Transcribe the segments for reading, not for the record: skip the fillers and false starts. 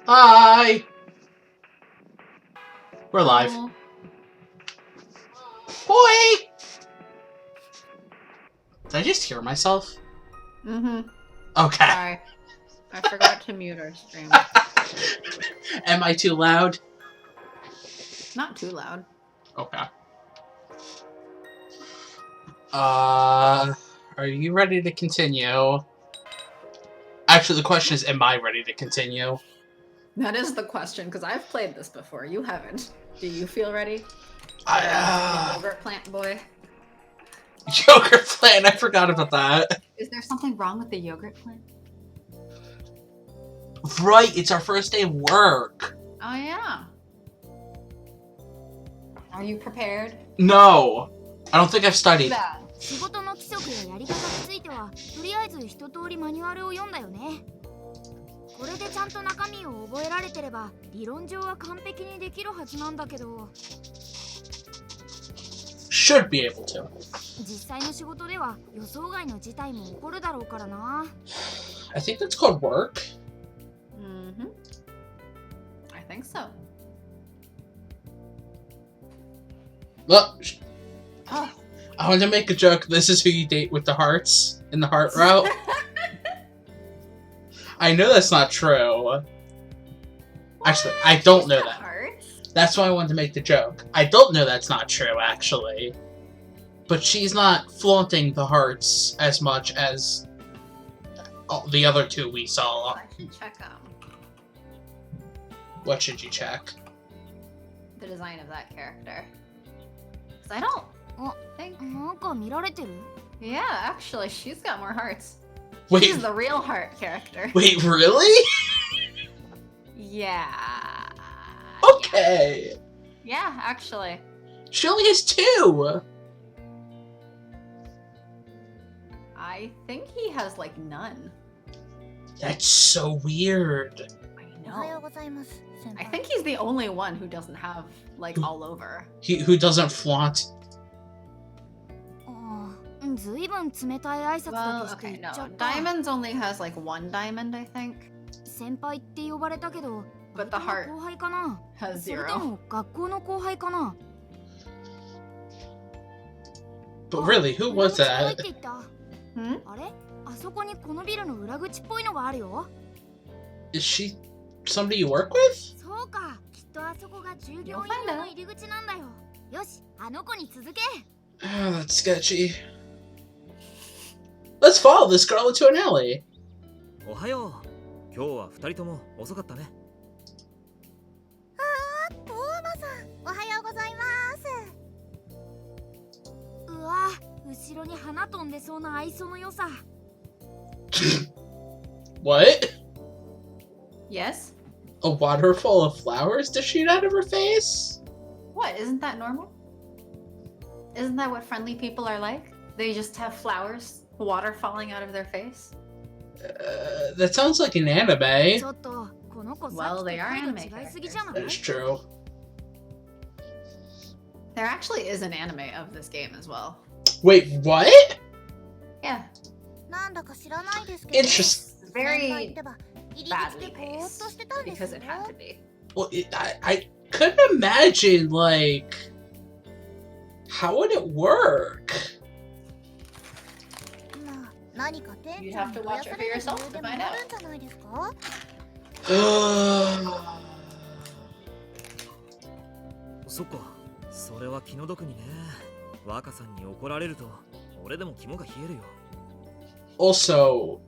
Hi! We're live. Boy! Did I just hear myself? Mm-hmm. Okay. Sorry. I forgot to mute our stream. Am I too loud? Not too loud. Okay. Are you ready to continue? Actually, the question is, am I ready to continue? That is the question, because I've played this before. You haven't. Do you feel ready? Yogurt plant boy. Yogurt plant, I forgot about that. Is there something wrong with the yogurt plant? Right, it's our first day of work. Oh, yeah. Are you prepared? No. I don't think I've studied. 仕事の規則ややり方についてはとりあえず一通りマニュアルを読んだよね。これでちゃんと中身を覚えられてれば理論上は完璧にできるはずなんだけど。Should be able to. 実際の仕事では予想外の事態も起こるだろうからな。I think that's called work. Mm-hmm. I think so. Look. Oh. I wanted to make a joke. This is who you date with the hearts in the heart route. I know that's not true. Actually, I don't know that. Hearts? That's why I wanted to make the joke. I don't know that's not true, actually. But she's not flaunting the hearts as much as the other two we saw. I should check What should you check? the design of that character. Because I don't think... なんか見られてる? Yeah, actually, she's got more hearts. Wait. She's the real heart character. Wait, really? Yeah. Okay. Yeah, actually. She only has 2. I think he has, like, none. That's so weird. I know. I think he's the only one who doesn't have, like, all over. Who doesn't flaunt. Well, okay, no. Diamonds only has, like, 1 diamond, I think. But the heart has 0. But really, who was that? Hmm? Is she somebody you work with? You'll find out. Oh, that's sketchy. Let's follow this girl into an alley. おはよう。今日は2人とも遅かったね。トーマさん、おはようございます。うわ、後ろに花飛んでそうな愛想の良さ。What? Yes? A waterfall of flowers to shoot out of her face? What? Isn't that normal? Isn't that what friendly people are like? They just have flowers, water falling out of their face? That sounds like an anime. Well, they are anime characters. That's true. There actually is an anime of this game as well. Wait, what? Yeah. Interesting. Very badly paced because it had to be. Well, I couldn't imagine, like, how would it work? You'd have to watch it for yourself to find out. そっか、それは気の毒にね。若さんに怒られると、俺でも肝が冷えるよ。Also,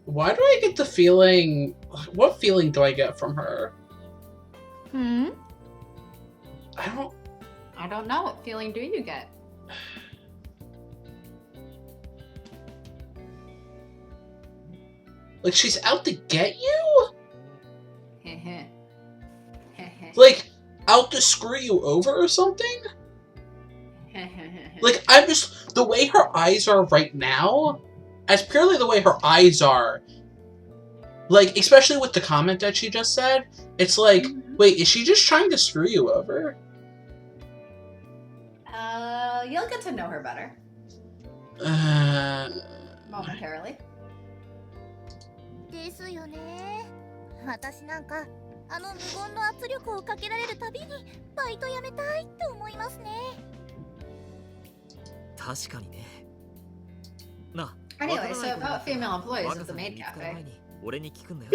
why do I get the feeling... What feeling do I get from her? Hmm? I don't know. What feeling do you get? Like, she's out to get you? Like, out to screw you over or something? Like, I'm just... The way her eyes are right now, as purely the way her eyes are, like, especially with the comment that she just said, it's like, wait, is she just trying to screw you over? You'll get to know her better. Momentarily. ですよね。私なんかあの無言の圧力をかけられるたびにバイト辞めたいって思いますね。確かにね。な、 Anyway, so about female employees at the maid 若さんに見つかる前 cafe. に俺に聞くんだよ。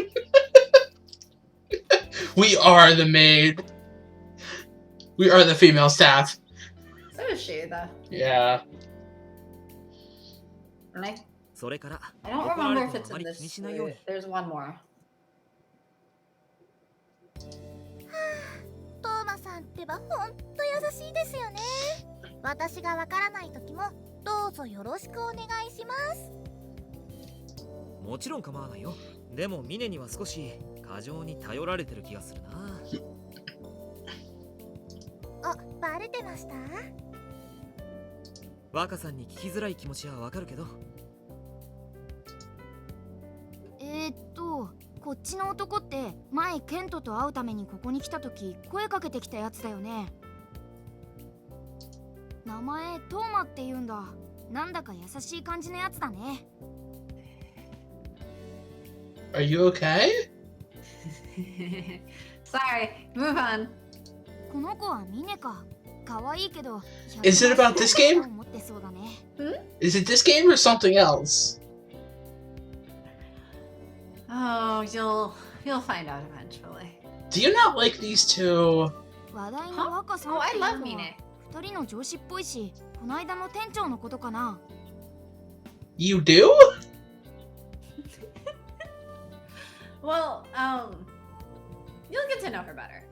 We are the maid. We are the female staff. So is she, though. Yeah. And I それから don't 怒られ remember て if もあ it's ま in り this. 気にしないように。 There's one more. トーマさんってばほんと優しいですよね。私がわからない時もどうぞよろしくお願いします。もちろん構わないよ。でもミネには少し過剰に頼られてる気がするな。あ、バレてました？若さんに聞きづらい気持ちはわかるけど。こっちの男って前ケントと会うためにここに来た時声かけてきたやつだよね。名前トーマって言うんだ。なんだか優しい感じのやつだね。Are you okay? Sorry, move on. この子はミネか。可愛いけど。Is it about this game? 持ってそうだね。 Is it this game or something else? Oh, you'll find out eventually. Do you not like these two? 話題の若さん Oh, っ I ていうのは love Mine. 二人の上司っぽいし、この間の店長のことかな。You do? Well, you'll get to know her better.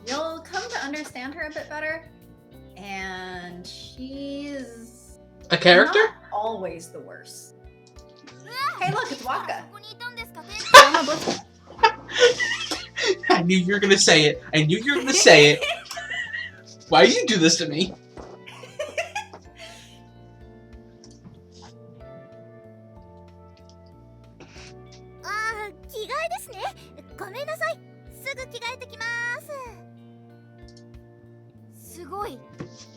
You'll come to understand her a bit better, and she's A character? not always the worst. Hey, look, it's Waka. ここにいたんですか、店 Oh, no, listen. I knew you were gonna say it. I knew you were gonna say it. Why do you do this to me? ああ、着替えですね。ごめんなさい。すぐ着替えてきます。すごい。無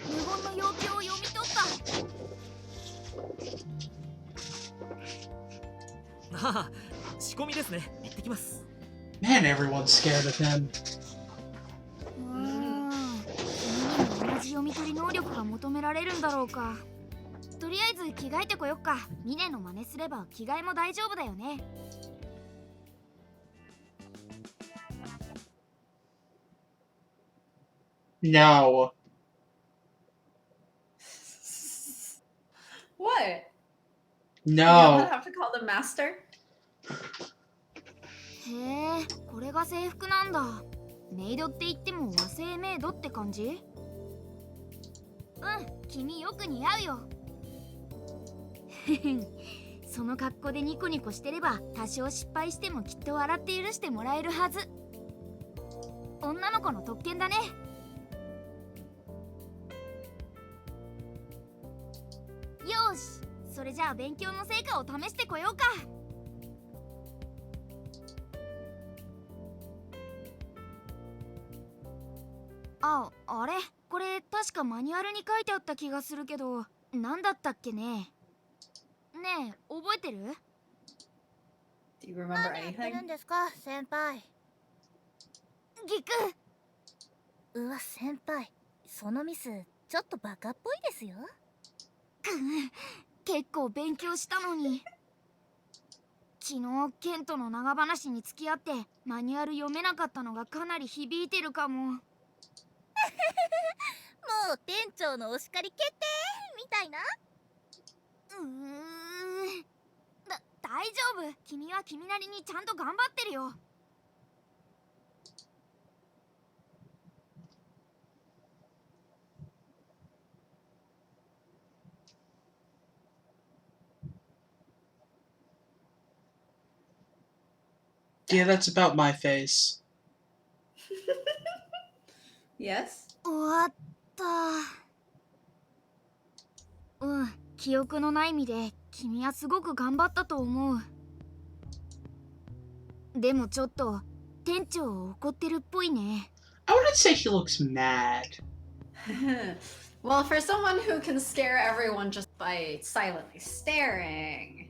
言の要求を読み取った。ああ、仕込みですね。行ってきます。 Man, everyone's scared of him. 君にも同じ読み取り能力が求められるんだろうか。とりあえず着替えてこよっか。ミネの真似すれば着替えも大丈夫だよね。No. What? You No. have to call the master? へえ、これが制服なんだ。メイドって言っても和製メイドって感じ？うん、君よく似合うよ。その格好でニコニコしてれば多少失敗してもきっと笑って許してもらえるはず。女の子の特権だね。よし、それじゃあ勉強の成果を試してこようか。あれこれ確かマニュアルに書いてあった気がするけど、何だったっけね。ねえ、覚えてる？ Do you remember anything? ですか、先輩。ギク。うわ、先輩。そのミス、ちょっとバカっぽいですよ。結構勉強したのに。昨日ケントの長話に付き合ってマニュアル読めなかったのがかなり響いてるかも。もう店長のお叱り決定みたいな。大丈夫。君は君なりにちゃんと頑張ってるよ。Yeah, that's about my face. Yes? 終わった。うん、記憶のない意味で君はすごく頑張ったと思う。でもちょっと店長怒ってるっぽいね。I wouldn't say he looks mad. Well, for someone who can scare everyone just by silently staring.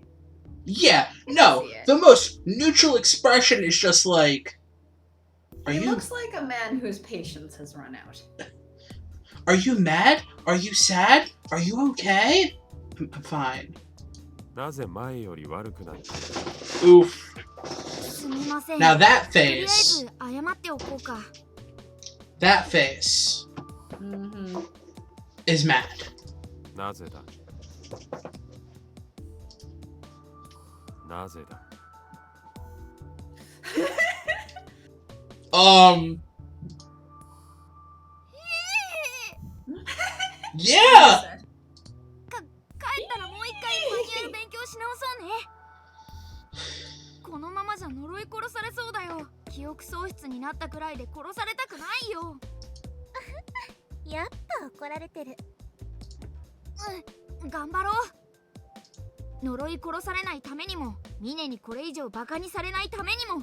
Yeah, no. See it. The most neutral expression is just like, He looks like a man whose patience has run out. Are you mad? Are you sad? Are you okay? I'm fine. なぜ前より悪くなった？ Oof. すみません。 Now that とりあえ face, ず謝っておこうか。 that face Mm-hmm. is mad. なぜだ？なぜだ？ Yeah! 帰ったらもう一回マニュアル勉強し直そうね。このままじゃ呪い殺されそうだよ。記憶喪失になったくらいで殺されたくないよ。やっぱ怒られてる。頑張ろう。呪い殺されないためにも、ミネにこれ以上バカにされないためにも。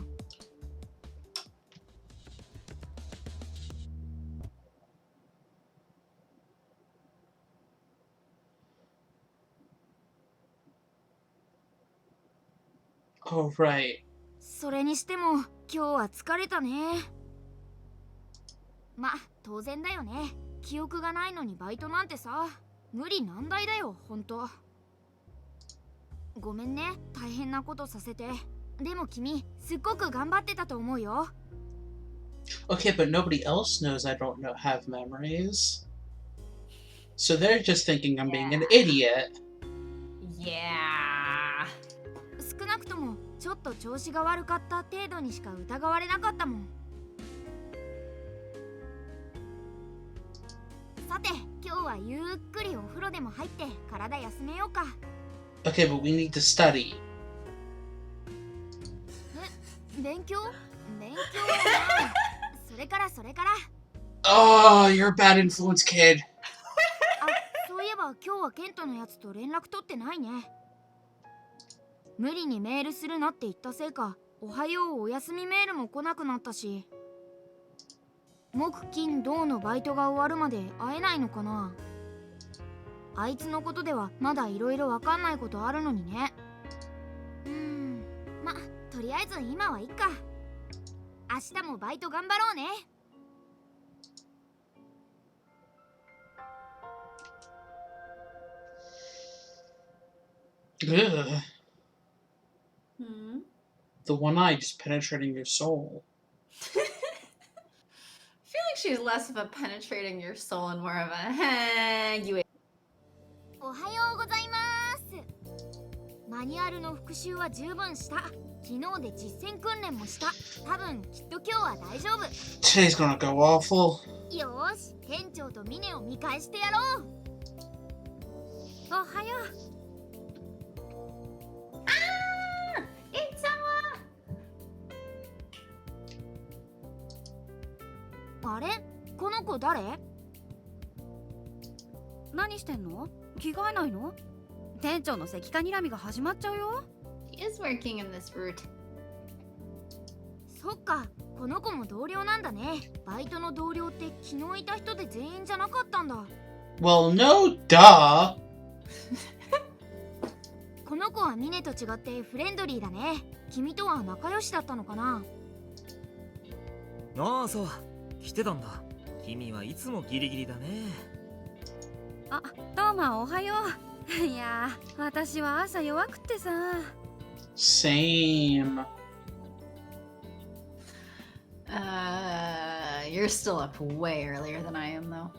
Oh, right. それにしても今日は疲れたね。ま、当然だよね。記憶がないのにバイトなんてさ、無理難題だよ、ほんと。ごめんね、大変なことさせて。でも君、すっごく頑張ってたと思うよ。Okay, but nobody else knows I don't have memories. So they're just thinking I'm being an idiot. Yeah. 少なくともちょっと調子が悪かった程度にしか疑われなかったもん。さて、今日はゆっくりお風呂でも入って体休めようか。Okay, but we need to study. 勉強はそれから。 Oh, you're a bad influence, kid. あ、そういえば今日はケントのやつと連絡取ってないね。無理にメールするなって言ったせいか、おはようお休みメールも来なくなったし。木金土のバイトが終わるまで会えないのかな。あいつのことではまだいろいろわかんないことあるのにね。ま、とりあえず今はいっか。明日もバイト頑張ろうね。Ugh. Hmm. The one eye just penetrating your soul. I feel like she's less of a penetrating your soul and more of a hey, you. おはようございます。マニュアルの復習は十分した。昨日で実践訓練もした。多分きっと今日は大丈夫。 Today's gonna go awful. よーし、店長とミネを見返してやろう。おはよう。あれ、この子誰？何してんの？着替えないの？店長の赤化睨みが始まっちゃうよ。He is working in this route. そっか、この子も同僚なんだね。バイトの同僚って昨日いた人で全員じゃなかったんだ。 Well, no, duh. この子はミネと違ってフレンドリーだね。君とは仲良しだったのかな？ああ、そう。来てたんだ。君はいつもギリギリだね。あ、トーマおはよう。いやー、私は朝弱くってさ。Same. You're still up way earlier than I am, though.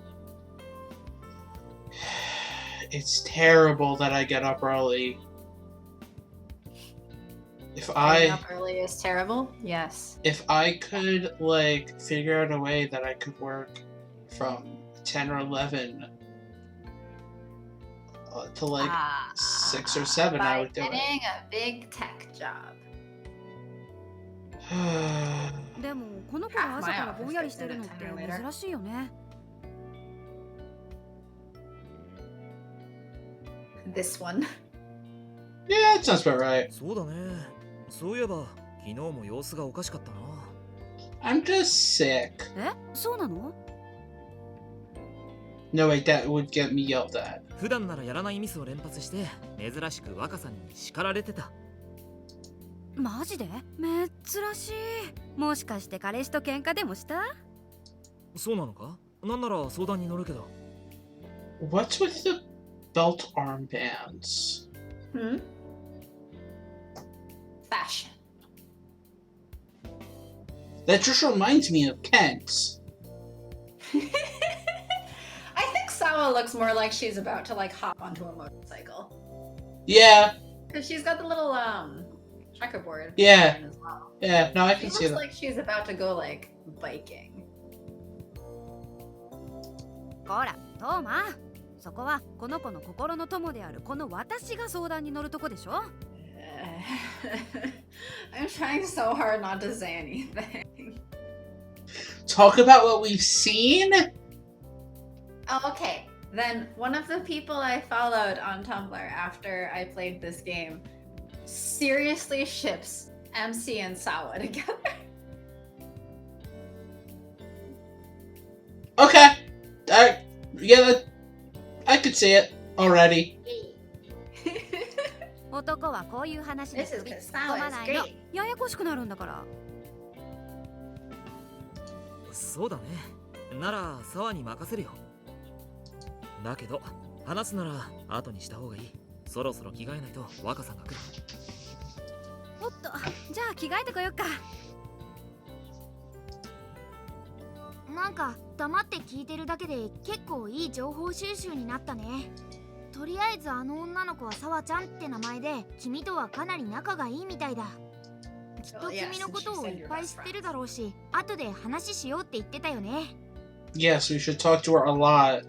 It's terrible that I get up early. If Getting up early is terrible. Yes. If I could, like, figure out a way that I could work from 10 or 11 to, like, 6 or 7, I would do by it. getting a big tech job. でもこの子が朝からぼんやりしてるのって珍しいよね。This one. Yeah, that sounds about right. そうだね。そういえば、昨日も様子がおかしかったな。I'm just sick. え、そうなの？ No, wait, that would get me yelled at. 普段ならやらないミスを連発して、珍しく若さんに叱られてた。マジで珍しい。もしかして彼氏と喧嘩でもした？そうなのか？なんなら相談に乗るけど。What's with the belt armbands? Hmm? Fashion. That just reminds me of Kent. I think Sawa looks more like she's about to like hop onto a motorcycle. Yeah, Because she's got the little checkerboard. Yeah. As well. yeah, no, I She can see looks that. like she's about to go like biking. ほら、トーマ。そこはこの子の心の友であるこの私が相談に乗るとこでしょ？I'm trying so hard not to say anything. Talk about what we've seen? Oh, okay. Then one of the people I followed on Tumblr after I played this game seriously ships MC and Sawa together. Okay. I could see it already. 男はこういう話で This is 飛び because 込ま Sawa な is いの。 great. ややこしくなるんだから。そうだね。なら沢に任せるよ。だけど話すなら後にした方がいい。そろそろ着替えないと若さんが来る。おっと、じゃあ着替えてこよっか。なんか黙って聞いてるだけで結構いい情報収集になったね。とりあえずあの女の子はサワちゃんって名前で君とはかなり仲がいいみたいだ。きっと君のことをいっぱい知ってるだろうし、後で話しようって言ってたよね。Yes, we should talk to her a lot.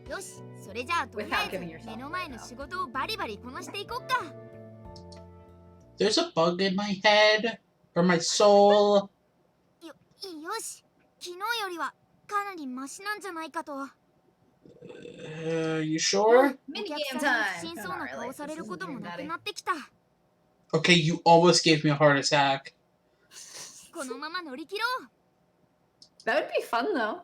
よし、それじゃあとりあえず Without giving yourself 目の前の仕事をバリバリこなしていこっか。There's a bug in my head. Or my soul. よし、昨日よりはかなりマシなんじゃないかと。You sure? お Mini 客 game さん time. に不審そうな顔されることもなくなってきた。 Okay, you almost gave me a heart attack. このまま乗り切ろう。 That would be fun though.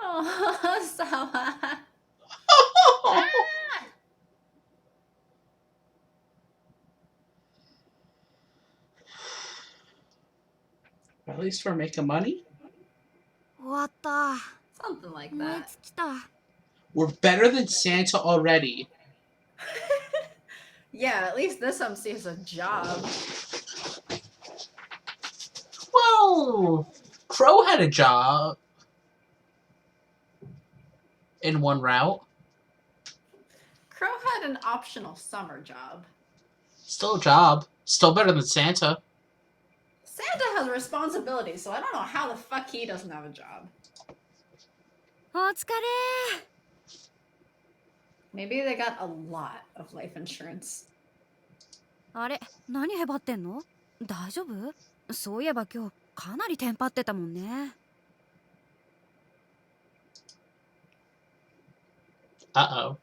Oh, Sawa. At least we're making money. 終わった。 Something like 燃え that. 尽きた。 We're better than Santa already. Yeah, at least this MC has a job. Well, Crow had a job. In one route. Crow had an optional summer job. Still a job. Still better than Santa. Santa has responsibilities, so I don't know how the fuck he doesn't have a job. お疲れ。 Maybe they got a lot of life insurance. あれ、何へばってんの？大丈夫？そういえば今日かなりテンパってたもんね。Uh-oh.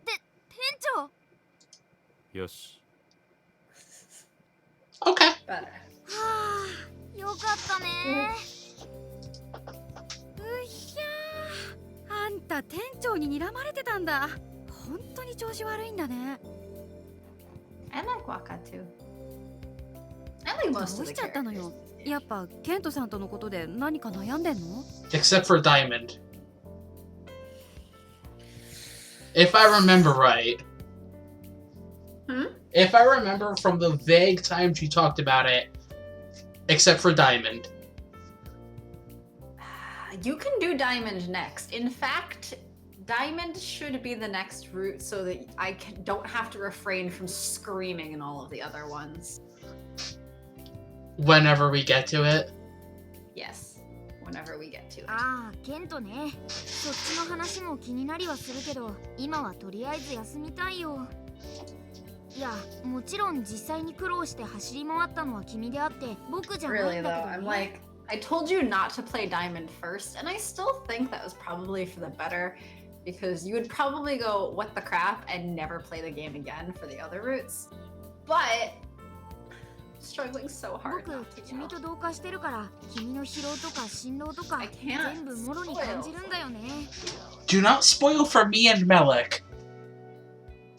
店長。よし。Okay. Better. はあ、よかったね。うひゃー。あんた店長に睨まれてたんだ。本当に調子悪いんだね。I like Waka too. I like どう most of し the ちゃったの characters. よ。やっぱケントさんとのことで何か悩んでんの？ Except for Diamond. If I remember right. Hmm? If I remember from the vague times you talked about it. Except for Diamond. You can do Diamond next. In fact, Diamond should be the next route so that I don't have to refrain from screaming in all of the other ones. Whenever we get to it. Yes, whenever we get to it. ああ、ケントね。そっちの話も気になりはするけど、今はとりあえず休みたいよ。いや、もちろん実際に苦労して走り回ったのは君であって、僕じゃない Really ん though, だけ I'm どね。 like, I told you not to play Diamond first, and I still think that was probably for the better, because you would probably go, what the crap, and never play the game again for the other routes. But, struggling so hard 僕、 not to 君 go. と同化してるから、君の疲労とか辛労とか I can't 全部もろに感じるんだよね。 Do not spoil for me and Melik.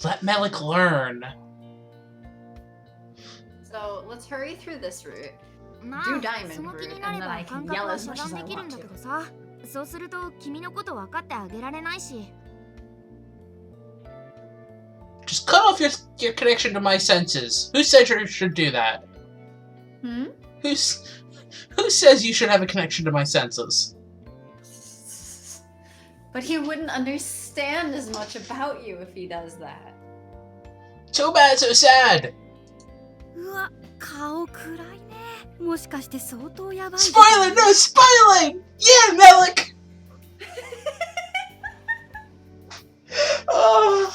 Let Melik learn. So let's hurry through this route. ま Do あ diamond その気 route, になれ and then ば I 感 can 覚 yell は as 遮 much as 断 I できるん want だけ to. どさ、そうすると君のこと分かってあげられないし。 Just cut off your connection to my senses. Who said you should do that? Hmm? Who says you should have a connection to my senses? But he wouldn't understand as much about you if he does that. Too bad, so sad. うわ、顔暗いね。もしかして相当やばい。 Spoiler, no spoiling! Yeah, Melik! Oh.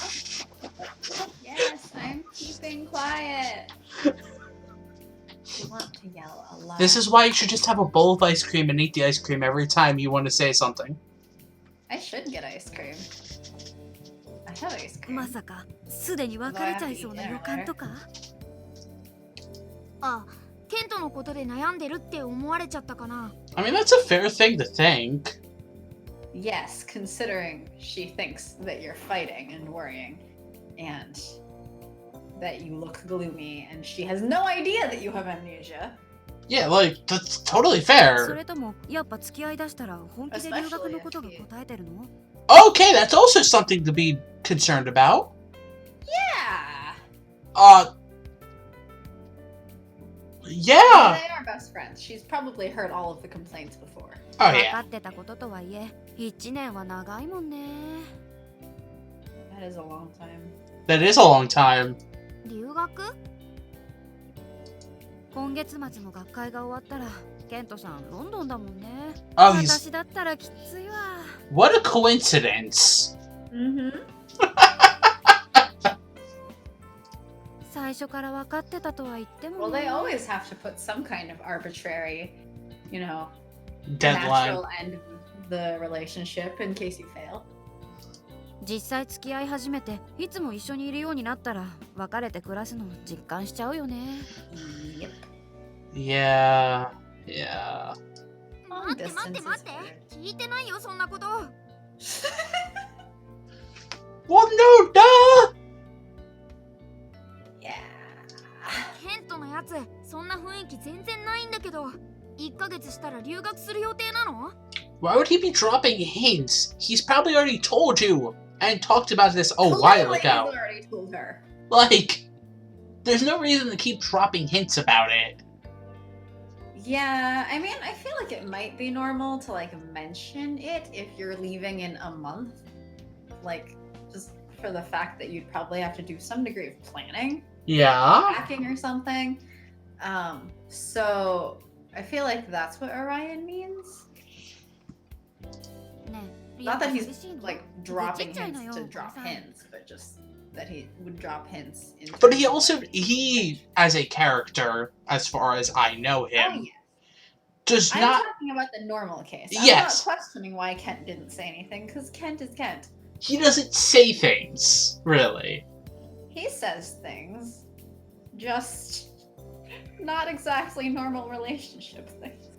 Yes, I'm keeping quiet. You want to yell a lot. This is why you should just have a bowl of ice cream and eat the ice cream every time you want to say something. I should get ice cream. I have ice cream. まさかすでに別れちゃいそうな予感とか？あ、ケントのことで悩んでるって思われちゃったかな。 I mean, that's a fair thing to think. Yes, considering she thinks that you're fighting and worrying, and that you look gloomy, and she has no idea that you have amnesia. Yeah, like, that's totally そ fair. れともやっぱ付き合いだしたら本気で留学のことが答えてるの？ Okay, that's also something to be concerned about. Yeah! Yeah! They are best friends. She's probably heard all of the complaints before. Oh, 分 yeah. かってたこととはいえ、1年は長いもんね。 That is a long time. That is a long time. 留学？今月末の学会が終わったら、ケントさんロンドンだもんね。 Oh, he's... 私だったらきついわ。 What a coincidence. Mm-hmm. 最初から分かってたとは言っても Well, ね。 they always have to put some kind of arbitrary, you know, Deadline. natural end of the relationship in case you fail. 実際付き合い始めていつも一緒にいるようになったら別れて暮らすの実感しちゃうよね。 Yep. Yeah. Yeah. 待って待って待って、聞いてないよそんなこと。 Well, no, duh! Yeah. ケントのやつ、そんな雰囲気全然ないんだけど、1ヶ月したら留学する予定なの？ Why would he be dropping hints? He's probably already told you and talked about this a while Clearly ago. he's already told her. Like, there's no reason to keep dropping hints about it. Yeah, I mean, I feel like it might be normal to like mention it if you're leaving in a month. Like, just for the fact that you'd probably have to do some degree of planning, Yeah. packing or something. So I feel like that's what Orion means. ねえ、 Not that 寂 he's しいの？ like dropping Chit-chat hints な to よ、 drop お母さん。 hints, but just that he would drop hints. In But terms he of, also, like- as a character, as far as I know Oh, him, yeah. does I'm not, talking about the normal case. I'm Yes. not questioning why Kent didn't say anything, because Kent is Kent. he doesn't say things, really. He says things, just not exactly normal relationship things.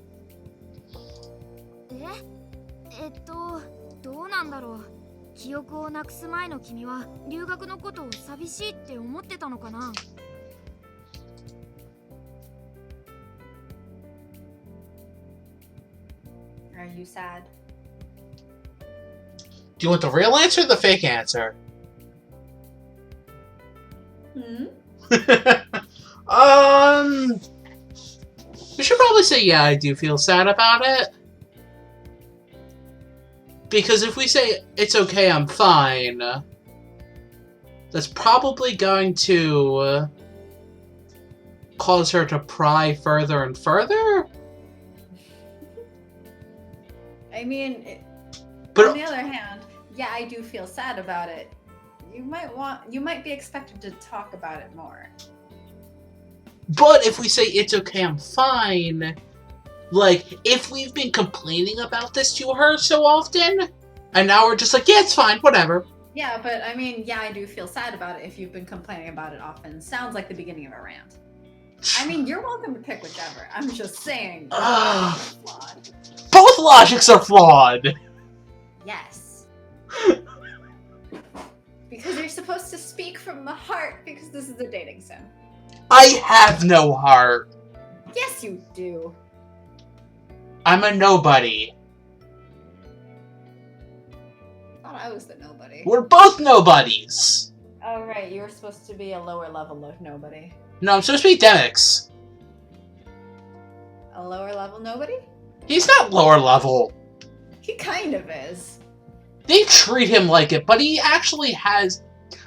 どうなんだろう。記憶をなくす前の君は留学のことを寂しいって思ってたのかな。 Are you sad? Do you want the real answer or the fake answer? Hmm? We should probably say, yeah, I do feel sad about it. Because if we say, it's okay, I'm fine, that's probably going to cause her to pry further and further. I mean, But on the other hand, yeah, I do feel sad about it. You might be expected to talk about it more. But if we say, it's okay, I'm fine, like, if we've been complaining about this to her so often, and now we're just like, yeah, it's fine, whatever. Yeah, but I mean, yeah, I do feel sad about it if you've been complaining about it often. Sounds like the beginning of a rant. I mean, you're welcome to pick whichever. I'm just saying. Flawed. Both logics are flawed! Yes. Because you're supposed to speak from the heart, because this is a dating sim. I have no heart. Yes, you do. I'm a nobody. Thought I was the nobody. We're both nobodies. Oh, right. You were supposed to be a lower level of nobody. No, I'm supposed to be Demix. A lower level nobody? He's not lower level. He kind of is. They treat him like it, but he actually has...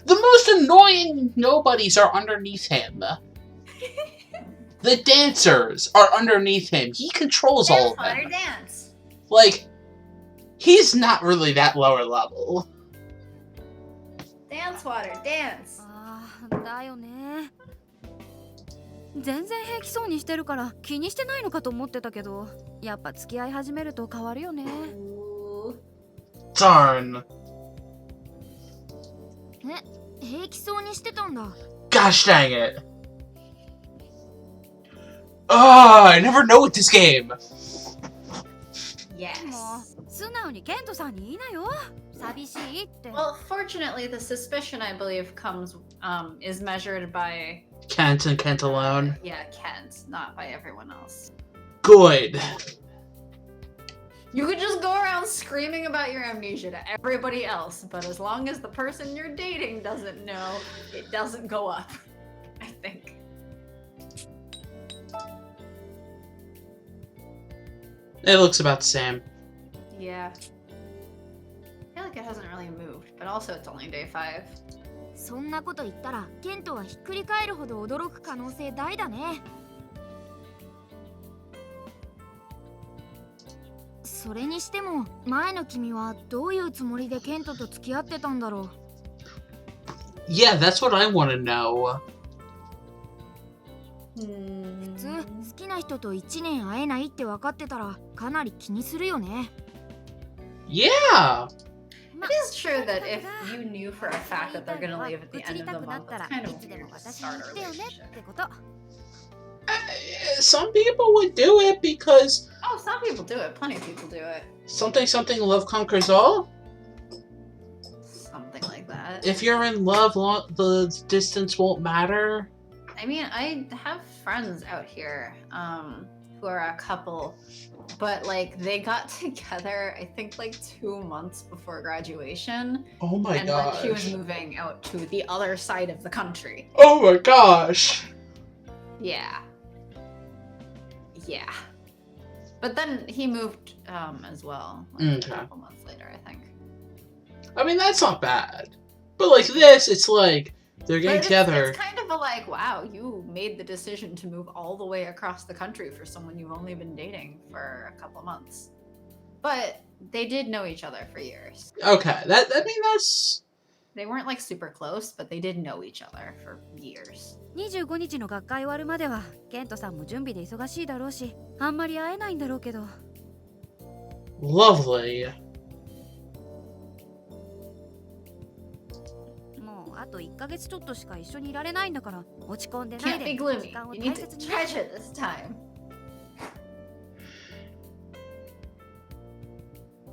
The most annoying nobodies are underneath him. The dancers are underneath him. He controls all of them. Dance. Like, he's not really that lower level. Dance water, dance. だよね。全然平気そうにしてるから気にしてないのかと思ってたけど、やっぱ付き合い始めると変わるよね。Darn. 平気そうにしてたんだ。 Gosh dang it. Ah, I never know with this game. Yes. もう素直にケントさんに言いなよ。寂しいって。 Well, fortunately, the suspicion, I believe, is measured by... Kent and Kent alone. Yeah, Kent, not by everyone else. Good. You could just go around screaming about your amnesia to everybody else, but as long as the person you're dating doesn't know, it doesn't go up. I think. It looks about the same. Yeah. I feel like it hasn't really moved, but also it's only day 5. そんなこと言ったらケントはひっくり返るほど驚く可能性大だね。それにしても前の君はどういうつもりでケントと付き合ってたんだろう。 Yeah, that's what I want to know. 普通好きな人と1年会えないって分かってたらかなり気にするよね。 Yeah. It is true that if you knew for a fact that they're gonna leave at the end of the month, it's kind of weird to start a relationship. Some people would do it because... Oh, some people do it. Plenty of people do it. Something, love conquers all? Something like that. If you're in love, the distance won't matter. I mean, I have friends out here who are a couple, but like they got together, I think like 2 months before graduation. Oh my and gosh. like she was moving out to the other side of the country. Oh my gosh. Yeah. Yeah. But then he moved as well, like Okay. a couple months later, I think. I mean, that's not bad. But like this, it's like they're getting But together. It's kind of a like, wow, you made the decision to move all the way across the country for someone you've only been dating for a couple of months. But they did know each other for years. Okay, I mean that's... They weren't like super close, but they did know each other for years. 25日の学会終わるまではケントさんも準備で忙しいだろうし、あんまり会えないんだろうけど。 Lovely. もうあと1ヶ月ちょっとしか一緒にいられないんだから落ち込んでない Can't で be 時 gloomy. 間を You 大 need to 切に。 treasure this time.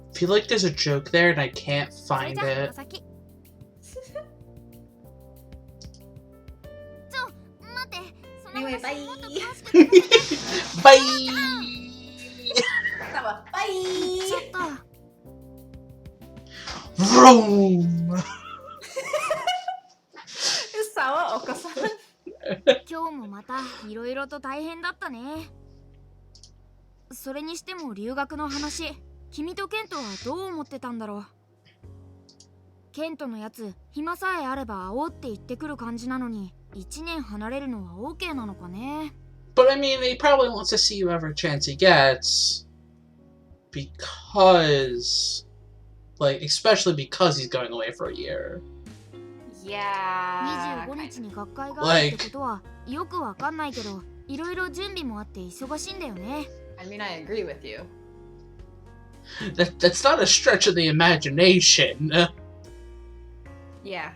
I feel like there's a joke there and I can't それ find じゃあお it. 先。待って、その Anyway, 話 bye. もっと詳しく聞かせて。 Bye! Bye. ちょっと。 Vroom! Sawa Oko-san. 今日もまたいろいろと大変だったね。それにしても留学の話、君とケントはどう思ってたんだろう。ケントのやつ、暇さえあれば会おうって言ってくる感じなのに、1年離れるのは OK なのかね。But I mean, he probably wants to see you every chance he gets. Because... Like, especially because he's going away for a year. Yeah. 25日に学会があるってことは、よくわかんないけど、いろいろ準備もあって忙しいんだよね。I mean, I agree with you. That's not a stretch of the imagination. Yeah.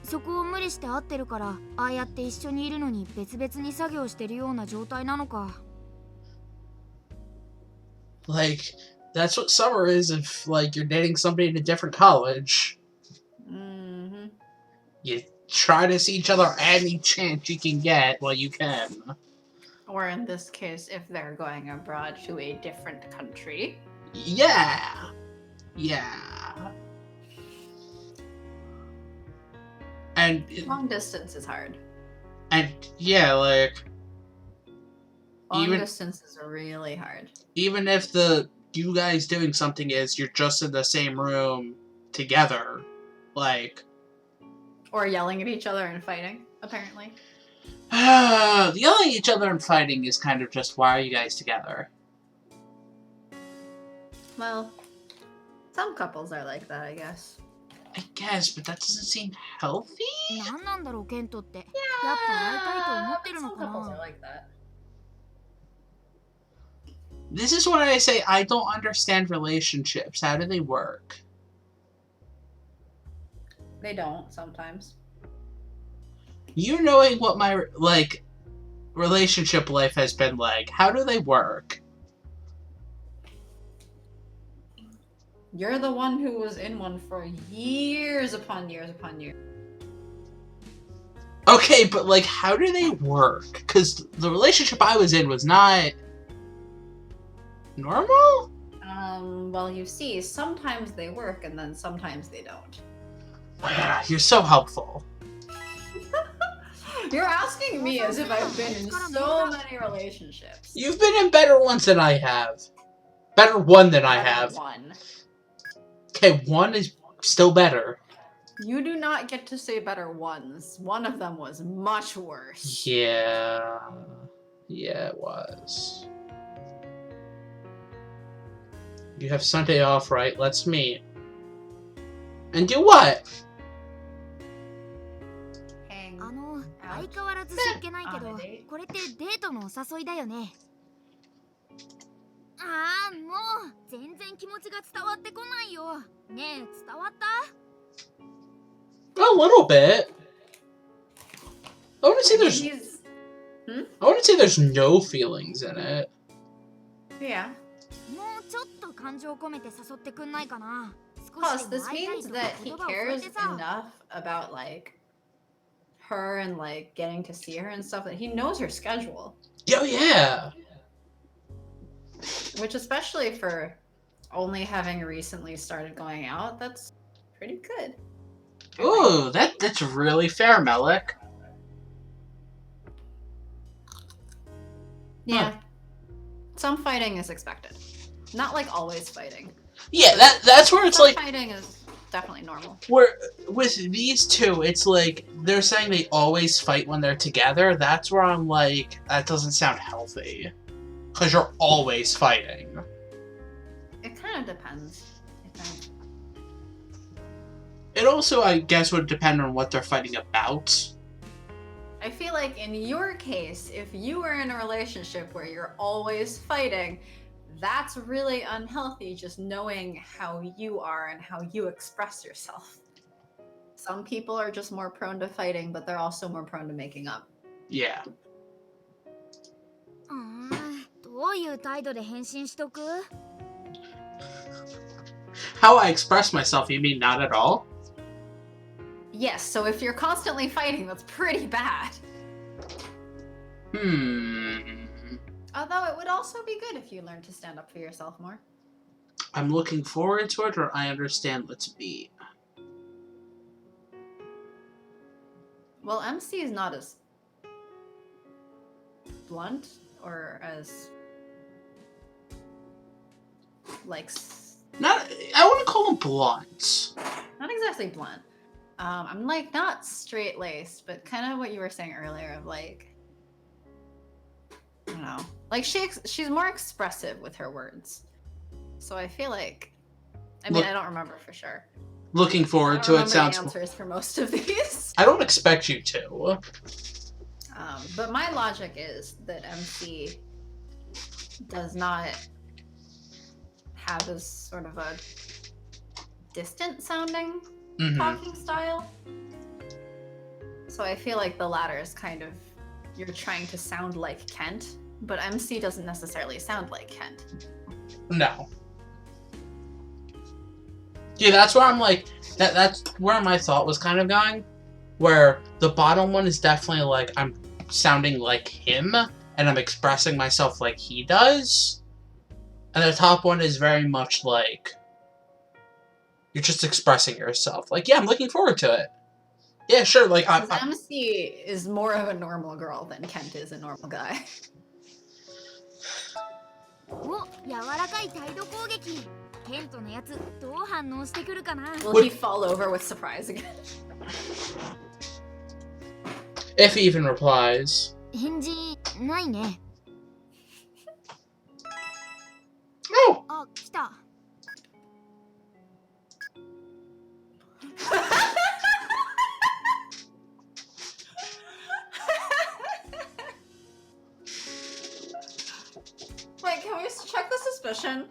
そこを無理して会ってるから、ああやって一緒にいるのに別々に作業してるような状態なのか。Like, that's what summer is if, like, you're dating somebody in a different college. you try to see each other any chance you can get while you can. Or in this case, if they're going abroad to a different country. Yeah. Yeah. And Long distance is hard. And yeah, like Long distance is really hard. Even if you guys doing something is you're just in the same room together, like or yelling at each other and fighting, apparently. Yelling at each other and fighting is kind of just, why are you guys together? Well, some couples are like that, I guess. I guess, but that doesn't seem healthy? なんなんだろうケントって Yeah, やっぱ会いたいと思ってるの some か couples are な like that. This is when I say I don't understand relationships. How do they work? They don't, sometimes. You knowing what my, like, relationship life has been like, how do they work? You're the one who was in one for years upon years upon years. Okay, but, like, how do they work? Because the relationship I was in was not normal? Well, you see, sometimes they work and then sometimes they don't. You're so helpful. You're asking me as if I've been in so many relationships. You've been in better ones than I have. Better one than I have. One. Okay, one is still better. You do not get to say better ones. One of them was much worse. Yeah. Yeah, it was. You have Sunday off, right? Let's meet. And do what? 相変わらず湿気ないけどこれってデートのお誘いだよねああもう全然気持ちが伝わってこないよねえ伝わった A little bit. I wouldn't say there's I wouldn't say there's no feelings in it. Yeah. もうちょっと感情込めて誘ってくんないかな Plus, this means that he cares enough about, like, her and, like, getting to see her and stuff that he knows her schedule. Oh, yeah. Which, especially for only having recently started going out, that's pretty good. Ooh, that's really fair, Melik. Yeah. Some fighting is expected. Not, like, always fighting. Yeah, that's where it's Some like... fighting is definitely normal. Where, with these two, it's like, they're saying they always fight when they're together. That's where I'm like, that doesn't sound healthy. Because you're always fighting. It kind of depends, I think. It also, I guess, would depend on what they're fighting about. I feel like in your case, if you were in a relationship where you're always fighting, that's really unhealthy, just knowing how you are and how you express yourself. Some people are just more prone to fighting, but they're also more prone to making up. Yeah. どういう態度で返信しとく How I express myself, you mean not at all? Yes, so if you're constantly fighting, that's pretty bad. Although it would also be good if you learned to stand up for yourself more. I'm looking forward to it, or I understand let's be. Well, MC is not as blunt or as like Not, I wouldn't call him blunt. not exactly blunt. I'm like not straight laced, but kind of what you were saying earlier of like, I don't know, like she's more expressive with her words. So I feel like, I mean, I don't remember for sure. Looking forward to it sounds. Answers for most of these. I don't expect you to. But my logic is that MC does not have as sort of a distant sounding talking style. So I feel like the latter is kind of, you're trying to sound like Kent, but MC doesn't necessarily sound like Kent. No. Yeah, that's where I'm like, that's where my thought was kind of going. Where the bottom one is definitely like I'm sounding like him and I'm expressing myself like he does. And the top one is very much like you're just expressing yourself. Like, yeah, I'm looking forward to it. Yeah, sure. Like, Amnesty is more of a normal girl than Kent is a normal guy. お、柔らかい態度攻撃。ケントのやつどう反応してくるかな。 Will he fall over with surprise again? If he even replies. 返事ないね。Oh! あ、来た。Wait, can we check the suspicion?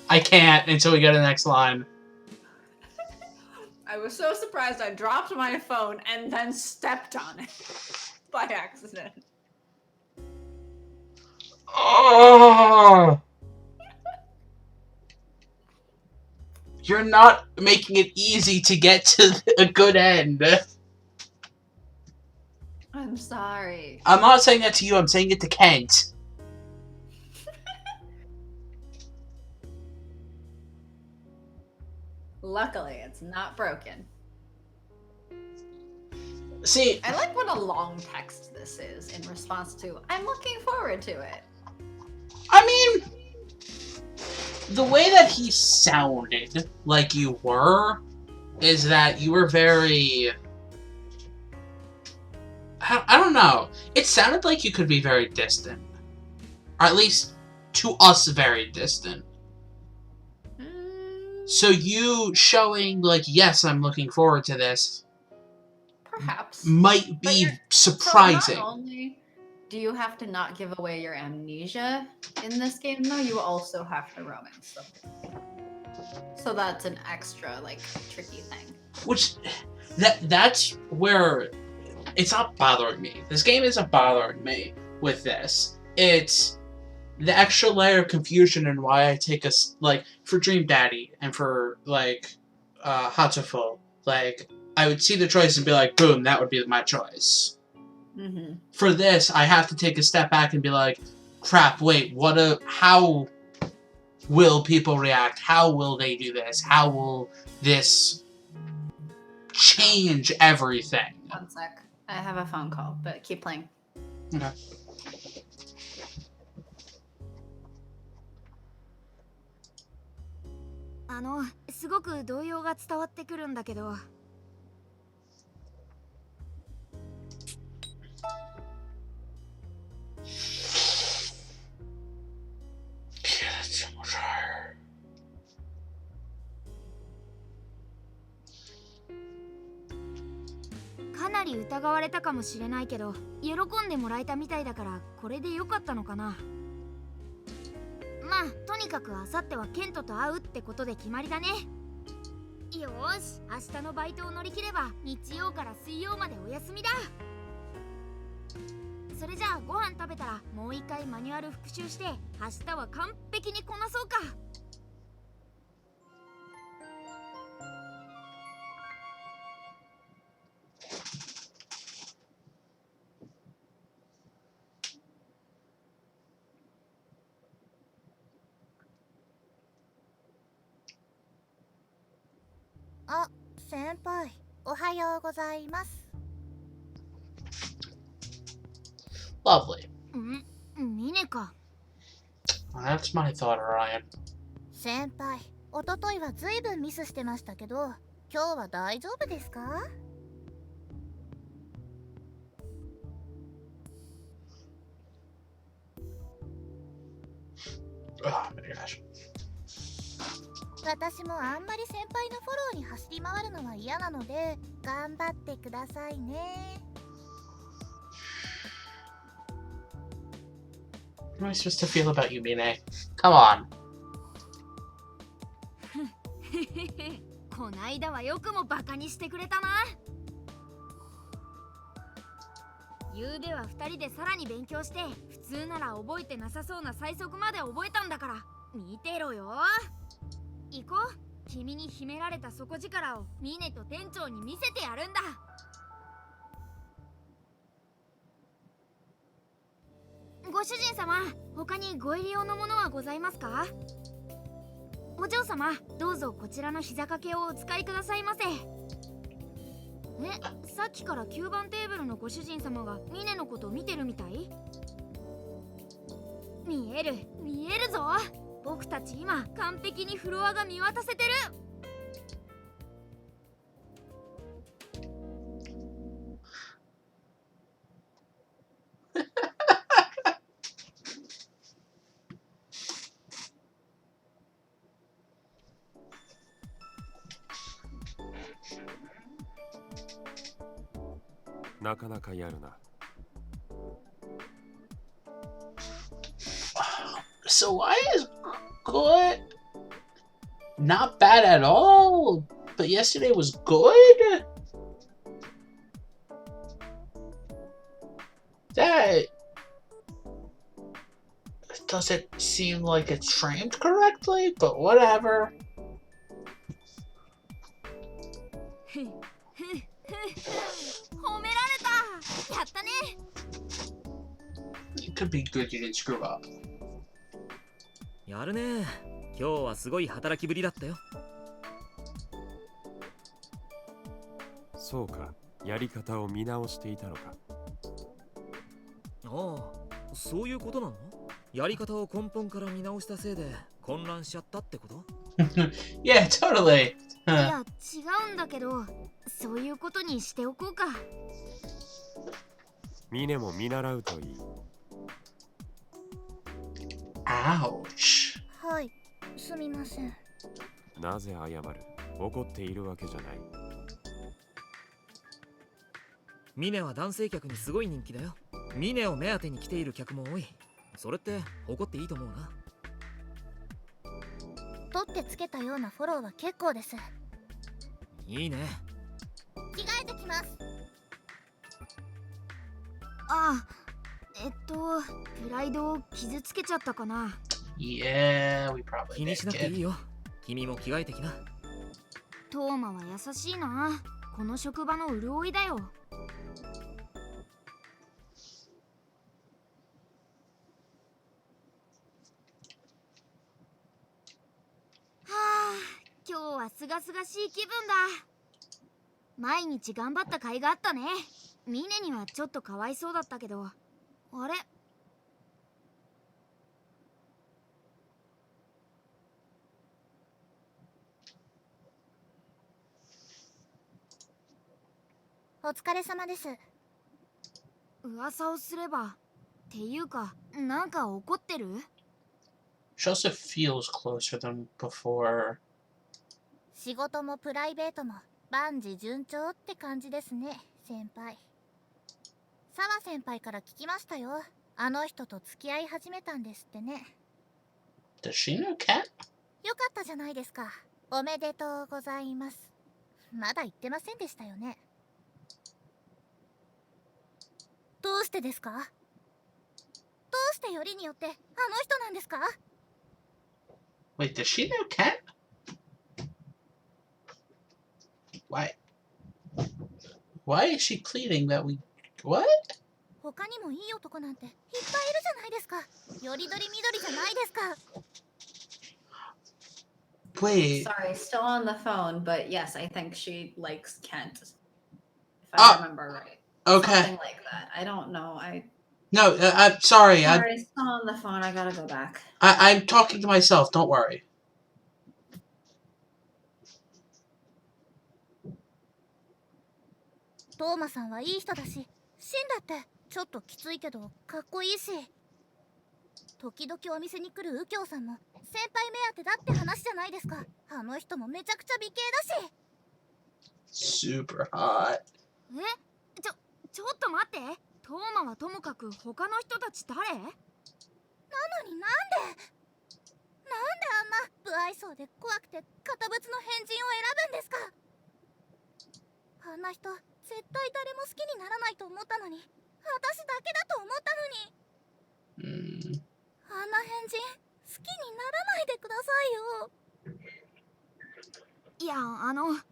I can't until we get to the next line. I was so surprised I dropped my phone and then stepped on it by accident. Oh! You're not making it easy to get to a good end. I'm sorry. I'm not saying that to you, I'm saying it to Kent. Luckily, it's not broken. See, I like what a long text this is in response to, I'm looking forward to it. I mean, the way that he sounded like you were is that you were very... I don't know. It sounded like you could be very distant. Or at least, to us, very distant. So you showing, like, yes, I'm looking forward to this, Perhaps. might be surprising. So not only do you have to not give away your amnesia in this game, though, you also have to romance them. So that's an extra, like, tricky thing. Which, that's where it's not bothering me. This game isn't bothering me with this. It's the extra layer of confusion and why I take us, like, for Dream Daddy and for, like, Hatoful, like, I would see the choice and be like, boom, that would be my choice. Mm-hmm. For this, I have to take a step back and be like, crap, wait, how will people react? How will they do this? How will this change everything? 1 sec. I have a phone call, but keep playing. Okay. すごく動揺が伝わってくるんだけど。かなり疑われたかもしれないけど、喜んでもらえたみたいだからこれで良かったのかな。まあとにかく明後日はケントと会うってことで決まりだね。よーし、明日のバイトを乗り切れば日曜から水曜までお休みだ。それじゃあご飯食べたらもう一回マニュアル復習して明日は完璧にこなそうか。あ、先輩、おはようございます。Lovely. ミネか。That's my thought, Orion. 先輩、おとといはずいぶんミスしてましたけど、今日は大丈夫ですか？Oh my gosh. 私もあんまり先輩のフォローに走り回るのは嫌なので、頑張ってくださいね。What am I supposed to feel about you, Mine? Come on. こないだはよくもバカにしてくれたな。ゆうべは2人でさらに勉強して、普通なら覚えてなさそうな最速まで覚えたんだから見てろよ。行こう。君に秘められた底力をミネと店長に見せてやるんだ。ご主人様、他にご入り用のものはございますか？お嬢様、どうぞこちらの膝掛けをお使いくださいませ。さっきから9番テーブルのご主人様がミネのこと見てるみたい？見えるぞ。僕たち今完璧にフロアが見渡せてる。なかなかやるな。So why is good not bad at all, but yesterday was good? That doesn't seem like it's framed correctly, but whatever. 褒められた。やったね。It could be good you didn't screw up. やるね。今日はすごい働きぶりだったよ。そうか、やり方を見直していたのか。ああ、そういうことなの？やり方を根本から見直したせいで混乱しちゃったってこと？ Yeah, totally. いや、違うんだけど、そういうことにしておこうか。ミネも見習うといい。Ouch. はい、すみません。なぜ謝る？怒っているわけじゃない。ミネは男性客にすごい人気だよ。ミネを目当てに来ている客も多い。それって怒っていいと思うな。取ってつけたようなフォローは結構です。いいね。着替えてきます。ああ、プライドを傷つけちゃったかな。Yeah, we probably 気に did, しなくてい kid. いよ。君も着替えてきな。トーマは優しいな。この職場の潤いだよ。はあ、今日はすがすがしい気分だ。毎日頑張った甲斐があったね。ミネにはちょっとかわいそうだったけど。あれ？お疲れ様です。噂をすればっていうか、なんか怒ってる？ She also feels closer than before. 仕事もプライベートも万事順調って感じですね、先輩。澤先輩から聞きましたよ。あの人と付き合い始めたんですってね。 Does she know Cat? よかったじゃないですか。おめでとうございます。まだ言ってませんでしたよね。どうしてですか？どうしてよりによってあの人なんですか？ Wait, does she know Cat? Why is she pleading that we... What? 他にもいい男なんていっぱいいるじゃないですか。よりどりみどりじゃないですか。 Wait. Sorry, still on the phone, but yes, I think she likes Kent. If I Ah, remember right. Okay. Something like that. I don't know. No, I'm sorry. Sorry, still on the phone. I gotta go back. I'm talking to myself. Don't worry. トーマさんはいい人だし、シンだってちょっときついけどかっこいいし、時々お店に来る右京さんも先輩目当てだって話じゃないですか。あの人もめちゃくちゃ美形だし。 Super hot. ちょっと待って。トーマはともかく他の人たち誰？なのになんであんな不愛想で怖くて堅物の変人を選ぶんですか？あんな人絶対誰も好きにならないと思ったのに、私だけだと思ったのに。あんな変人好きにならないでくださいよ。いや、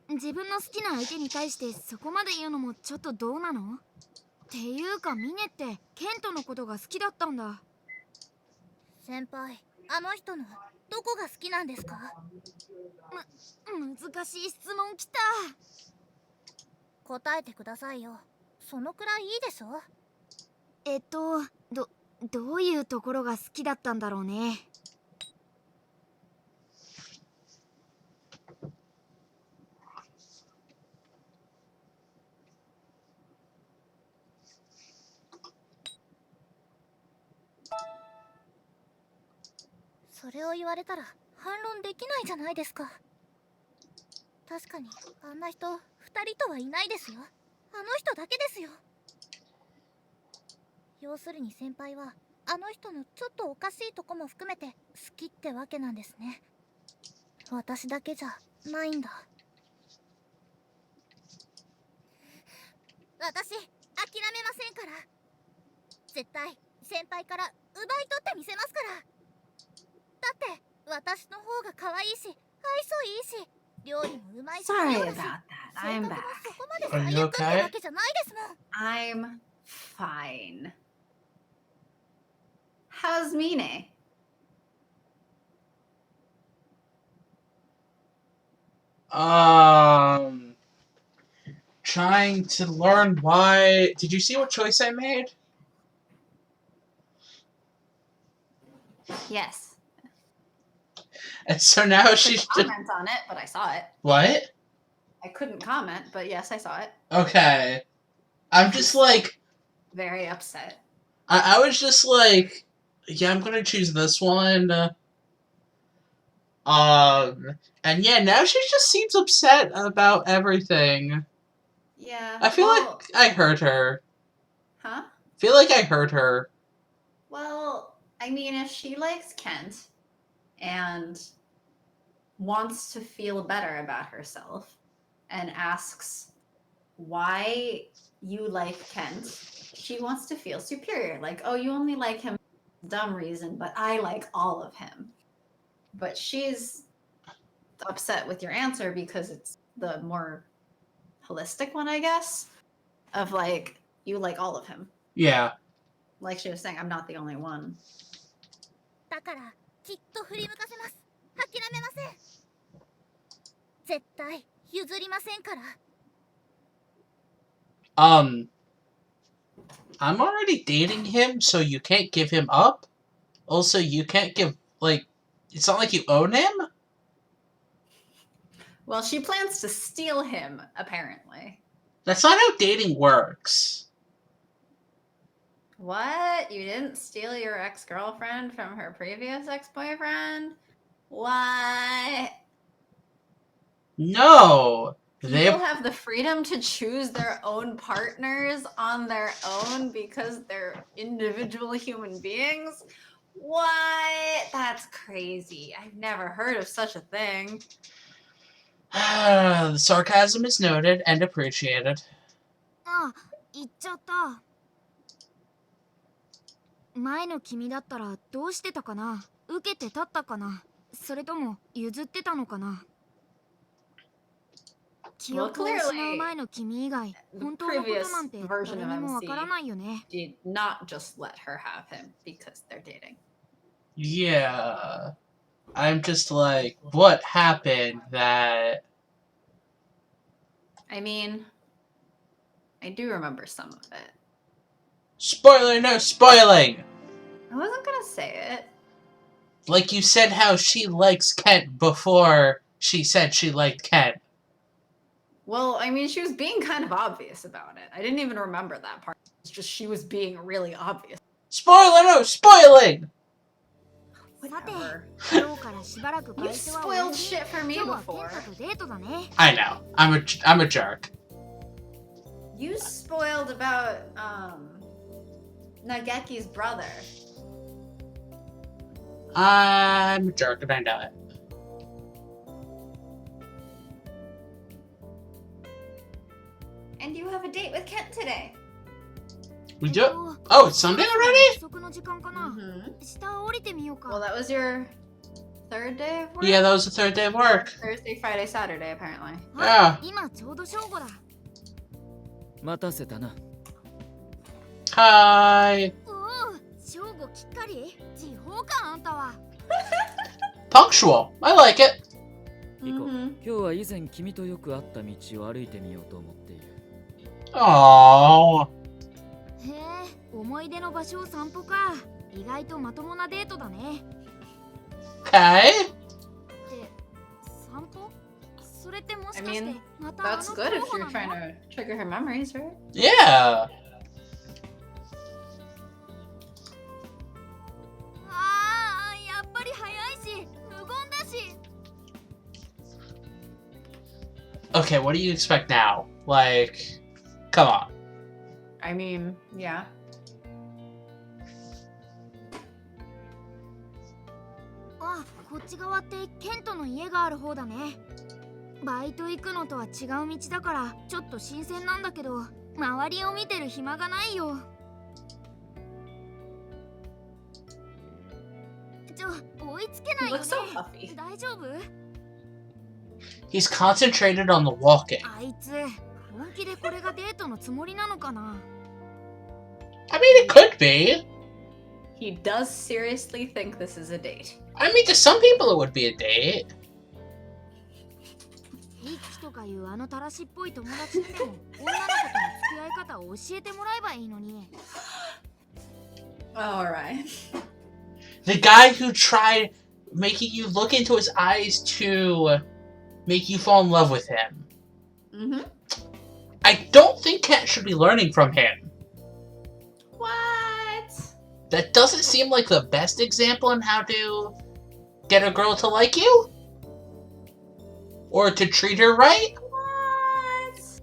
自分の好きな相手に対してそこまで言うのもちょっとどうなの？っていうかミネってケントのことが好きだったんだ。先輩、あの人のどこが好きなんですか？難しい質問きた。答えてくださいよ。そのくらいいいでしょ。どういうところが好きだったんだろうね。それを言われたら反論できないじゃないですか。確かにあんな人2人とはいないですよ。あの人だけですよ。要するに先輩はあの人のちょっとおかしいとこも含めて好きってわけなんですね。私だけじゃないんだ。私諦めませんから。絶対先輩から奪い取ってみせますから。だって私の方が可愛いし愛想いいし料理もうまいし。 Sorry そうだし about that. 性 I'm 格も back. そこまで最悪ってわけじゃないですもん。 I'm fine. How's Mine? Trying to learn why. Did you see what choice I made? Yes. And so now I she's couldn't comment on it, but I saw it. What? I couldn't comment, but yes, I saw it. Okay. I'm just like, Very upset. I was just like, yeah, I'm gonna choose this one. And yeah, now she just seems upset about everything. Yeah. I feel like I hurt her. Huh? Feel like I hurt her. Well, I mean, if she likes Kent and wants to feel better about herself and asks why you like Kent, she wants to feel superior. Like, oh, you only like him for dumb reason, but I like all of him. But she's upset with your answer because it's the more holistic one, I guess, of like, you like all of him. Yeah. Like she was saying, I'm not the only one. だからきっと振り向かせます。諦めません。絶対譲りませんから。I'm already dating him, so you can't give him up? Also, you can't give, like, it's not like you own him? Well, she plans to steal him, apparently. That's not how dating works. What? You didn't steal your ex-girlfriend from her previous ex-boyfriend? What? No! People have the freedom to choose their own partners on their own because they're individual human beings? What? That's crazy. I've never heard of such a thing. The sarcasm is noted and appreciated. あ、言っちゃった。前の君だったらどうしてたかな？受けて立ったかな？それとも譲ってたのかな？記憶を失う前の君以外、本当のことなんて誰にもわからないよね。Did not just let her have him because they're dating. Yeah. I'm just like, what happened that... I mean, I do remember some of it. Spoiler, no spoiling! I wasn't gonna say it. Like you said how she likes Kent before she said she liked Kent. Well, I mean, she was being kind of obvious about it. I didn't even remember that part. It's just she was being really obvious. Spoiler, no spoiling! さて、 Whatever. 今日からしばらく You バイトは spoiled お休み。 shit for me 今日はケン before. タとデートだね。I know. I'm a jerk. You spoiled about, Nageki's brother. I'm a jerk and I know it. And you have a date with Kent today. We do? Oh, it's Sunday already? 約束の時間かな。 Mm-hmm. 下降りてみよう Well, か。 that was your third day of work? Yeah, that was the third day of work. Thursday, Friday, Saturday, apparently. ああ。今ちょうど正午だ。待たせたな。Hi. おお、正午きっかり時報かあんたは。Punctual. I like it. 行こう。 Mhm. 今日は以前君とよく会った道を歩いてみようと思っている。 Aww. へえ、思い出の場所を散歩か。意外とまともなデートだね。 Okay. って散歩？それってもし I かして mean, またあの that's good if 候補 you're なの？ trying to trigger her memories, right? Yeah. ああ、やっぱり早いし、無言だし。 Okay, what do you expect now? Like, come on. I mean, yeah. あ、こっち側ってケントの家がある方だね。バイト行くのとは違う道だからちょっと新鮮なんだけど、周りを見てる暇がないよ。追いつけない You よ look ね。 so puffy. 大丈夫？ He's concentrated on the walking. あいつ本気でこれがデートのつもりなのかな。 I mean, it could be. He does seriously think this is a date. I mean, to some people it would be a date. ヒッキとかいうあのたらしっぽい友達にでも女の子との付き合い方を教えてもらえばいいのに。 Alright. The guy who tried making you look into his eyes to make you fall in love with him. Mm-hmm. I don't think Kent should be learning from him. What? That doesn't seem like the best example in how to get a girl to like you. Or to treat her right. What?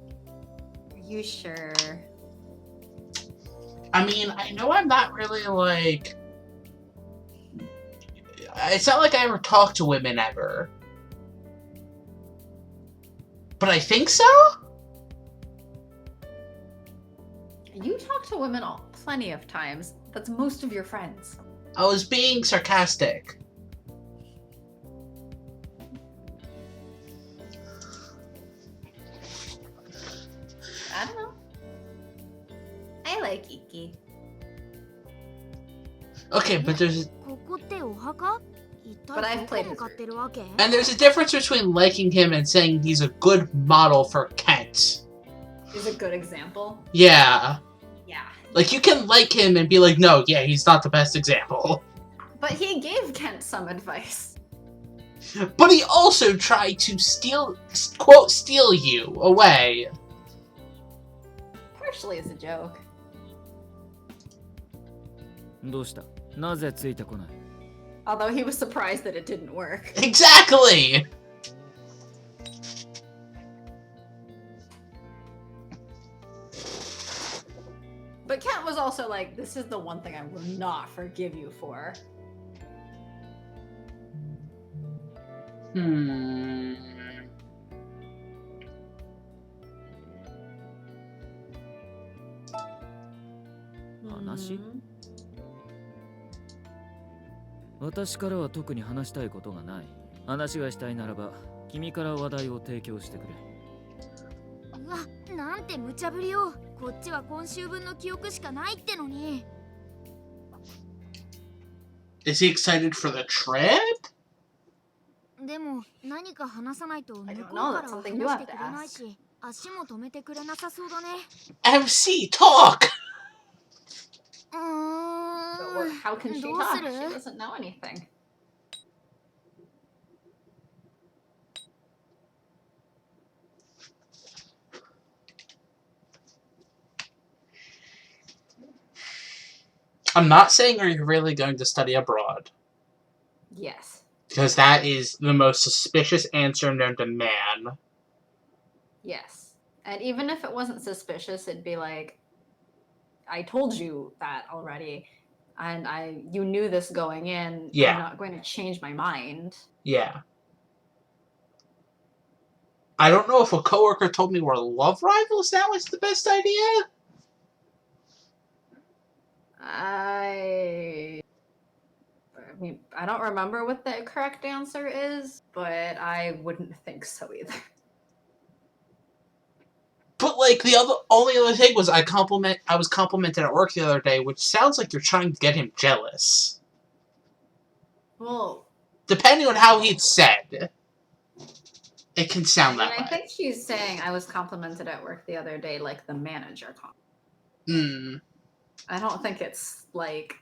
Are you sure? I mean, I know I'm not really like... It's not like I ever talk to women ever. But I think so? You talk to women plenty of times. That's most of your friends. I was being sarcastic. I don't know. I like Iki. Okay, but there's... ここってお墓？一 But 体 I've どこ played 向かってるわけ？ And there's a difference between liking him and saying he's a good model for Kent. Is a good example. Yeah. Yeah. Like, you can like him and be like, no, yeah, he's not the best example. But he gave Kent some advice. But he also tried to steal, quote, steal you away. Partially as a joke. どうした？なぜついてこない？ Although he was surprised that it didn't work. Exactly! But Kent was also like, this is the one thing I will not forgive you for. Hmm. 話？ Mhm. 私からは特に話したいことがない。話がしたいならば、君から話題を提供してくれ。うわ、なんて無茶ぶりよ。こっちは今週分の記憶しかないってのに。 Is he excited for the trip? でも何か話さないと向こ I う don't か know, ら that's は something you 話 have して to くれない ask. し、足も止めてくれなさそうだね。 MC, talk! う But ー what, ん。 how can she どう talk? する？ She doesn't know anything. I'm not saying are you really going to study abroad. Yes. Because that is the most suspicious answer known to man. Yes. And even if it wasn't suspicious, it'd be like, I told you that already. And you knew this going in. Yeah. I'm not going to change my mind. Yeah. I don't know if a coworker told me we're love rivals now is the best idea. mean, I don't remember what the correct answer is, but I wouldn't think so either. But like the only other thing was I was complimented at work the other day, which sounds like you're trying to get him jealous. Well, Depending on how he'd said, it can sound that I way. think she's saying I was complimented at work the other day, like the manager I don't think it's like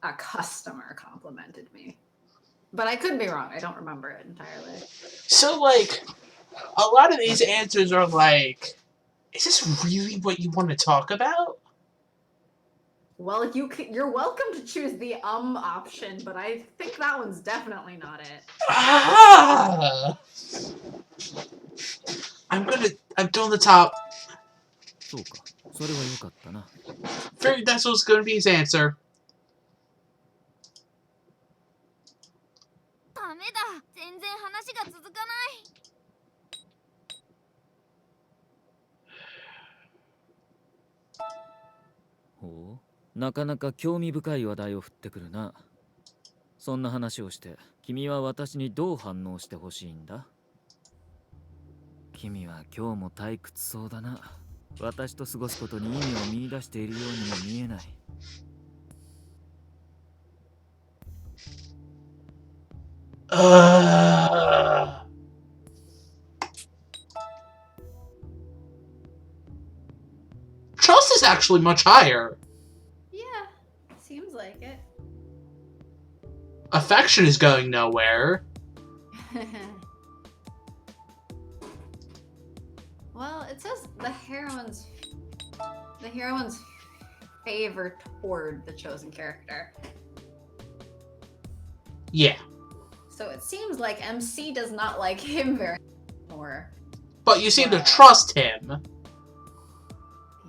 a customer complimented me. But I could be wrong. I don't remember it entirely. So, like, a lot of these answers are like, is this really what you want to talk about? Well, you're welcome to choose the option, but I think that one's definitely not it. Ah! I'm doing the top. そうか、それは良かったな。 Figured that's what's gonna be his answer. ダメだ、全然話が続かない。ほう、なかなか興味深い話題を振ってくるな。そんな話をして、君は私にどう反応してほしいんだ？君は今日も退屈そうだな。私と過ごすことに意味を見出しているようにも見えない。Trust is actually much higher. Yeah, seems like it. Affection is going nowhere. Well, it says the heroine's favor toward the chosen character. Yeah. So it seems like MC does not like him very much more. But you seem to trust him.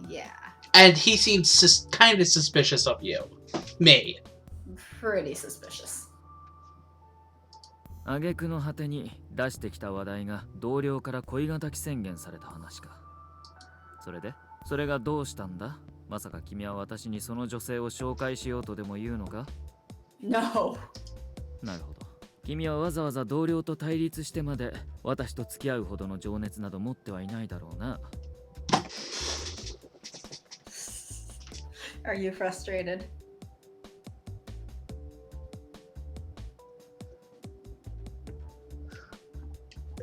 Yeah. And he seems kind of suspicious of you. Me. Pretty suspicious. 挙句の果てに出してきた話題が同僚から恋敵宣言された話か。それでそれがどうしたんだ？まさか君は私にその女性を紹介しようとでも言うのか？ No. なるほど。君はわざわざ同僚と対立してまで私と付き合うほどの情熱など持ってはいないだろうな。Are you frustrated?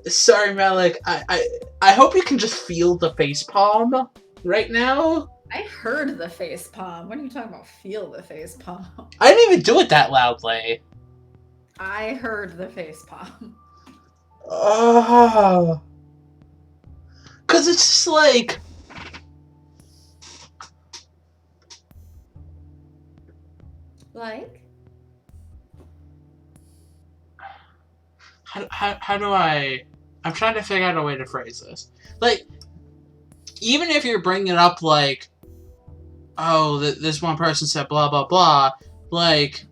Sorry, Malik. I hope you can just feel the facepalm right now. I heard the face palm. What are you talking about? Feel the face palm. I didn't even do it that loudly. I heard the face palm. Oh. Cause it's just like how do I'm trying to figure out a way to phrase this. Like, even if you're bringing it up like, oh, this one person said blah blah blah, like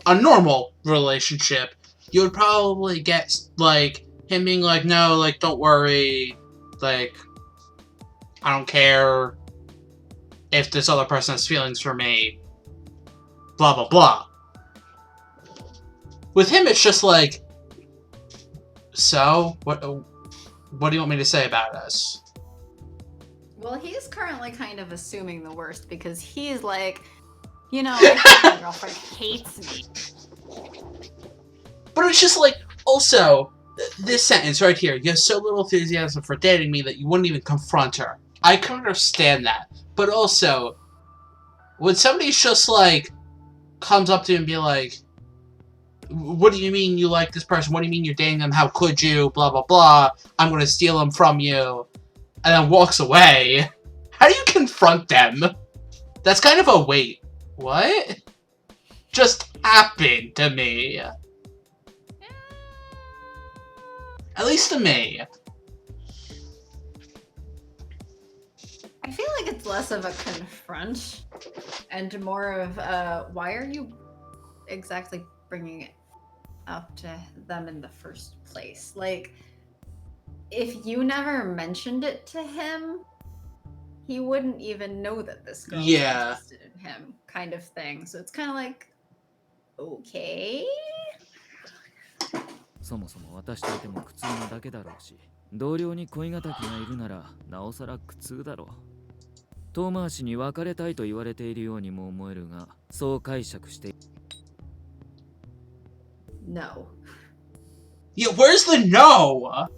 a normal relationship, you would probably get like him being like, no, like don't worry, like I don't care if this other person has feelings for me, blah blah blah. With him, it's just like, so what do you want me to say about us? Well, he's currently kind of assuming the worst because he's like, you know, my girlfriend hates me. But it's just like, also, this sentence right here, you have so little enthusiasm for dating me that you wouldn't even confront her. I can understand that. But also, when somebody's just like, comes up to you and be like, what do you mean you like this person? What do you mean you're dating them? How could you? Blah, blah, blah. I'm going to steal them from you. And then walks away. How do you confront them? That's kind of a wait. What? Just happened to me. At least to me. I feel like it's less of a confront and more of why are you exactly bringing it up to them in the first place? Like, if you never mentioned it to him, he wouldn't even know that this girl was interested in him, kind of thing. So it's kind of like, Okay. そもそも私といても苦痛なだけだろうし、同僚に恋敵がいるならなおさら苦痛だろう。遠回しに別れたいと言われているようにも思えるが、そう解釈して。 No. Yeah, where's the no?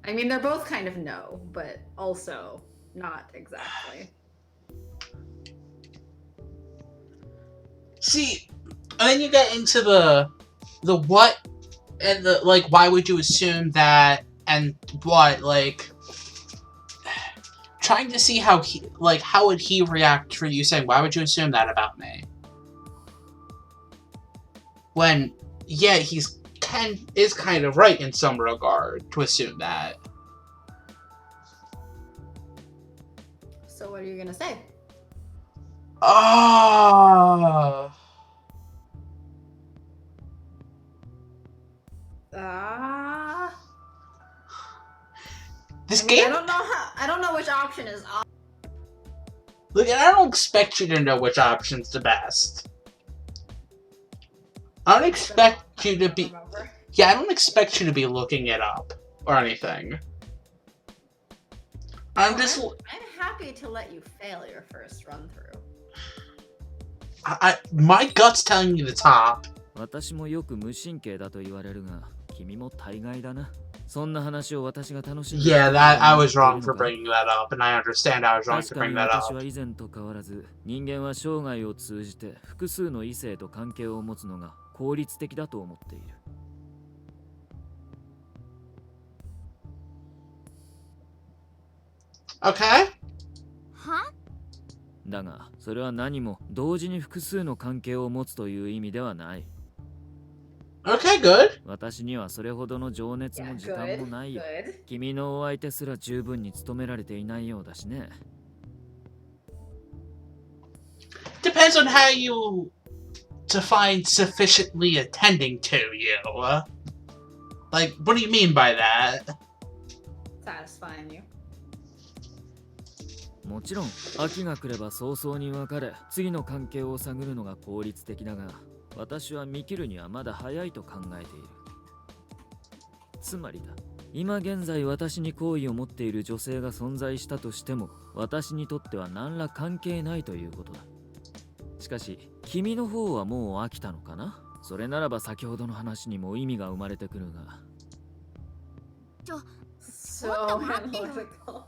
I mean, they're both kind of no, but also not exactly. See, and then you get into the what and the like. Why would you assume that? And what, like, trying to see how would he react for you saying, "Why would you assume that about me?" When, yeah, is kind of right in some regard to assume that. So what are you gonna say? This I mean, game. I don't know which option is. Look, and I don't expect you to know which option's the best. I don't expect you to be. Yeah, I don't expect you to be looking it up or anything. I'm happy to let you fail your first run through. My gut's telling me the top. 私もよく無神経だと言われるが、君も大概だな。そんな話を私が楽しんで。Yeah, that I was wrong for bringing that up, and I understand I was wrong to bring that up. 私は以前と変わらず、人間は生涯を通じて複数の異性と関係を持つのが効率的だと思っている。Okay? は？だが、それは何も同時に複数の関係を持つという意味ではない。Okay, good. 私にはそれほどの情熱も時間もないよ。君のお相手すら十分に務められていないようだしね。Depends on how you define sufficiently attending to you. Like, what do you mean by that? Satisfying you. もちろん、秋が来れば早々に別れ、次の関係を探るのが効率的だが、私は見切るにはまだ早いと考えている。つまりだ、今現在私に好意を持っている女性が存在したとしても、私にとっては何ら関係ないということだ。しかし、君の方はもう飽きたのかな？それならば先ほどの話にも意味が生まれてくるが。So analytical.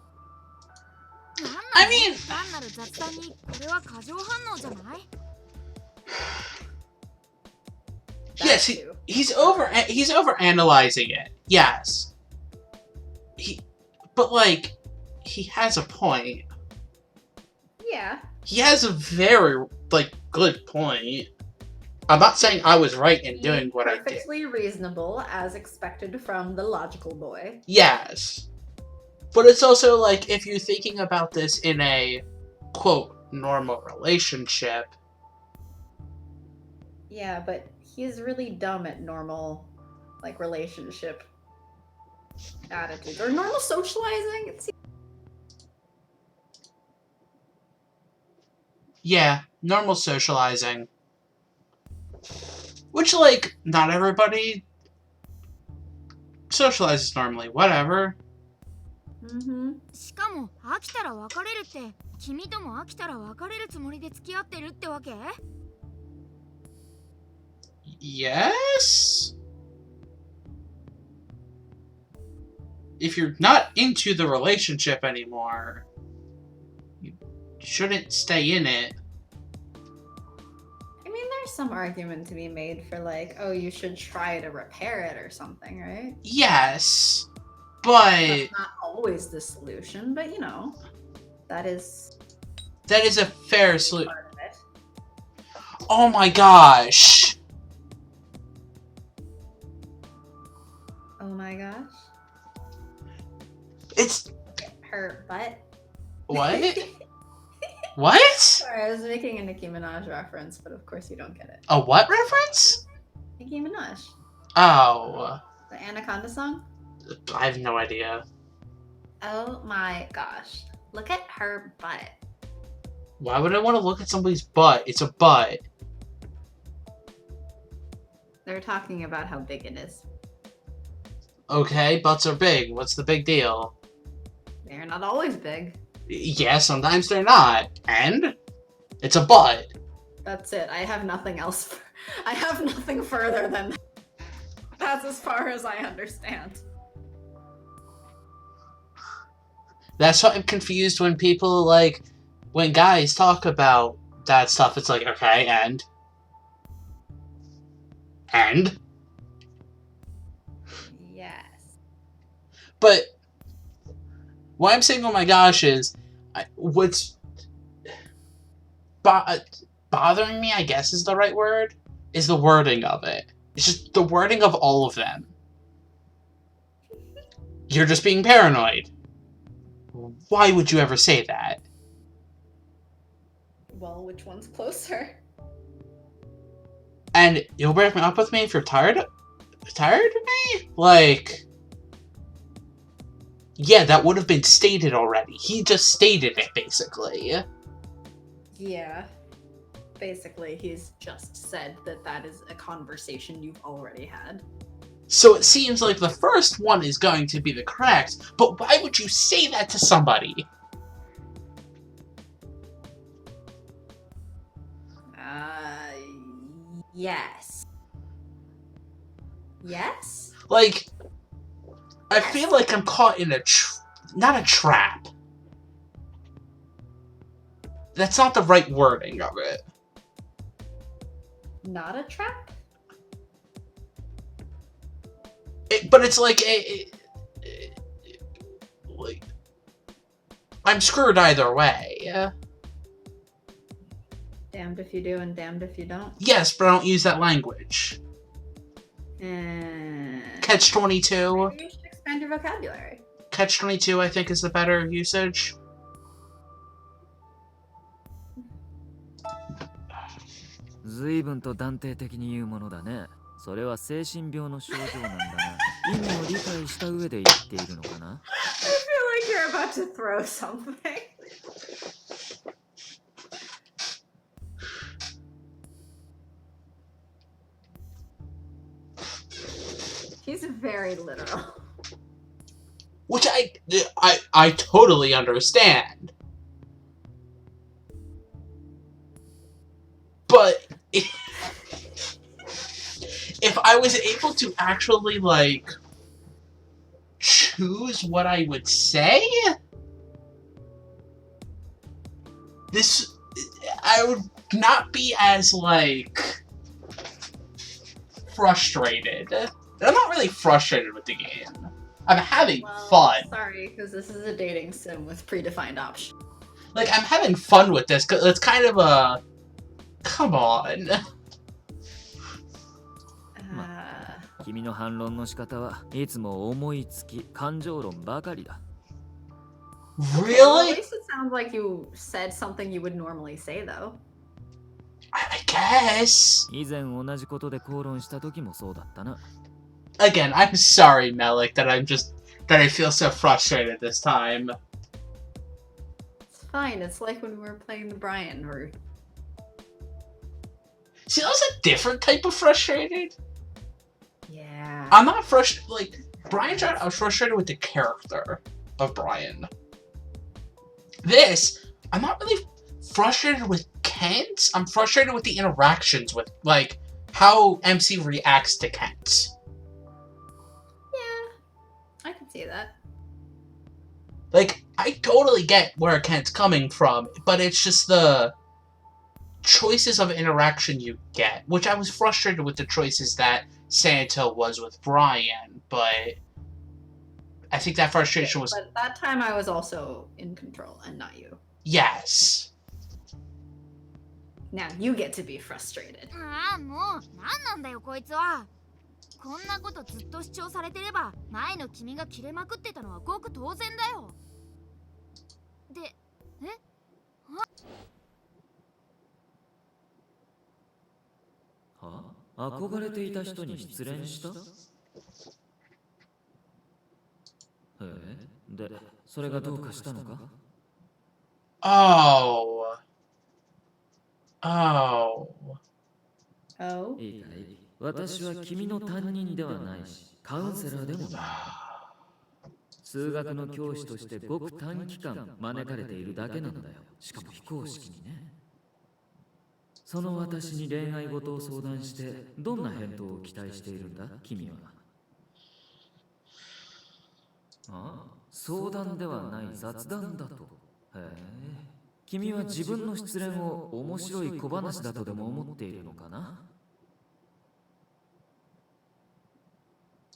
I mean, 単なる雑談にこれは過剰反応じゃない？ yes, he's overanalyzing it. Yes. But like, he has a point. Yeah. He has a very, like, good point. I'm not saying I was right in doing what I did. Perfectly reasonable, as expected from the logical boy. Yes. But it's also like, if you're thinking about this in a, quote, normal relationship. Yeah, but he's really dumb at normal, like, relationship attitudes. Or normal socializing. Yeah, normal socializing. Which, like, not everybody socializes normally. Whatever. Mm-hmm. しかも飽きたら別れるって君とも飽きたら別れるつもりで付き合ってるってわけ？ Yes? If you're not into the relationship anymore, you shouldn't stay in it. I mean, there's some argument to be made for, like, oh, you should try to repair it or something, right? Yes, but That's not always the solution, but you know, that is a fair solution. part of it. Oh my gosh. Oh my gosh. It's Her butt. what? What? Sorry, I was making a Nicki Minaj reference, but of course you don't get it. A what reference? Nicki Minaj. Oh, The Anaconda song? I have no idea. Oh my gosh. Look at her butt. Why would I want to look at somebody's butt? It's a butt. They're talking about how big it is. Okay, butts are big. What's the big deal? They're not always big. Yeah, sometimes they're not. And? It's a butt. That's it. I have nothing else. I have nothing further than that. That's as far as I understand. That's why I'm confused when people, like, when guys talk about that stuff, it's like, okay, and? And? Yes. But why I'm saying, oh my gosh, is what's bothering me, I guess is the right word, is the wording of it. It's just the wording of all of them. You're just being paranoid. Why would you ever say that? Well, which one's closer? And you'll break up with me if you're tired of me? Like, yeah, that would have been stated already. He just stated it, basically. Yeah. Basically, he's just said that that is a conversation you've already had. So it seems like the first one is going to be the correct, but why would you say that to somebody? Yes. Yes? Like, I feel like I'm caught in not a trap. That's not the right wording of it. Not a trap? But it's like, like, I'm screwed either way. Damned if you do and damned if you don't. Yes, but I don't use that language. Catch-22. Maybe you should expand your vocabulary. Catch-22, I think, is the better usage.随分と断定的に言うものだね。それは精神病の症状なんだが、意味を理解した上で言っているのかな? I feel like you're about to throw something. He's very literal. Which I totally understand. But if I was able to actually, like, choose what I would say, I would not be as, like, frustrated. I'm not really frustrated with the game. I'm having fun. Sorry, because this is a dating sim with predefined options. Like, I'm having fun with this, because it's kind of a... Come on. 君の反論の仕方はいつも思いつき感情論ばかりだ。Really? Well, at least it sounds like you said something you would normally say, though. I guess. 以前同じことで口論した時もそうだったな。Again, I'm sorry, Melik, that I feel so frustrated this time. It's fine. It's like when we were playing the Brian route. See, that was a different type of frustrated. Yeah. I'm not frustrated. Like, I was frustrated with the character of Brian. This, I'm not really frustrated with Kent. I'm frustrated with the interactions with, like, how MC reacts to Kent. Yeah, I can see that. Like, I totally get where Kent's coming from, but it's just the choices of interaction you get, which I was frustrated with the choices that Santa was with Brian, but I think that frustration was... But that time I was also in control, and not you. Yes. Now you get to be frustrated. ああ、もう何なんだよこいつは。こんなことずっと主張されてれば、前の君が切れまくってたのはごく当然だよ。で、はあ、憧れていた人に失恋した？へえ、で、それがどうかしたのか？ Oh. Oh. Oh? いいかい？私は君の担任ではないし、カウンセラーでもない。数学の教師としてごく短期間招かれているだけなんだよ。しかも非公式にね。その私に恋愛事を相談してどんな返答を期待しているんだ君は。ああ、相談ではない雑談だと。へえ、君は自分の失恋を面白い小話だとでも思っているのかな。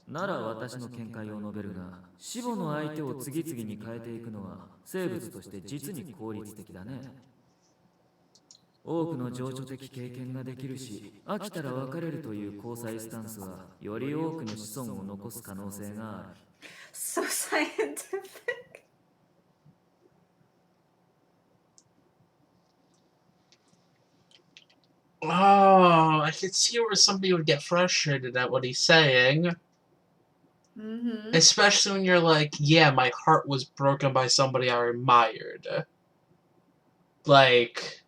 なら私の見解を述べるが、死母の相手を次々に変えていくのは生物として実に効率的だね。多くの情緒的経験ができるし、飽きたら別れるという交際スタンスはより多くの子孫を残す可能性がある。So scientific. Oh, I could see where somebody would get frustrated at what he's saying. Mm-hmm. Especially when you're like, yeah, my heart was broken by somebody I admired. Like...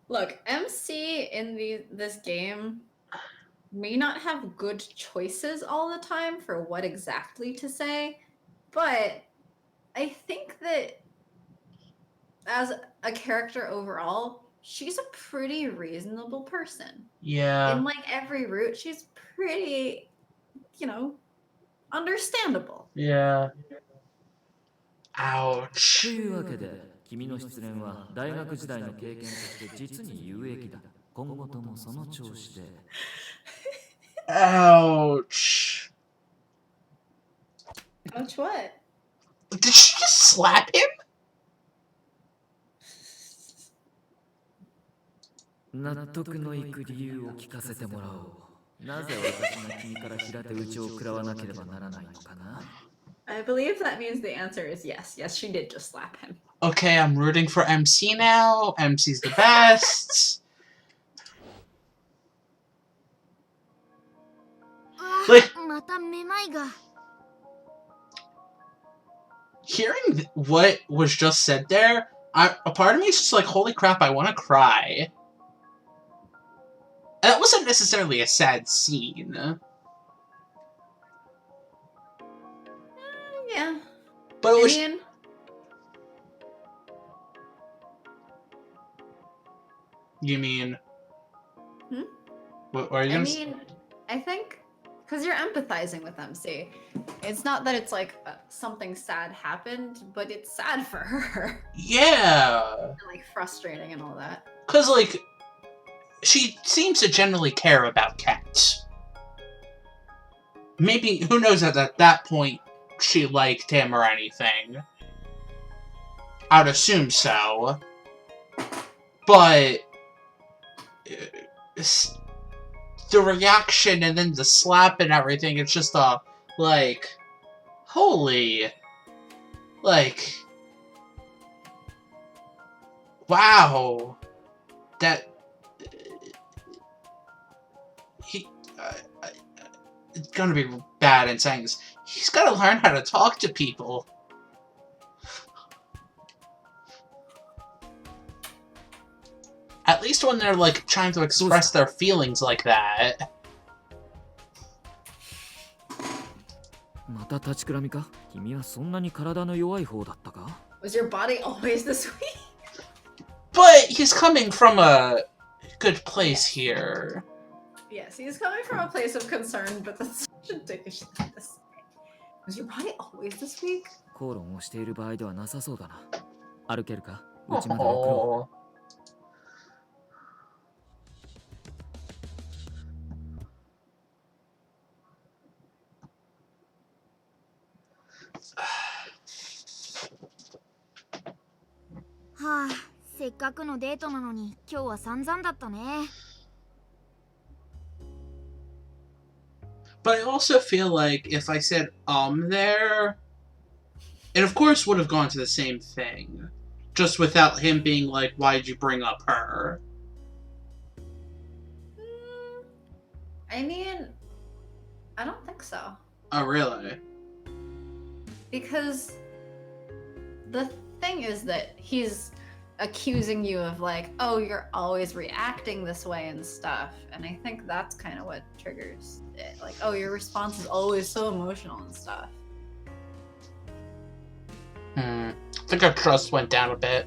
Look, MC in this game may not have good choices all the time for what exactly to say, but I think that as a character overall, she's a pretty reasonable person. Yeah. In like every route, she's pretty, you know, understandable. Yeah. Ouch. というわけで、君の失恋は大学時代の経験として実に有益だ。今後ともその調子で。Ouch. Ouch what? Did she just slap him? 納得のいく理由を聞かせてもらおう。なぜ私が君から平手打ちを食らわなければならないのかな。I believe that means the answer is yes. Yes, she did just slap him. Okay, I'm rooting for MC now. MC's the best. Like, まためまいが。 hearing what was just said there, a part of me is just like, holy crap, I want to cry. And that wasn't necessarily a sad scene. Yeah. But it was... I mean, You mean... Hmm? What are you I gonna mean, I think because you're empathizing with MC. It's not that it's like something sad happened, but it's sad for her. Yeah. And, like frustrating and all that. Because, like, she seems to generally care about cats. Maybe, who knows, at that point, she liked him or anything. I'd assume so. But... the reaction and then the slap and everything, it's just like, holy, like, wow, that, it's gonna be bad in saying this, he's gotta learn how to talk to people. At least when they're, like, trying to express their feelings like that. また立ちくらみか？君はそんなに体の弱い方だったか？ Was your body always this way? But he's coming from a good place here. Yes, he's coming from a place of concern, but that's such a dickish thing to say. Was your body always this weak? 口論をしている場合ではなさそうだな。歩けるか？うちまで送ろう。 はあ、せっかくのデートなのに今日は散々だったね。 But I also feel like if I said there, it of course would have gone to the same thing. Just without him being like, why'd you bring up her? I mean, I don't think so. Oh, really? Because the thing is that he's accusing you of like, oh, you're always reacting this way and stuff. And I think that's kind of what triggers it. Like, oh, your response is always so emotional and stuff. I think our trust went down a bit.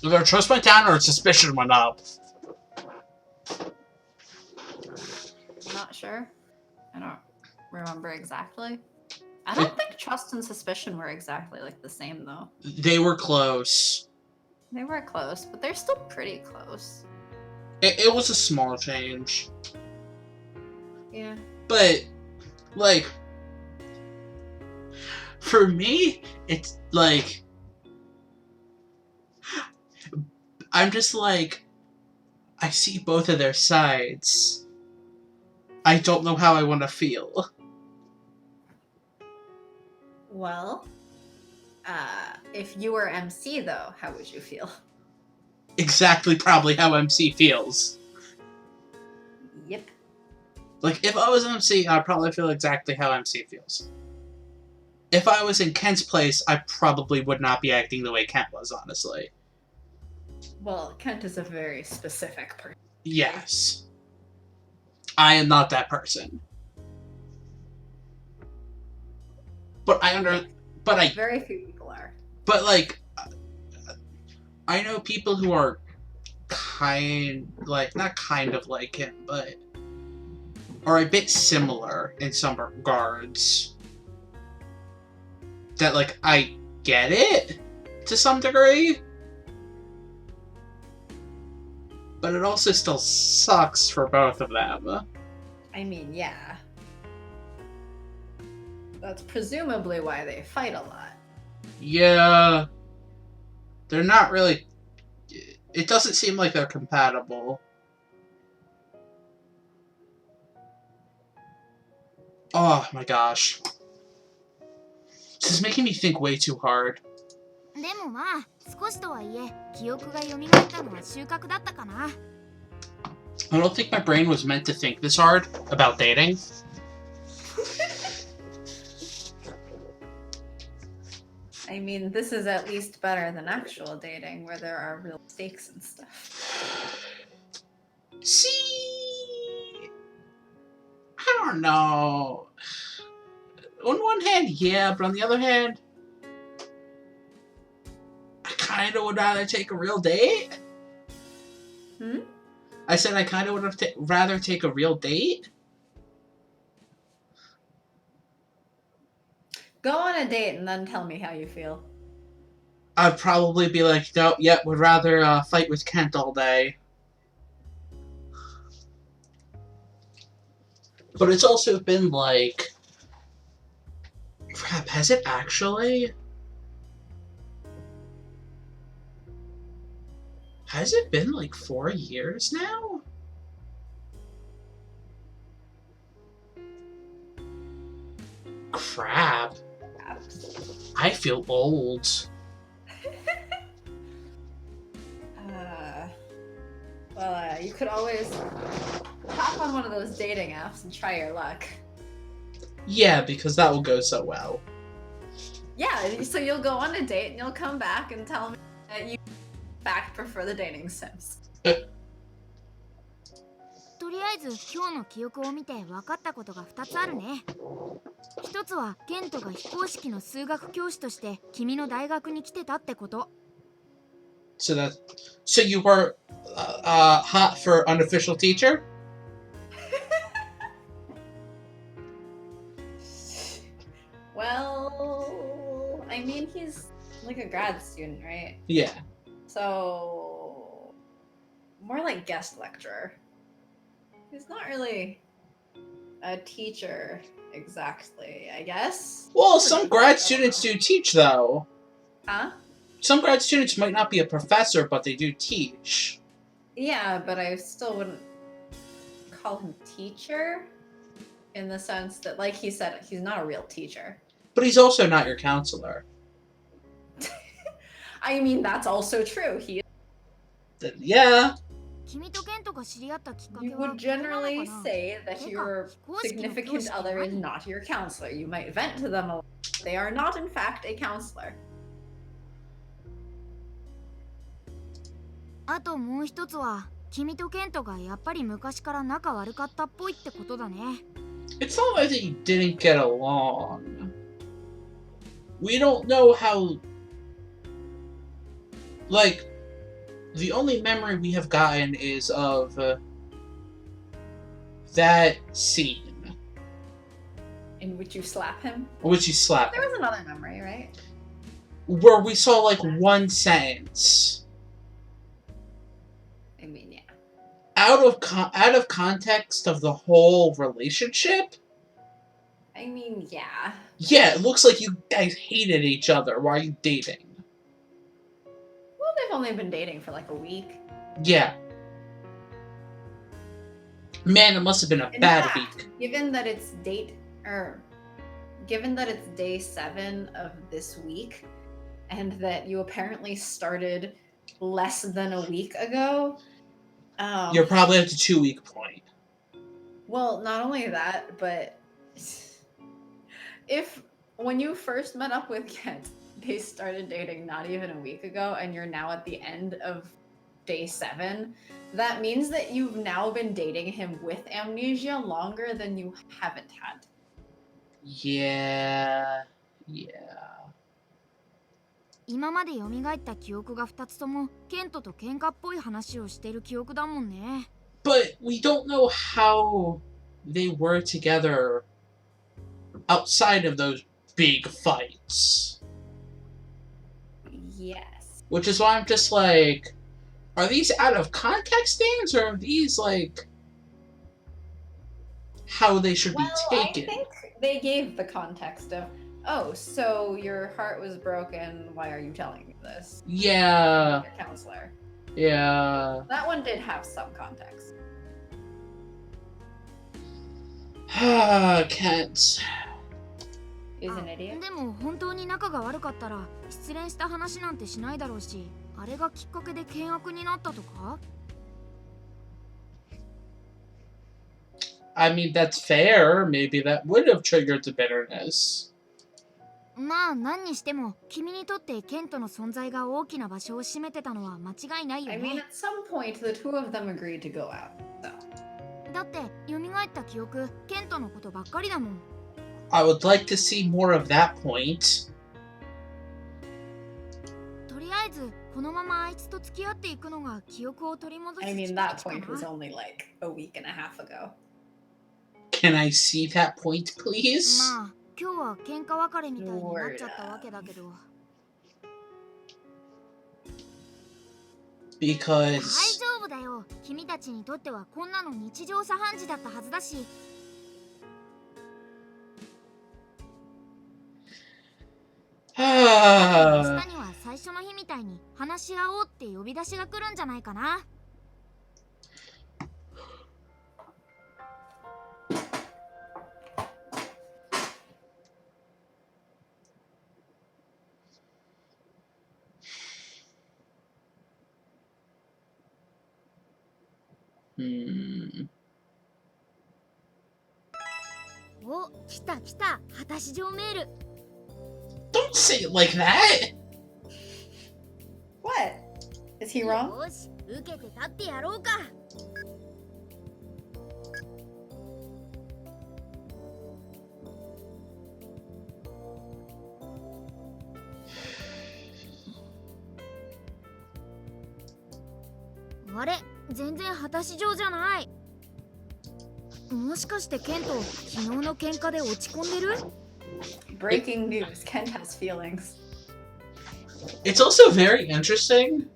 Either our trust went down or suspicion went up. Not sure. I don't remember exactly. I don't think trust and suspicion were exactly like the same though. They were close. They were close, but they're still pretty close. It was a small change. Yeah. But, like, for me, it's like, I'm just like, I see both of their sides. I don't know how I want to feel. Well, if you were MC though, how would you feel? Exactly probably how MC feels. Yep. Like, if I was MC, I'd probably feel exactly how MC feels. If I was in Kent's place, I probably would not be acting the way Kent was, honestly. Well, Kent is a very specific person. Yes. I am not that person. But Very few people are. But, like, I know people who are not kind of like him, but are a bit similar in some regards. That, like, I get it to some degree. But it also still sucks for both of them. I mean, yeah. That's presumably why they fight a lot. Yeah. They're not really... It doesn't seem like they're compatible. Oh my gosh. This is making me think way too hard. でもまあ少しとはいえ記憶が蘇ったのは収穫だったかな。 I don't think my brain was meant to think this hard about dating. I mean, this is at least better than actual dating, where there are real stakes and stuff. See, I don't know. On one hand, yeah, but on the other hand, I kind of would rather take a real date. Hmm? I said I kind of would have rather take a real date. Go on a date and then tell me how you feel. I'd probably be like, no, yep, would rather fight with Kent all day. But it's also been like... Crap, has it actually? Has it been like 4 years now? Crap. I feel old. You could always hop on one of those dating apps and try your luck. Yeah, because that will go so well. Yeah, so you'll go on a date and you'll come back and tell me that you in fact prefer the dating sims. とりあえず今日の記憶を見て分かったことが2つあるね。一つはケントが非公式の数学教師として君の大学に来てたってこと。 So you were hot for unofficial teacher? Well, I mean, he's like a grad student, right? Yeah. So, more like guest lecturer. He's not really a teacher exactly, I guess. Well, some grad students do teach, though. Huh? Some grad students might not be a professor, but they do teach. Yeah, but I still wouldn't call him teacher in the sense that, like he said, he's not a real teacher. But he's also not your counselor. I mean, that's also true. He Then, yeah. 君とケントが知り合ったきっかけ You は would これなの generally かな say that てか your 非公式の教 significant 師って other is 何 not your counselor. You might vent to them a lot. They are not, in fact, a counselor. あともう一つは君とケントがやっぱり昔から仲悪かったっぽいってことだね。 It's not like they didn't get along. We don't know how. Like, the only memory we have gotten is of that scene. In which you slap him? Which you slap. There was another memory, right? Where we saw like one sentence. I mean, yeah. Out of context of the whole relationship? I mean, yeah. Yeah, it looks like you guys hated each other while you dating. Well, they've only been dating for like a week. Yeah. Man, it must have been a In bad fact, week. given that it's day 7 of this week, and that you apparently started less than a week ago. You're probably at the 2-week point. Well, not only that, but if when you first met up with Kent, they started dating not even a week ago, and you're now at the end of day 7, that means that you've now been dating him with amnesia longer than you haven't had. Yeah. 今まで蘇った記憶が2つともケントと喧嘩っぽい話をしてる記憶だもんね。 But we don't know how they were together outside of those big fights. Yes. Which is why I'm just like, are these out of context things, or are these like how they should be taken? I think they gave the context of, oh, so your heart was broken, why are you telling me this? Yeah. Your counselor. Yeah. That one did have some context. Kent. Is an idiot. でも本当に仲が悪かったら失恋した話なんてしないだろうし、あれがきっかけで険悪になったとか？ I mean, that's fair. Maybe that would have triggered the bitterness. まあ何にしても君にとってケントの存在が大きな場所を占めてたのは間違いないよ I mean, ね。 at some point, the two of them agreed to go out. So. だって蘇った記憶ケントのことばっかりだもん。 I would like to see more of that point. とりあえずこのままあいつと付き合っていくのが記憶を取り戻す I 近 mean, 道 that か point was な。 only like a week and a half ago. Can I see that point, please? まあ今日は喧嘩別れみたいになっちゃったわけだけど。 大 Because 丈夫だよ。君たちにとってはこんなの日常茶飯事だったはずだし。 明日には最初の日みたいに話し合おうって呼び出しが来るんじゃないかな。 お、来た来た。果たし状メール。 don't say it like that. What? Is he wrong? よし、受けて立ってやろうか。 あれ、全然果たし状じゃない。もしかしてケント、昨日の喧嘩で落ち込んでる？ Breaking news. Kent has feelings. It's also very interesting.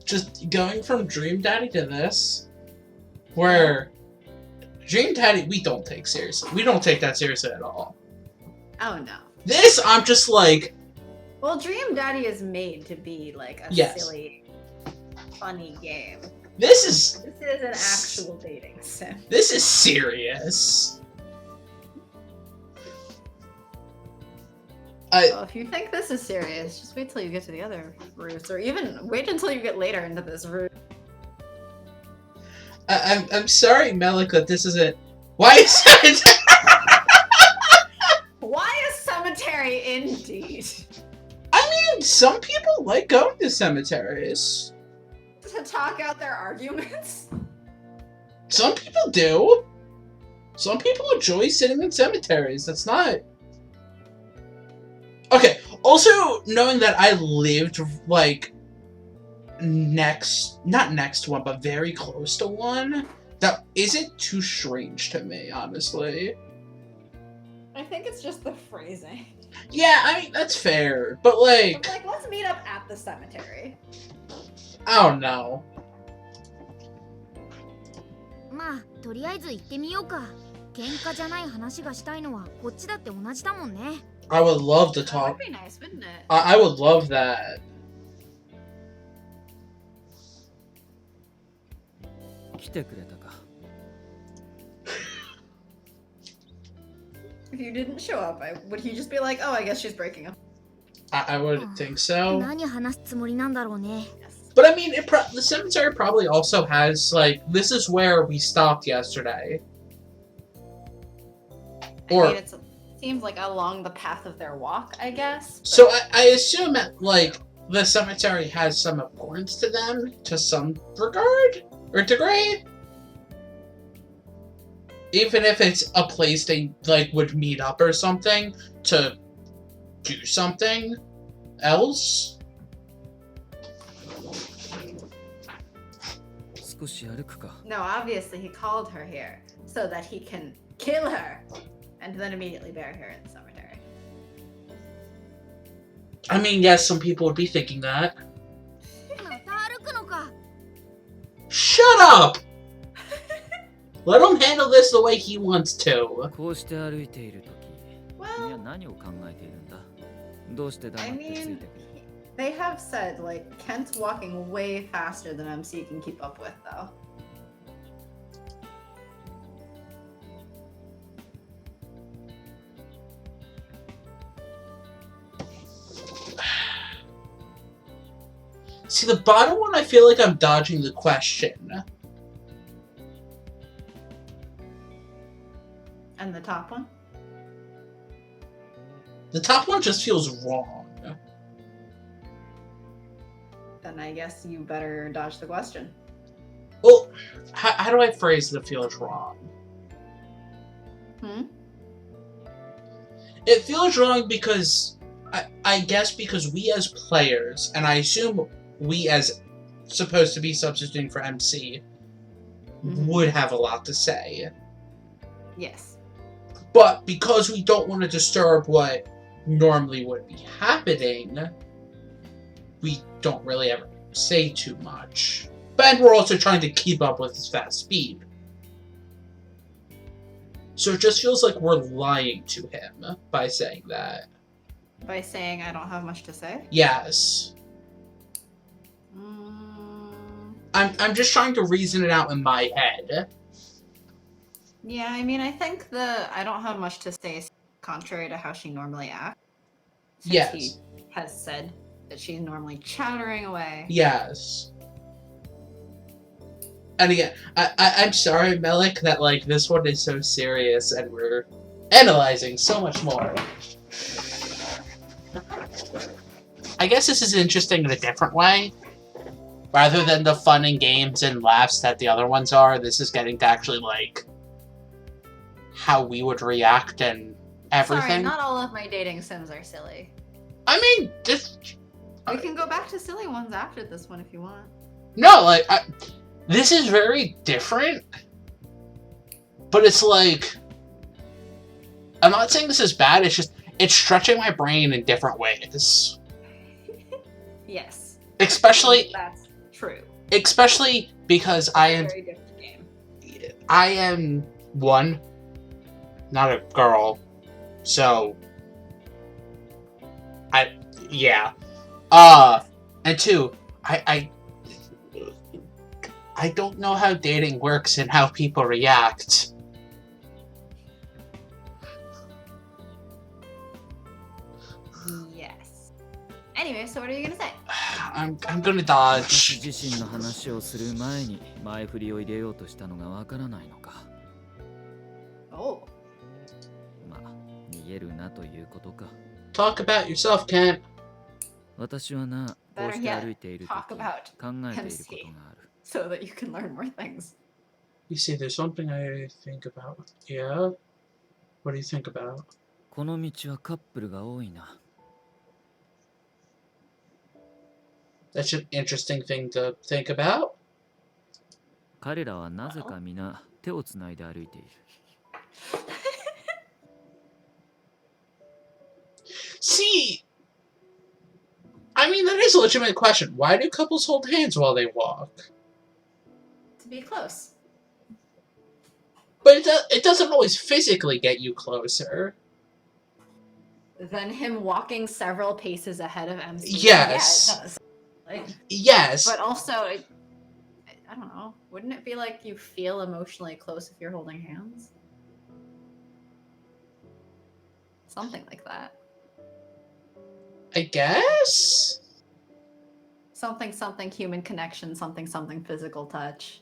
Just going from Dream Daddy to this, where Dream Daddy we don't take seriously. We don't take that seriously at all. Oh no. This I'm just like, Well, Dream Daddy is made to be like a Yes. silly, funny game. this is This is an actual dating sim. serious. Well, if you think this is serious, just wait till you get to the other routes, or even wait until you get later into this route. I'm sorry, Melik, that this isn't. Why is that? Why a cemetery indeed? I mean, some people like going to cemeteries. To talk out their arguments? Some people do. Some people enjoy sitting in cemeteries. That's not... Okay, also, knowing that I lived, like, not next to one, but very close to one, that isn't too strange to me, honestly. I think it's just the phrasing. Yeah, I mean, that's fair, but like... But, like, let's meet up at the cemetery. I don't know. まあとりあえず行ってみようか。喧嘩じゃない話がしたいのはこっちだって同じだもんね。I would love to That talk. would be nice, wouldn't it? I would love that. 来てくれたか。 If you didn't show up, would he just be like, oh, I guess she's breaking up? I would think so. 何話すつもりなんだろうね。 Yes. But I mean, the cemetery probably also has, like, this is where we stopped yesterday. Or... I mean, it seems like along the path of their walk, I guess. But... So I assume that, like, the cemetery has some importance to them, to some regard? Or degree? Even if it's a place they, like, would meet up or something to do something else? 少し歩くか。 No, obviously he called her here so that he can kill her and then immediately bury her in the cemetery. I mean, yes, some people would be thinking that. また歩くのか。 Shut up! Let him handle this the way he wants to. こうして歩いているとき、君は Well, 何を考えているんだ。どうして黙 I ってついて mean, くる。 they have said, like, Kent's walking way faster than MC can keep up with, though. See, the bottom one, I feel like I'm dodging the question. And the top one? The top one just feels wrong. Then I guess you better dodge the question. Well, how do I phrase that feels wrong? Hmm? It feels wrong because, I guess because we as players, and I assume we as supposed to be substituting for MC, would have a lot to say. Yes. But because we don't want to disturb what normally would be happening, we don't really ever say too much. But we're also trying to keep up with his fast speed. So it just feels like we're lying to him by saying that. By saying I don't have much to say? Yes. Mm, I'm just trying to reason it out in my head. yeah, I mean, I think the I don't have much to say is contrary to how she normally acts. Since Yes. he has said that she's normally chattering away. Yes. And again, I'm sorry, Melik, that, like, this one is so serious and we're analyzing so much more. I guess this is interesting in a different way. Rather than the fun and games and laughs that the other ones are, this is getting to actually, like, how we would react and everything. Sorry, not all of my dating sims are silly. I mean, just... We can go back to silly ones after this one if you want. No, like, this is very different. But it's like... I'm not saying this is bad, it's just... It's stretching my brain in different ways. Yes. Especially... That's true. Especially because I am... Very different game. I am, one, not a girl, so... Yeah. And two, I don't know how dating works and how people react. Yes. Anyway, so what are you gonna say? I'm gonna 私 dodge. 自身の話をする前に前振りを入れようとしたのがわからないのか。 Oh. まあ、逃げるなということか。 Talk about yourself, Kent. 私はな、こう Better して歩い yet, ているとき talk 考 about えていることがある。 so that you can learn more things. You see, there's something I think about. Yeah? What do you think about? この道はカップルが多いな。 That's an interesting thing to think about. 彼らはなぜか皆手をつないで歩いている。 See, I mean, that is a legitimate question. Why do couples hold hands while they walk? To be close. But it doesn't always physically get you closer. Than him walking several paces ahead of MC. Yes. Yeah, it does. Like, Yes. but also, I don't know. Wouldn't it be like you feel emotionally close if you're holding hands? Something like that. I guess? Something, something human connection, something, something physical touch.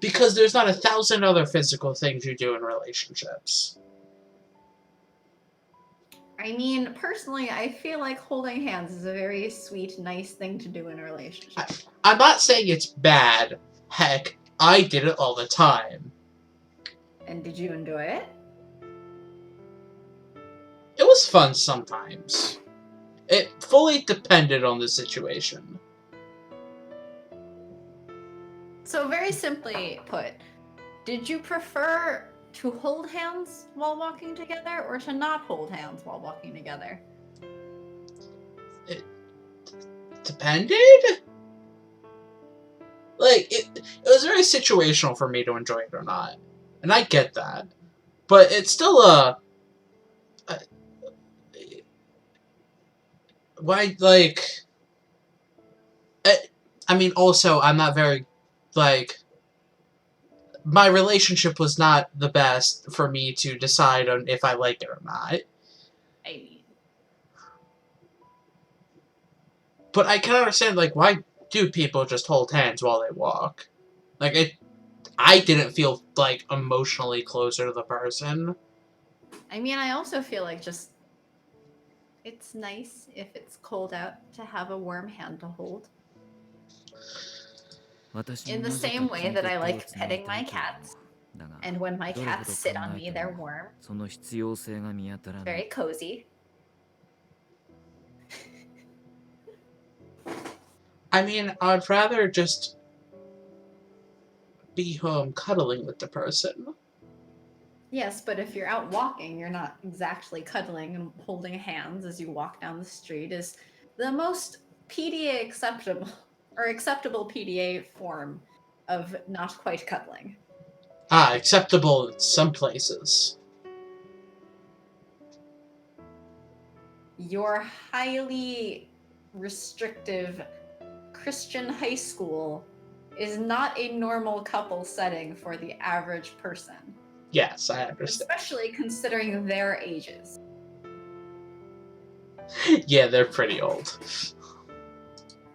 Because there's not 1,000 other physical things you do in relationships. I mean, personally, I feel like holding hands is a very sweet, nice thing to do in a relationship. I'm not saying it's bad. Heck, I did it all the time. And did you enjoy it? It was fun sometimes. It fully depended on the situation. So very simply put, did you prefer to hold hands while walking together or to not hold hands while walking together? It depended? Like, it was very situational for me to enjoy it or not. And I get that. But it's still why, like... I mean, also, I'm not very, like... My relationship was not the best for me to decide on if I like it or not. I mean, But I can understand, like, why do people just hold hands while they walk? Like, I didn't feel, like, emotionally closer to the person. I also feel like just it's nice if it's cold out to have a warm hand to hold. In the same way that I like petting my cats, and when my cats sit on me, they're warm, その必要性が見当たらない。 very cozy. I mean, I'd rather just be home cuddling with the person. Yes, but if you're out walking, you're not exactly cuddling and holding hands as you walk down the street is the most PDA acceptable, or acceptable PDA form of not quite cuddling. Ah, acceptable in some places. Your highly restrictive Christian high school is not a normal couple setting for the average person, Yes, I understand. especially considering their ages. Yeah, they're pretty old.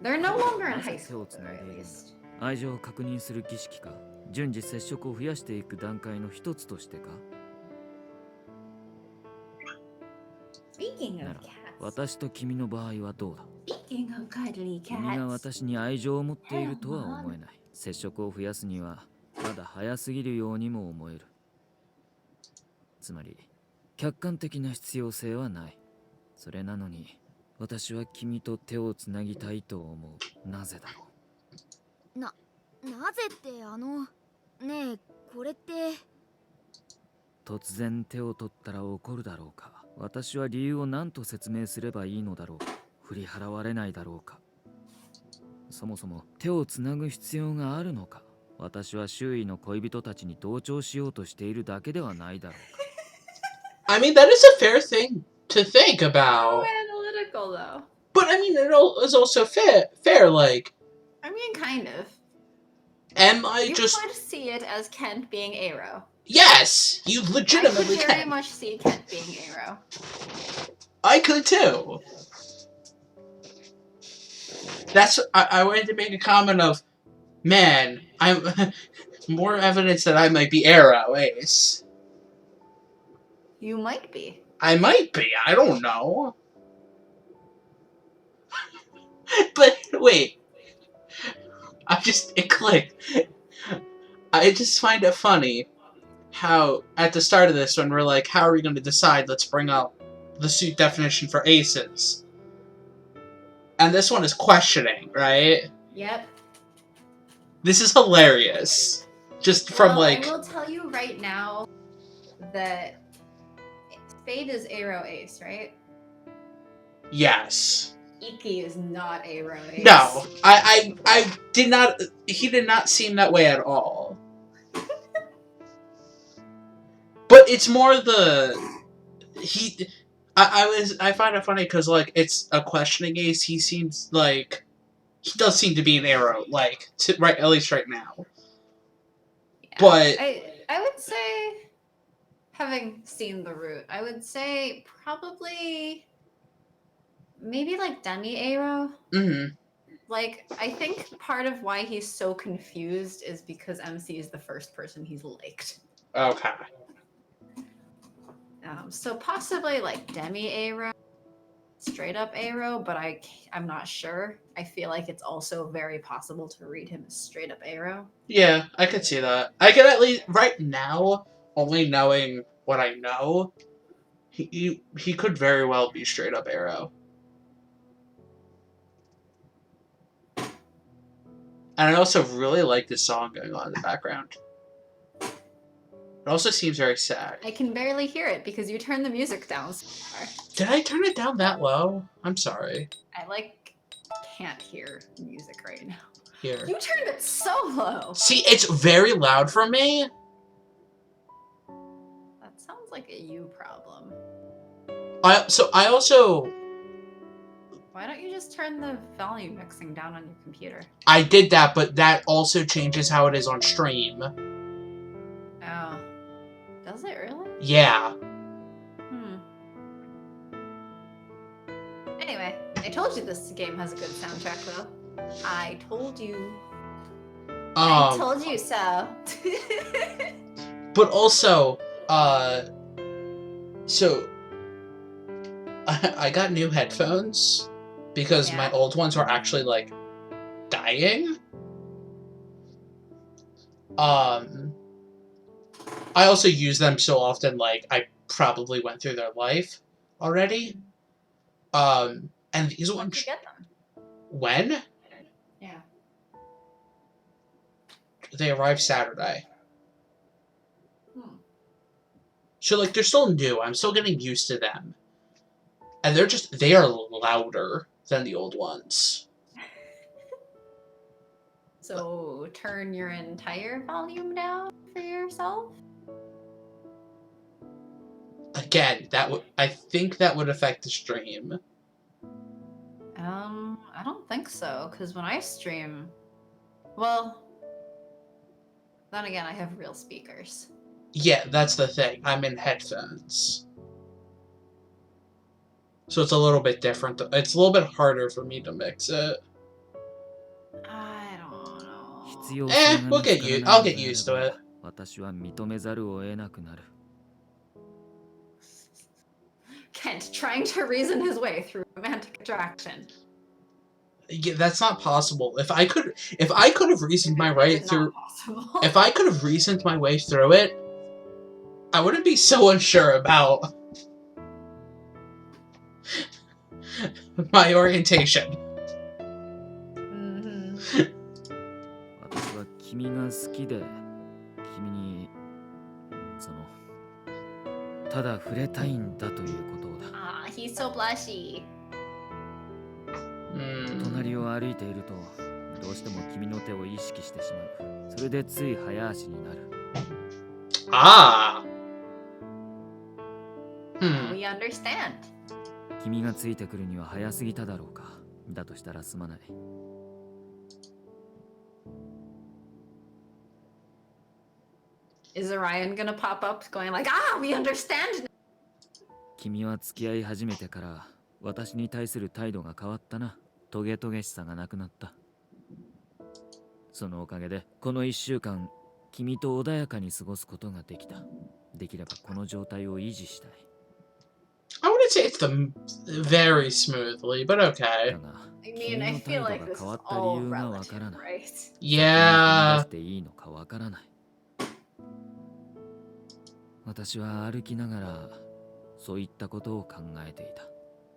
They're no longer in high school, at least. 愛情を確認する儀式か、順次接触を増やしていく段階の一つとしてか。 Speaking な of ら、 cats, 私と君の場合はどうだ。 speaking of cuddly 君が cats, 私に愛情を持っているとは思えない。接触を増やすにはまだ早すぎるようにも思える。つまり、客観的な必要性はない。それなのに、私は君と手をつなぎたいと思う。なぜだろう。なぜってねえこれって突然手を取ったら怒るだろうか。私は理由を何と説明すればいいのだろう。振り払われないだろうか。そもそも手をつなぐ必要があるのか。私は周囲の恋人たちに同調しようとしているだけではないだろうか。I mean, that is a fair thing to think so about. analytical though. But I mean, it is also fair, like, I mean, kind of. am I You just... could see it as Kent being Aero. Yes, you I could legitimately very can. much see Kent being Aero. I could too. I wanted to make a comment of, man, I'm more evidence that I might be Arrow Ace. You might be. I might be. I don't know. But wait, it clicked. I just find it funny how at the start of this, when we're like, how are we going to decide? Let's bring up the suit definition for aces. And this one is questioning, right? Yep. This is hilarious. Just from Well, I like, will tell you right now that Spade is Aero Ace, right? yes. Iki is not Aero Ace. No, I did not. He did not seem that way at all. But it's more I find it funny because like it's a questioning ace. He seems like he does seem to be an arrow, like right at least right now. Yeah. But I would say, having seen the route, I would say probably maybe like Demi Aero. mhm. Like, I think part of why he's so confused is because MC is the first person he's liked. Okay. So possibly like Demi Aero, straight up Aero, but I'm not sure. I feel like it's also very possible to read him as straight up Aero. Yeah, I could see that. I could at least right now, only knowing what I know, he could very well be straight up arrow. And I also really like this song going on in the background. It also seems very sad. I can barely hear it because you turned the music down so far. Did I turn it down that low? I'm sorry. I can't hear music right now. Here. You turned it so low. See, it's very loud for me. That sounds like a you problem. I also Why don't you just turn the volume mixing down on your computer? I did that, but that also changes how it is on stream. Oh. Does it really? Yeah. Anyway, I told you this game has a good soundtrack, though. I told you. I told you so. But also, so I got new headphones because my old ones were actually like dying. I also use them so often, like I probably went through their life already. And these When ones. did you get them? When? Yeah. They arrived Saturday. So, like, they're still new. I'm still getting used to them. And they are louder than the old ones. So, turn your entire volume down for yourself? Again, I think that would affect the stream. I don't think so, because when I stream, well, then again, I have real speakers. Yeah, that's the thing. I'm in headphones. So it's a little bit different. It's a little bit harder for me to mix it. I don't know. I'll get used to it. Kent trying to reason his way through romantic attraction. Yeah, that's not possible. If I could have reasoned my way through, if I could have reasoned my way through it, I wouldn't be so unsure about my orientation. 私は君が好きで、君にただ触れたいんだということをだ。Ah, he's so blushy. 隣を歩いていると、どうしても君の手を意識してしまう。それでつい早足になる。Ah. We understand. 君がついてくるには早すぎただろうか。だとしたらすまない。Is Orion gonna pop up going like, ah, we understand? 君は付き合い始めてから私に対する態度が変わったな。トゲトゲしさがなくなった。そのおかげでこの1週間君と穏やかに過ごすことができた。できればこの状態を維持したい。I wouldn't say it's the very smoothly, but okay. だが I mean, I 君 feel の態 like 度 this が is 変わった理 all 由がわ relative, からない。 right? 先に踏み Yeah. 出していいのかわからない。私は歩きながらそういったことを考えていた。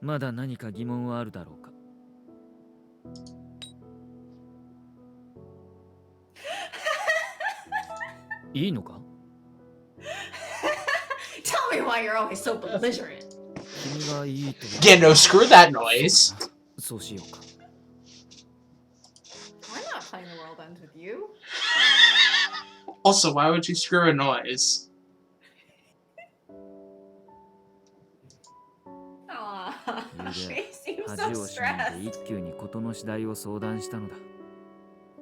まだ何か疑問はあるだろうか。いいのか？ Tell me why you're always so belligerent. 君がいいと。 Yeah, no, screw that noise. そうしようか。We're not playing the world ends with you. Also, why would you screw a noise? Aww, ゆうべ she seems 恥 so をしないで stressed. 一休に事の次第を相談したのだ。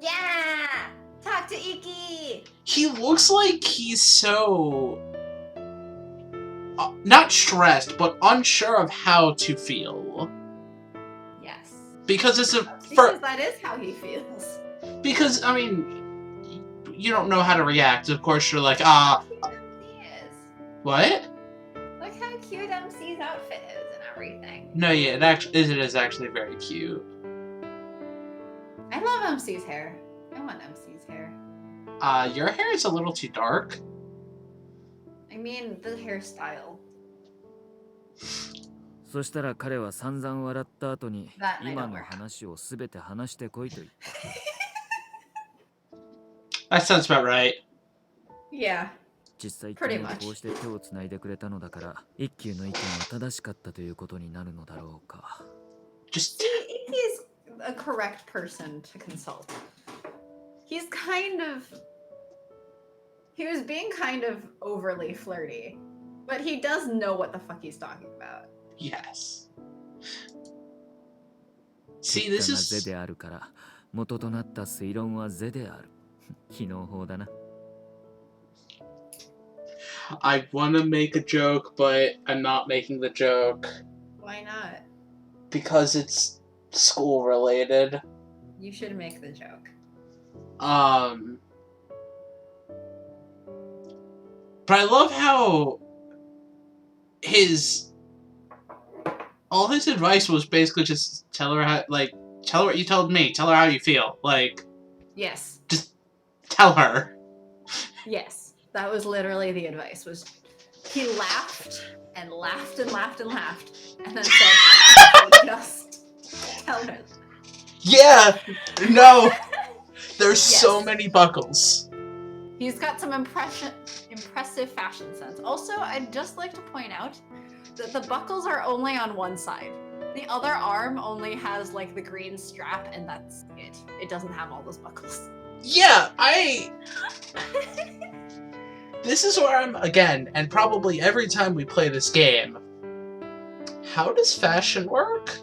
Yeah! Talk to Iki! He looks like he's so... not stressed, but unsure of how to feel. Yes. Because it's a... Because that is how he feels. Because, I mean, you don't know how to react. Of course, you're like, ah... Look how cute MC is. What? Look how cute MC's outfit is and everything. No, yeah, it is actually very cute. I love MC's hair. I want MC's hair. Your hair is a little too dark. I mean, the hairstyle. そしたら彼は散々笑った後に That I 今 don't の wear. 話をすべて話してこいと言った。 That sounds about right. Yeah. 実際 Pretty 君は much. こうして手をつないでくれたのだから一休の意見は正しかったということになるのだろうか。 Just... He's a correct person to consult. He's kind of... He was being kind of overly flirty. But he does know what the fuck he's talking about. Yes. See, 結 this 果が是 is... であるから元となった推論は是である。機能法だな。I want to make a joke, but I'm not making the joke. Why not? Because it's school related. You should make the joke. But I love how all his advice was basically just tell her how, like, tell her what you told me, tell her how you feel. Like, Yes. just tell her. Yes. That was literally the advice. Was he laughed and laughed and laughed and laughed and then said, just tell her. Yeah! No! There's so Yes. many buckles. He's got some impressive fashion sense. Also, I'd just like to point out that the buckles are only on one side. The other arm only has like the green strap and that's it. It doesn't have all those buckles. Yeah, This is where I'm, again, and probably every time we play this game. How does fashion work?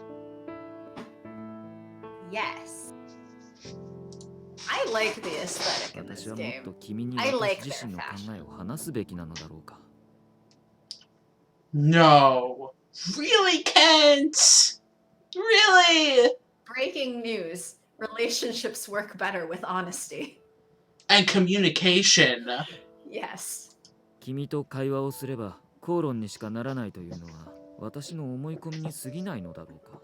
Yes. I like the aesthetic in this 私はもっ game. と君に I 私 like 自身の考 their えを話すべきなのだろうか。 No. Really, Kent? Really? Breaking news. Relationships work better with honesty. And communication. Yes. 君と会話をすれば口論にしかならないというのは私の思い込みに過ぎないのだろうか。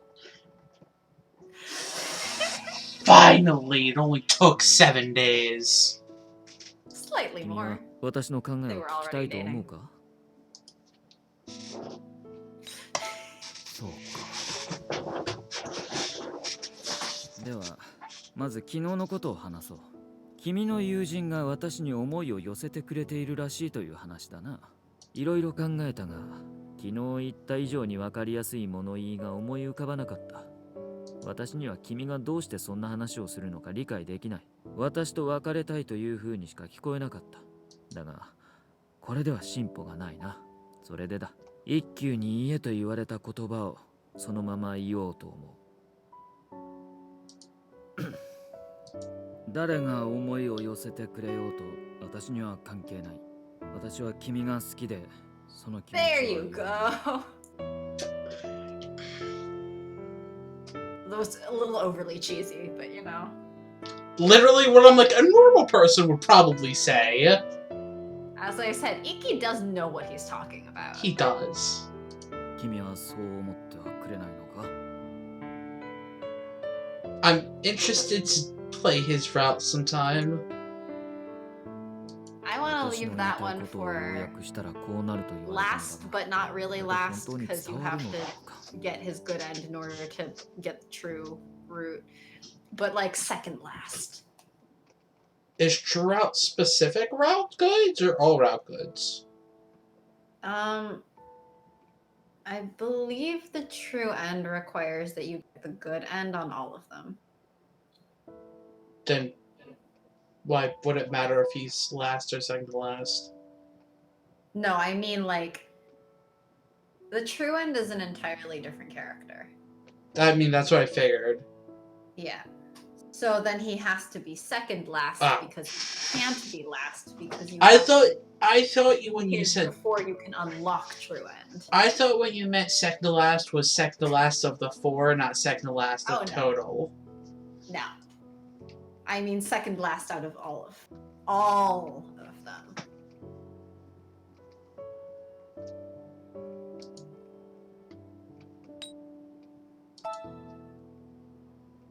Finally, it only took 7 days. Slightly 君は more. 私の考えを聞きたいと思うか？そうか。では、まず昨日のことを話そう。君の友人が私に思いを寄せてくれているらしいという話だな。いろいろ考えたが、昨日言った以上に分かりやすい物言いが思い浮かばなかった。私には君がどうしてそんな話をするのか理解できない。私と別れたいという風にしか聞こえなかった。だが、これでは進歩がないな。それでだ。一休に言えと言われた言葉をそのまま言おうと思う。誰が思いを寄せてくれようと私には関係ない。私は君が好きで、その気持ち There を you go. That was a little overly cheesy, but you know. Literally what I'm like a normal person would probably say. As I said, Iki does know what he's talking about. He does. 君はそう思ってはくれないのか? I'm interested to play his route sometime. I want to leave that one for したらこうなると言われたのだが last, but not really last, because you have to get his good end in order to get the true route. But like second last. Is Drought specific route goods or all route goods? I believe the true end requires that you get the good end on all of them. Then why would it matter if he's last or second to last? No, I mean like the true end is an entirely different character. I mean, that's what I figured. Yeah. So then he has to be second last because he can't be last because you. I thought you when you said before you can unlock true end. I thought when you meant second to last was second to last of the 4, not second to last of total. No. I mean second last out of all of them.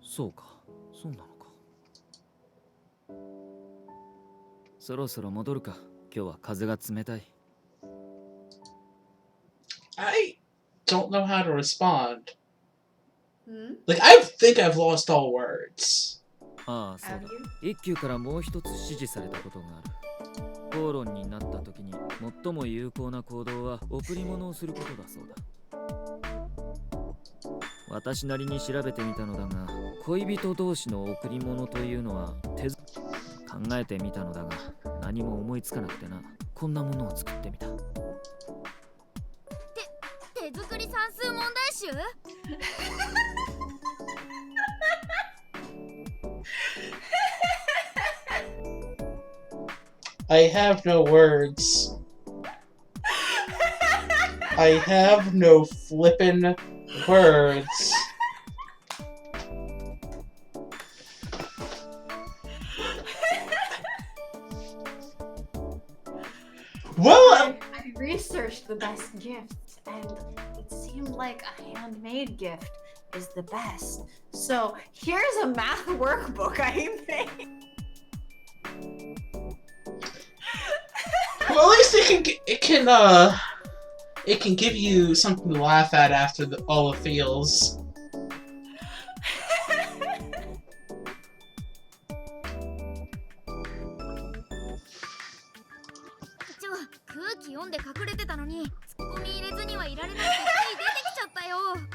そうか、そうなのか。そろそろ戻るか。今日は風が冷たい。I don't know how to respond. Hmm? Like, I think I've lost all words. ああ、そうだ。一級からもう一つ指示されたことがある。口論になった時に最も有効な行動は贈り物をすることだそうだ。私なりに調べてみたのだが、恋人同士の贈り物というのは考えてみたのだが、何も思いつかなくてな。こんなものを作ってみた。手作り算数問題集I have no words. I have no flippin' words. Well, I researched the best gifts, and it seemed like a handmade gift is the best. So here's a math workbook I made. well, at least it can give you something to laugh at after all the feels.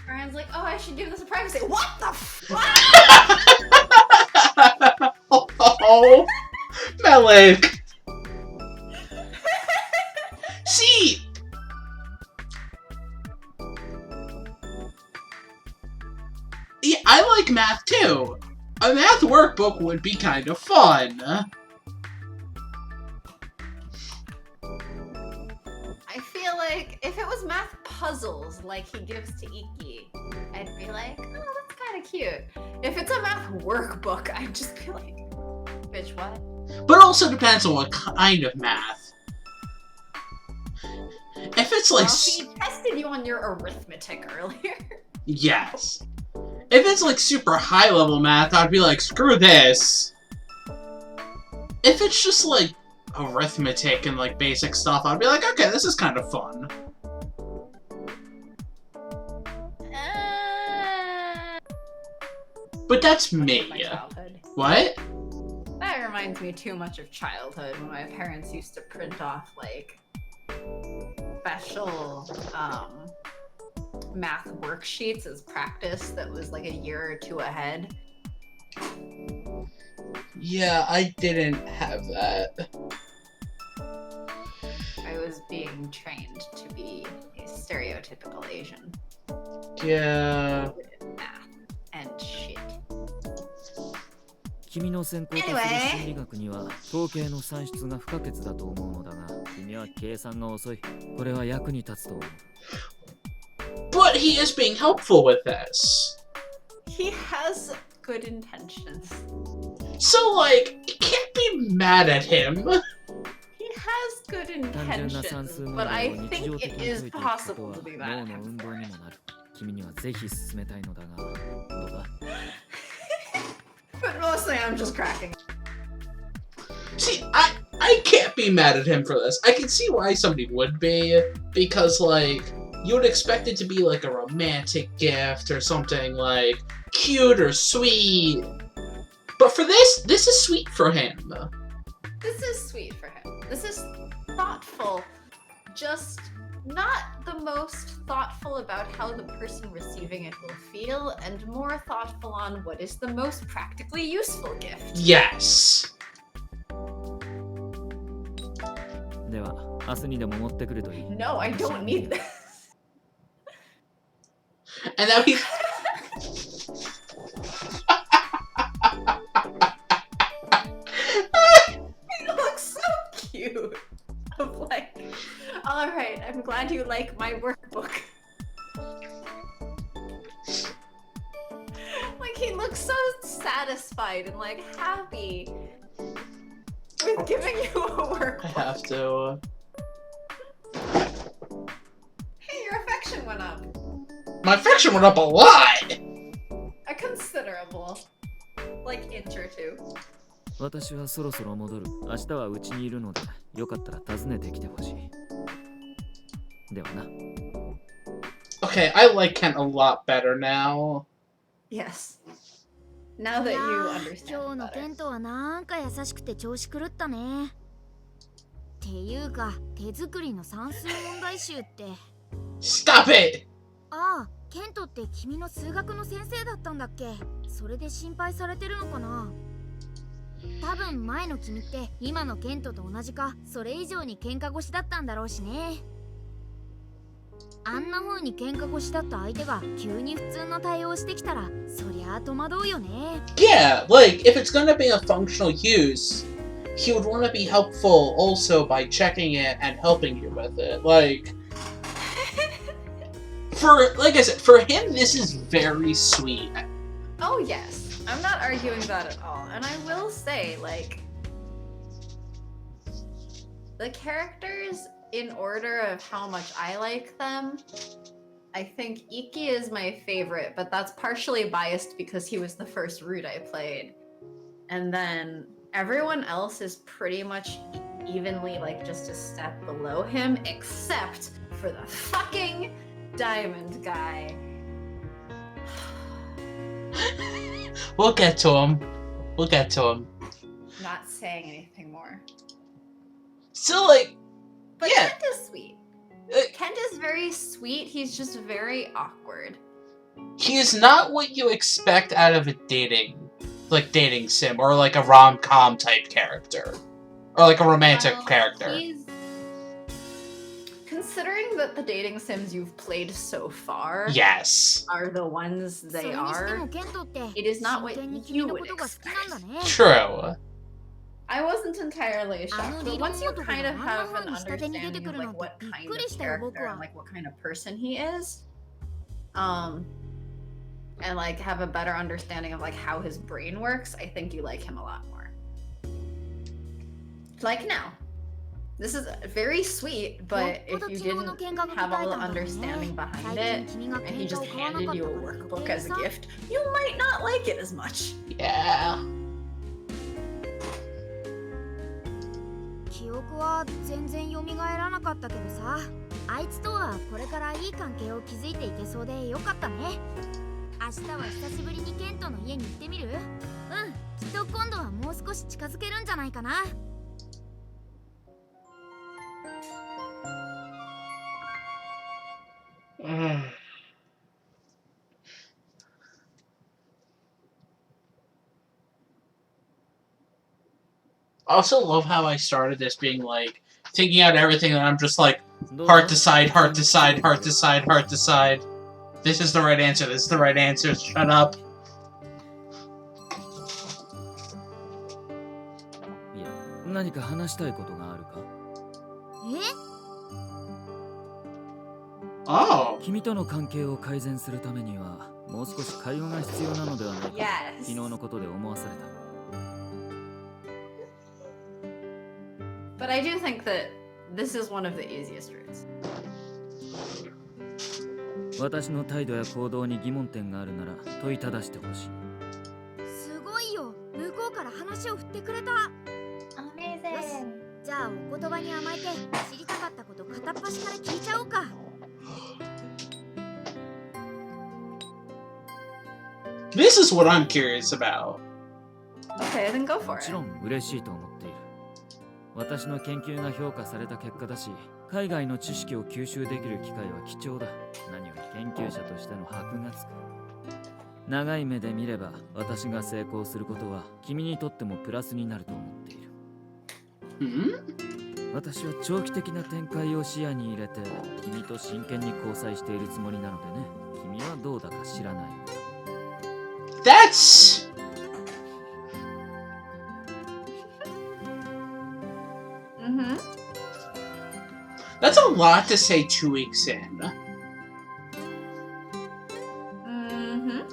Brian's like, oh, I should give this a privacy. What the fuck? Oh, Malik. See. Yeah, I like math too. A math workbook would be kind of fun. I feel like if it was math puzzles like he gives to Iki, I'd be like, oh, that's kind of cute. If it's a math workbook, I'd just be like, bitch, what? But it also depends on what kind of math. If it's like... Well, he tested you on your arithmetic earlier. Yes. If it's like super high level math, I'd be like, screw this. If it's just like arithmetic and like basic stuff, I'd be like, okay, this is kind of fun. But that's me. My childhood. What? That reminds me too much of childhood when my parents used to print off like special math worksheets as practice that was like a year or two ahead. Yeah, I didn't have that. I was being trained to be a stereotypical Asian. Yeah. Math and shit. 君の専攻とする心理学には統計の算出が不可欠だと思うのだが、君は計算が遅い。これは役に立つと思う。 But he is being helpful with this. He has good intentions. So, like, you can't be mad at him. He has good intentions, but I think it is possible to be mad at him for it. 君にはぜひ進めたいのだが、どうだ? But mostly I'm just cracking. See, I can't be mad at him for this. I can see why somebody would be, because, like, you would expect it to be, like, a romantic gift or something, like, cute or sweet. But for this is sweet for him. This is sweet for him. This is thoughtful. Just not the most thoughtful about how the person receiving it will feel, and more thoughtful on what is the most practically useful gift. Yes. では、明日にでも持ってくるといい。 No, I don't need this. And now he's... He looks so cute. Of like, alright, I'm glad you like my workbook. Like, he looks so satisfied and like happy with giving you a workbook. I have to... Hey, your affection went up. My affection went up a lot! A considerable, like, inch or two. 私はそろそろ戻る。明日はうちにいるので、よかったら訪ねてきてほしい。ではな。Okay, I like Kent a lot better now. Yes. Now that you いやー understand 今日の better. テントはなんか優しくて調子狂ったね。っていうか手作りの算数問題集って。 Stop it! ああ、ケントって君の数学の先生だったんだっけ？それで心配されてるのかな？多分前の君って今のケントと同じかそれ以上に喧嘩腰だったんだろうしね。あんな風に喧嘩腰だった相手が急に普通の対応してきたらそりゃあ戸惑うよね。 Yeah, like, if it's gonna be a functional use, he would want to be helpful also by checking it and helping you with it. Like, like I said, for him, this is very sweet. Oh, yes. I'm not arguing that at all. And I will say, like, the characters, in order of how much I like them, I think Iki is my favorite, but that's partially biased because he was the first root I played. And then everyone else is pretty much evenly, like, just a step below him, except for the fucking diamond guy. We'll get to him. We'll get to him. Not saying anything more. Still, like, But yeah. Kent is sweet. Uh, Kent is very sweet, he's just very awkward. He is not what you expect out of a dating sim, or like a rom-com type character. Or like a romantic character. He's... Considering that the dating sims you've played so far Yes. are the ones そ they れにしても are, ケントって it is not what 真剣に君 you の would ことが好きなんだね。 True. I wasn't entirely shocked, but once you あの理論男が kind of あんな have 風 an に下手に出て understanding く of るな like んて what びっ kind く of りしたよ僕 character は and like what kind of person he is, and like have a better understanding of like how his brain works, I think you like him a lot more. Like now. This is very sweet, but if you didn't have all the understanding behind it, and he just handed you a workbook as a gift, you might not like it as much. Yeah. 記憶は全然蘇らなかったけどさ、あいつとはこれからいい関係を築いていけそうでよかったね。明日は久しぶりにケントの家に行ってみる？うん、きっと今度はもう少し近づけるんじゃないかな。I also love how I started this being like thinking out everything, and I'm just like heart to side, heart to side, heart to side, heart to side. This is the right answer. This is the right answer. Shut up. いや、何か話したいことがあるか？ Oh. 君との関係を改善するためにはもう少し会話が必要なのではないかと Yes. 昨日のことで思わされた。 But I do think that this is one of the easiest routes. 私の態度や行動に疑問点があるなら問いただしてほしい。すごいよ、向こうから話を振ってくれた。 Amazing. じゃあお言葉に甘えて知りたかったこと片っ端から聞いちゃおうか。 This is what I'm curious about. Okay, then go も for ち it. ろん嬉しいと思っている。私の研究が評価された結果だし、海外の知識を吸収できる機会は貴重だ。何より研究者としての箔がつく。長い目で見れば私が成功することは君にとってもプラスになると思っている。 私は長期的な展開を視野に入れて君と真剣に交際しているつもりなのでね。君はどうだか知らない。 That's... Mm-hmm. That's a lot to say 2 weeks in. Mm-hmm.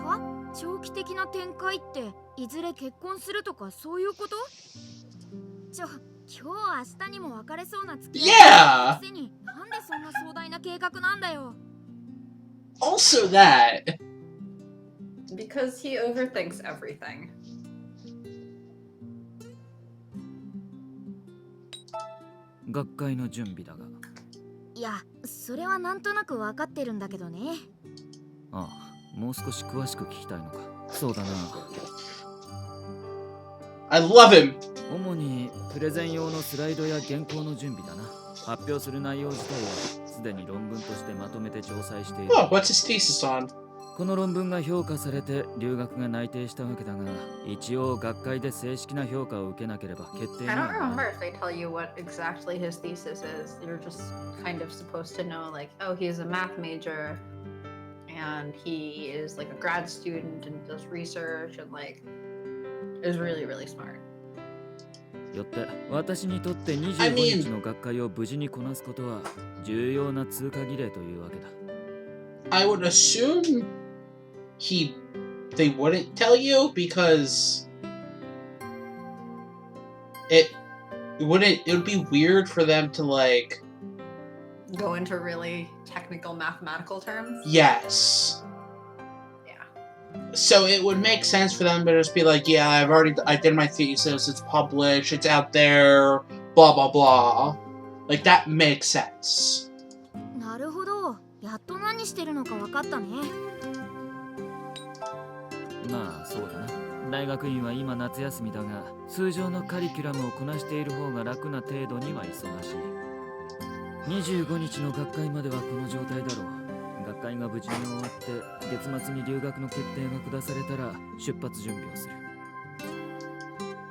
は？長期的な展開っていずれ結婚するとかそういうこと？今日明日にも別れそうな付き合い Yeah! のくせになんでそんな壮大な計画なんだよ。 Also that. Because he overthinks everything. 学会の準備だが。いや、それはなんとなく分かってるんだけどね。ああ、もう少し詳しく聞きたいのか。そうだな。 I love him. 主にプレゼン用のスライドや原稿の準備だな。発表する内容自体はすでに論文としてまとめて調査している。 Oh, what's his thesis on? この論文が評価されて留学が内定したわけだが、一応学会で正式な評価を受けなければ決定に I は don't ならない。 remember if they tell you what exactly his thesis is. You're just kind of supposed to know, like, oh, he's a math major and he is like a grad student and does research and like is really, really smart. よって私にとって I 25 mean- 日の学会を無事にこなすことは重要な通過儀礼というわけだ。 I would assume they wouldn't tell you because it would be weird for them to like Go into really technical mathematical terms. yes. Yeah. So it would make sense for them to just be like, yeah, I did my thesis, it's published, it's out there, blah blah blah. Like that makes sense. なるほど、やっと何してるのか分かったね。まあそうだな。大学院は今夏休みだが、通常のカリキュラムをこなしている方が楽な程度には忙しい。25日の学会まではこの状態だろう。学会が無事に終わって月末に留学の決定が下されたら出発準備をする。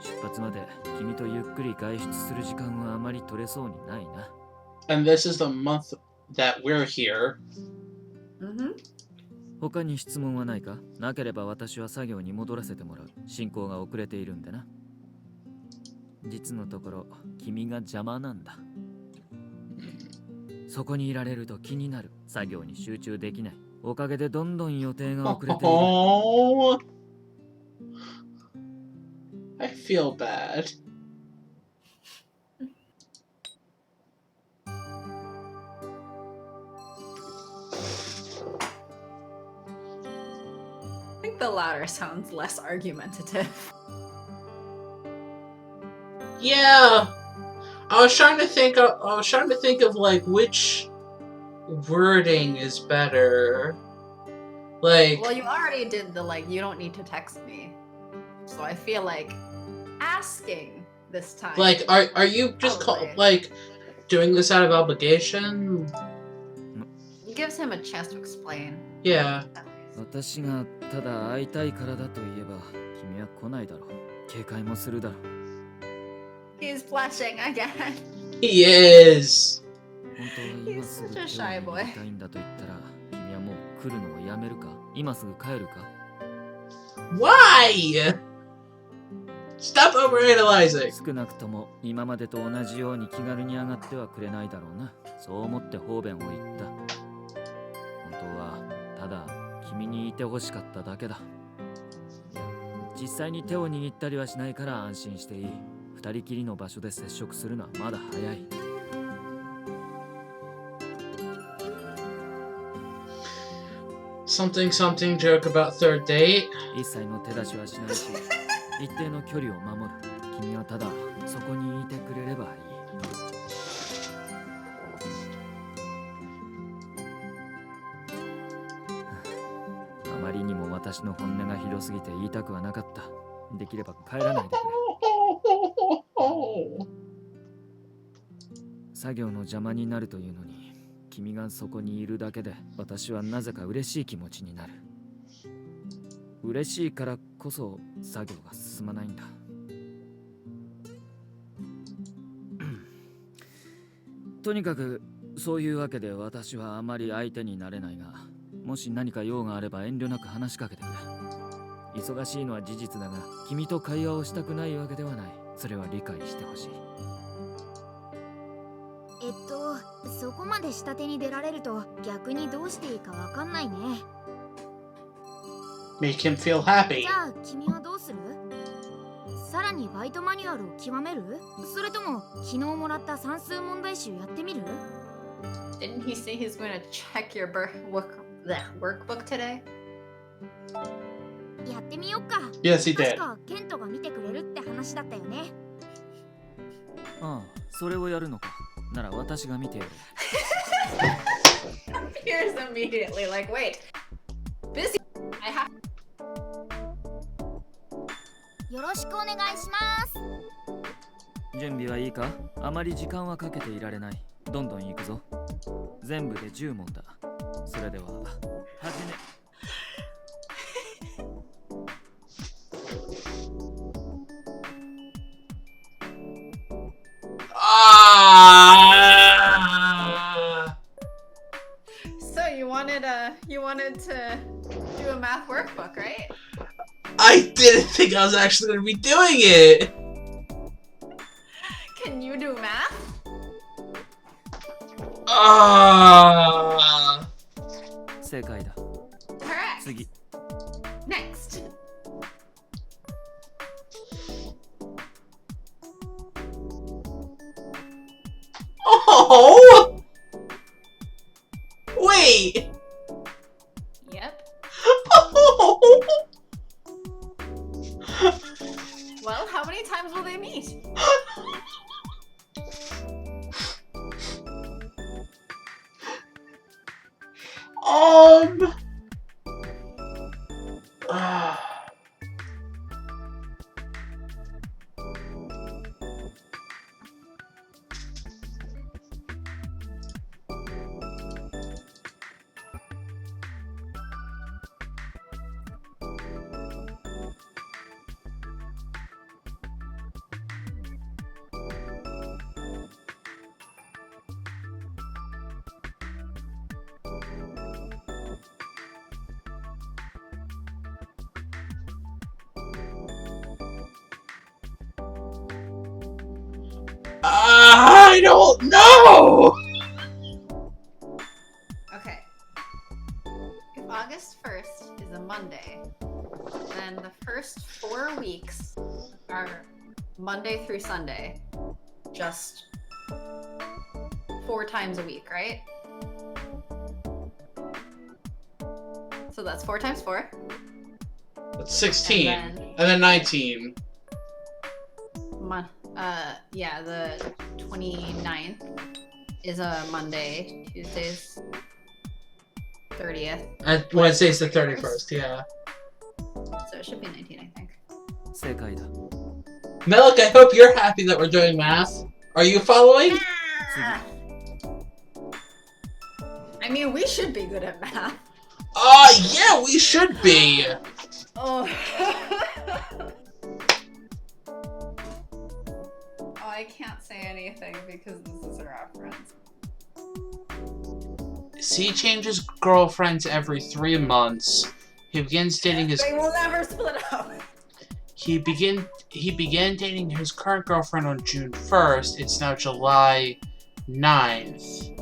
出発まで君とゆっくり外出する時間はあまり取れそうにないな。 And this is the month that we're here. Mm-hmm. 他に質問はないか？なければ私は作業に戻らせてもらう。進行が遅れているんでな。実のところ君が邪魔なんだ。そこにいられると気になる。作業に集中できない。おかげでどんどん予定が遅れている。 Oh, I feel bad. I think the latter sounds less argumentative. Yeah, I was trying to think of like which wording is better. Like, Well, you already did the like, you don't need to text me. So I feel like asking this time. are you just Probably. doing this out of obligation? It gives him a chance to explain. Yeah. 私がただ会いたいからだと言えば君は来ないだろう。警戒もするだろう。 He's blushing again. He is. 本当は今すぐ He's 手を such a shy 握 boy. りたいんだと言ったら君はもう来るのをやめるか？今すぐ帰るか？ Why? Stop overanalyzing! 少なくとも今までと同じように気軽に上がってはくれないだろうな。そう思って方便を言った。本当はただ君にいてほしかっただけだ。実際に手を握ったりはしないから安心していい。二人きりの場所で接触するのはまだ早い。Something joke about third date. 一切の手出しはしないし、一定の距離を守る。君はただそこにいてくれればいい。あまりにも私の本音がひどすぎて言いたくはなかった。できれば帰らないでくれ。作業の邪魔になるというのに、君がそこにいるだけで私はなぜか嬉しい気持ちになる。嬉しいからこそ作業が進まないんだ。とにかくそういうわけで私はあまり相手になれないが、もし何か用があれば遠慮なく話しかけてくれ。忙しいのは事実だが、君と会話をしたくないわけではない。それは理解してほしい。そこまで下手に出られると逆にどうしていいかわかんないね。Make him feel happy. じゃあ君はどうする？さらにバイトマニュアルを極める？それとも昨日もらった算数問題集やってみる？ Didn't he say he's going to check your workbook today? やってみよっか。Yes, he 確 did. かケントが見てくれるって話だったよね。ああ、それをやるのか。なら私が見てやる。Here's immediately like, wait, busy. I have. よろしくお願いします。準備はいいか？あまり時間はかけていられない。どんどん行くぞ。全部で10問だ。それでは始め。So you wanted to do a math workbook, right? I didn't think I was actually going to be doing it! Can you do math? 正解だ。Correct. 次。Next. Oh! Wait! Yep. Well, how many times will they meet? I don't know! Okay. If August 1st is a Monday, then the first 4 weeks are Monday through Sunday. Just 4 times a week, right? So that's 4 times 4. That's 16. And And then 19. Yeah, the 29th is a Monday. Tuesday's 30th. And Wednesday's the 31st, yeah. So it should be 19, I think. 正解だ。 Melik, I hope you're happy that we're doing math. Are you following? Ah! I mean, we should be good at math. Yeah, we should be. Oh. I can't say anything because this is a reference. He changes girlfriends every 3 months. He begins dating his... They will never split up. He began dating his current girlfriend on June 1st. It's now July 9th.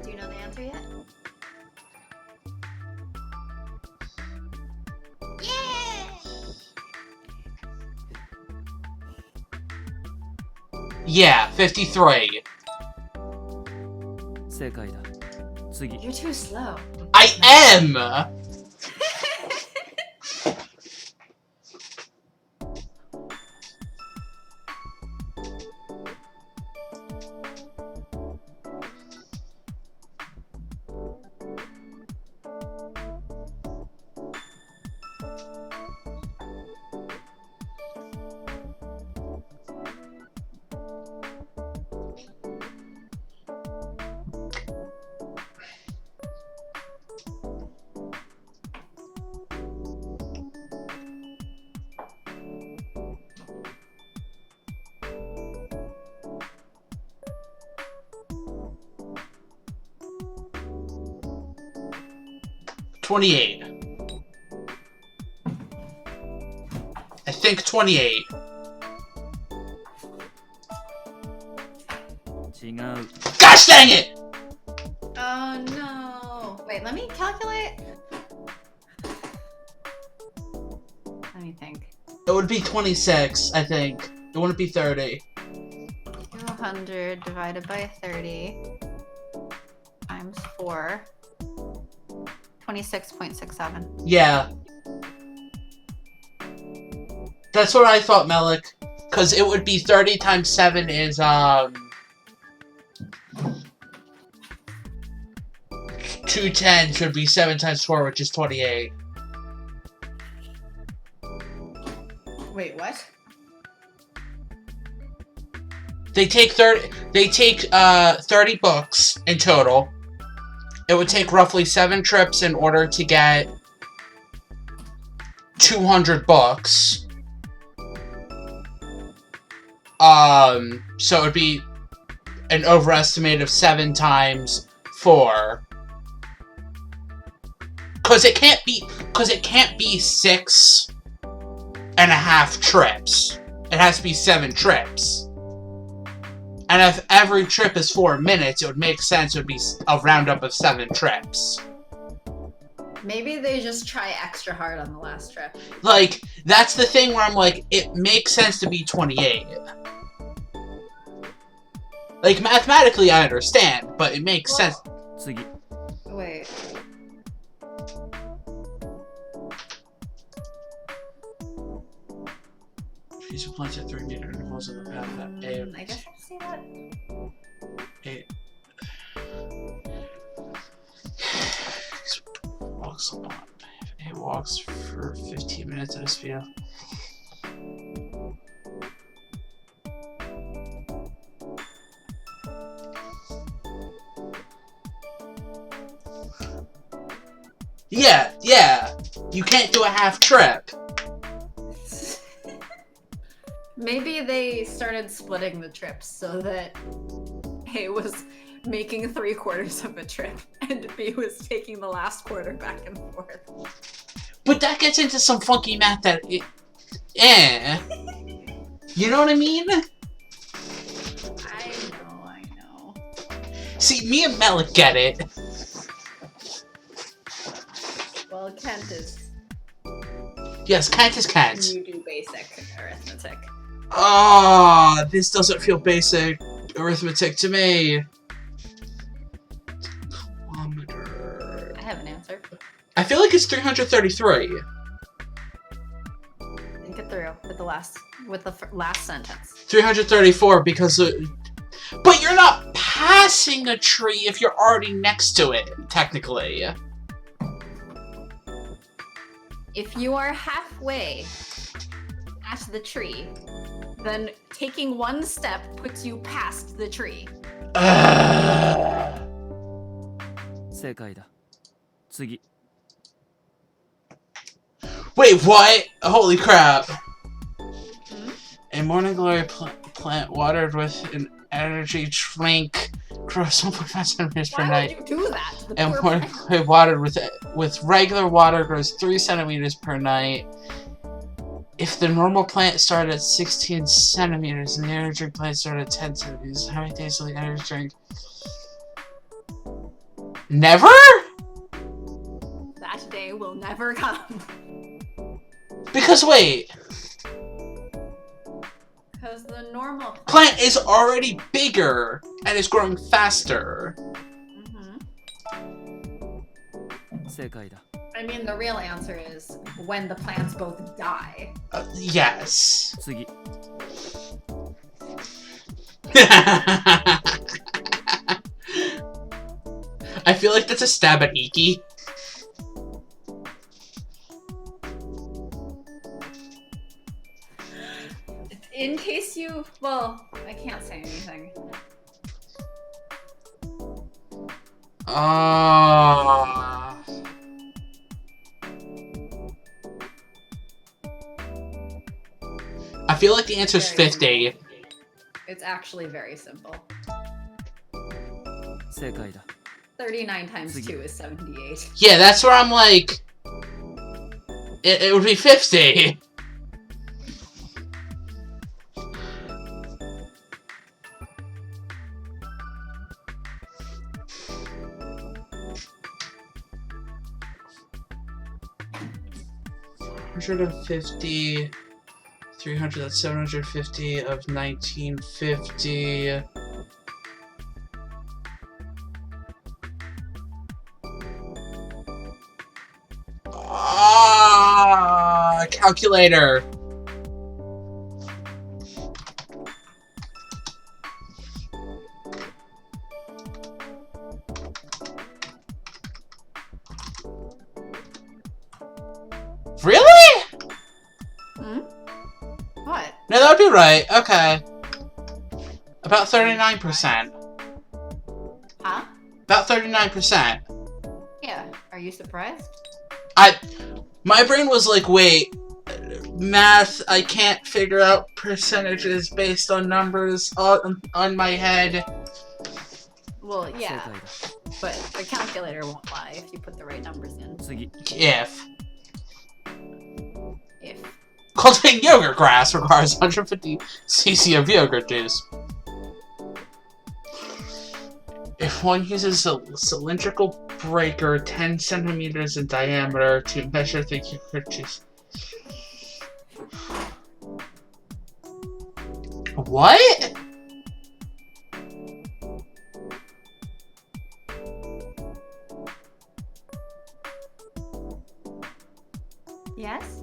Do you know the answer yet? Yeah, 53. 正解だ。次。 You're too slow. I am! $28. I think 28. 違う。 Gosh dang it! Oh no. Wait, let me calculate. Let me think. It would be 26, I think. It wouldn't be 30. 200 divided by 30 times 4. 26.67. Yeah. That's what I thought, Melik. Because it would be 30 times 7 is, 210 should be 7 times 4, which is 28. Wait, what? They take 30 books in total. It would take roughly 7 trips in order to get 200 books. So it would be an overestimate of 7 times 4. Cause it can't be 6.5 trips. It has to be 7 trips. And if every trip is 4 minutes, it would make sense it would be a roundup of 7 trips. Maybe they just try extra hard on the last trip. Like, that's the thing where I'm like, it makes sense to be 28. Like, mathematically I understand, but it makes sense. 次。 Wait. Trees are planted at 3-meter intervals in the path that I guess I see that. Walks a lot. It walks for 15 minutes at a speed of... Yeah. You can't do a half trip. Maybe they started splitting the trips so that A was making 3/4 of a trip and B was taking the last quarter back and forth. But that gets into some funky math that You know what I mean? I know. See, me and Melik get it. Well, Kent is... Yes, Kent is Kent. You do basic arithmetic. Ah, this doesn't feel basic arithmetic to me. Kilometer. I have an answer. I feel like it's 333. Think it through with the last sentence. 334 because but you're not passing a tree if you're already next to it, technically. If you are halfway at the tree, then taking one step puts you past the tree. 正解だ。次。 Wait, what? Holy crap. Hmm? A morning glory plant watered with an energy drink grows 1.5 centimeters per Why night. would you do that to the And poor morning plant? glory watered with regular water grows 3 centimeters per night. If the normal plant started at 16 centimeters and the energy plant started at 10 centimeters, how many days will the energy drink? Never? That day will never come. Because wait, Because the normal plant is already bigger and is growing faster. Mhm. 正解だ。 I mean, the real answer is when the plants both die. Yes. 次。 I feel like that's a stab at Iki. In case you... Well, I can't say anything. I feel like the answer is Very 50. simple. It's actually very simple. 正解だ。 39 times 2 is 78. Yeah, that's where I'm like... It would be 50. $150, 300, that's 750 of 1950. Calculator. Really? Hmm? What? No, that would be right. Okay. About 39%. Huh? About 39%. Yeah. Are you surprised? My brain was like, wait, math, I can't figure out percentages based on numbers on my head. Well, 正 yeah, 解だ。 but the calculator won't lie if you put the right numbers in. 次。 If. If. Cultivating yogurt grass requires 150 cc of yogurt juice. If one uses a cylindrical breaker 10 centimeters in diameter to measure the yogurt juice. What? Yes?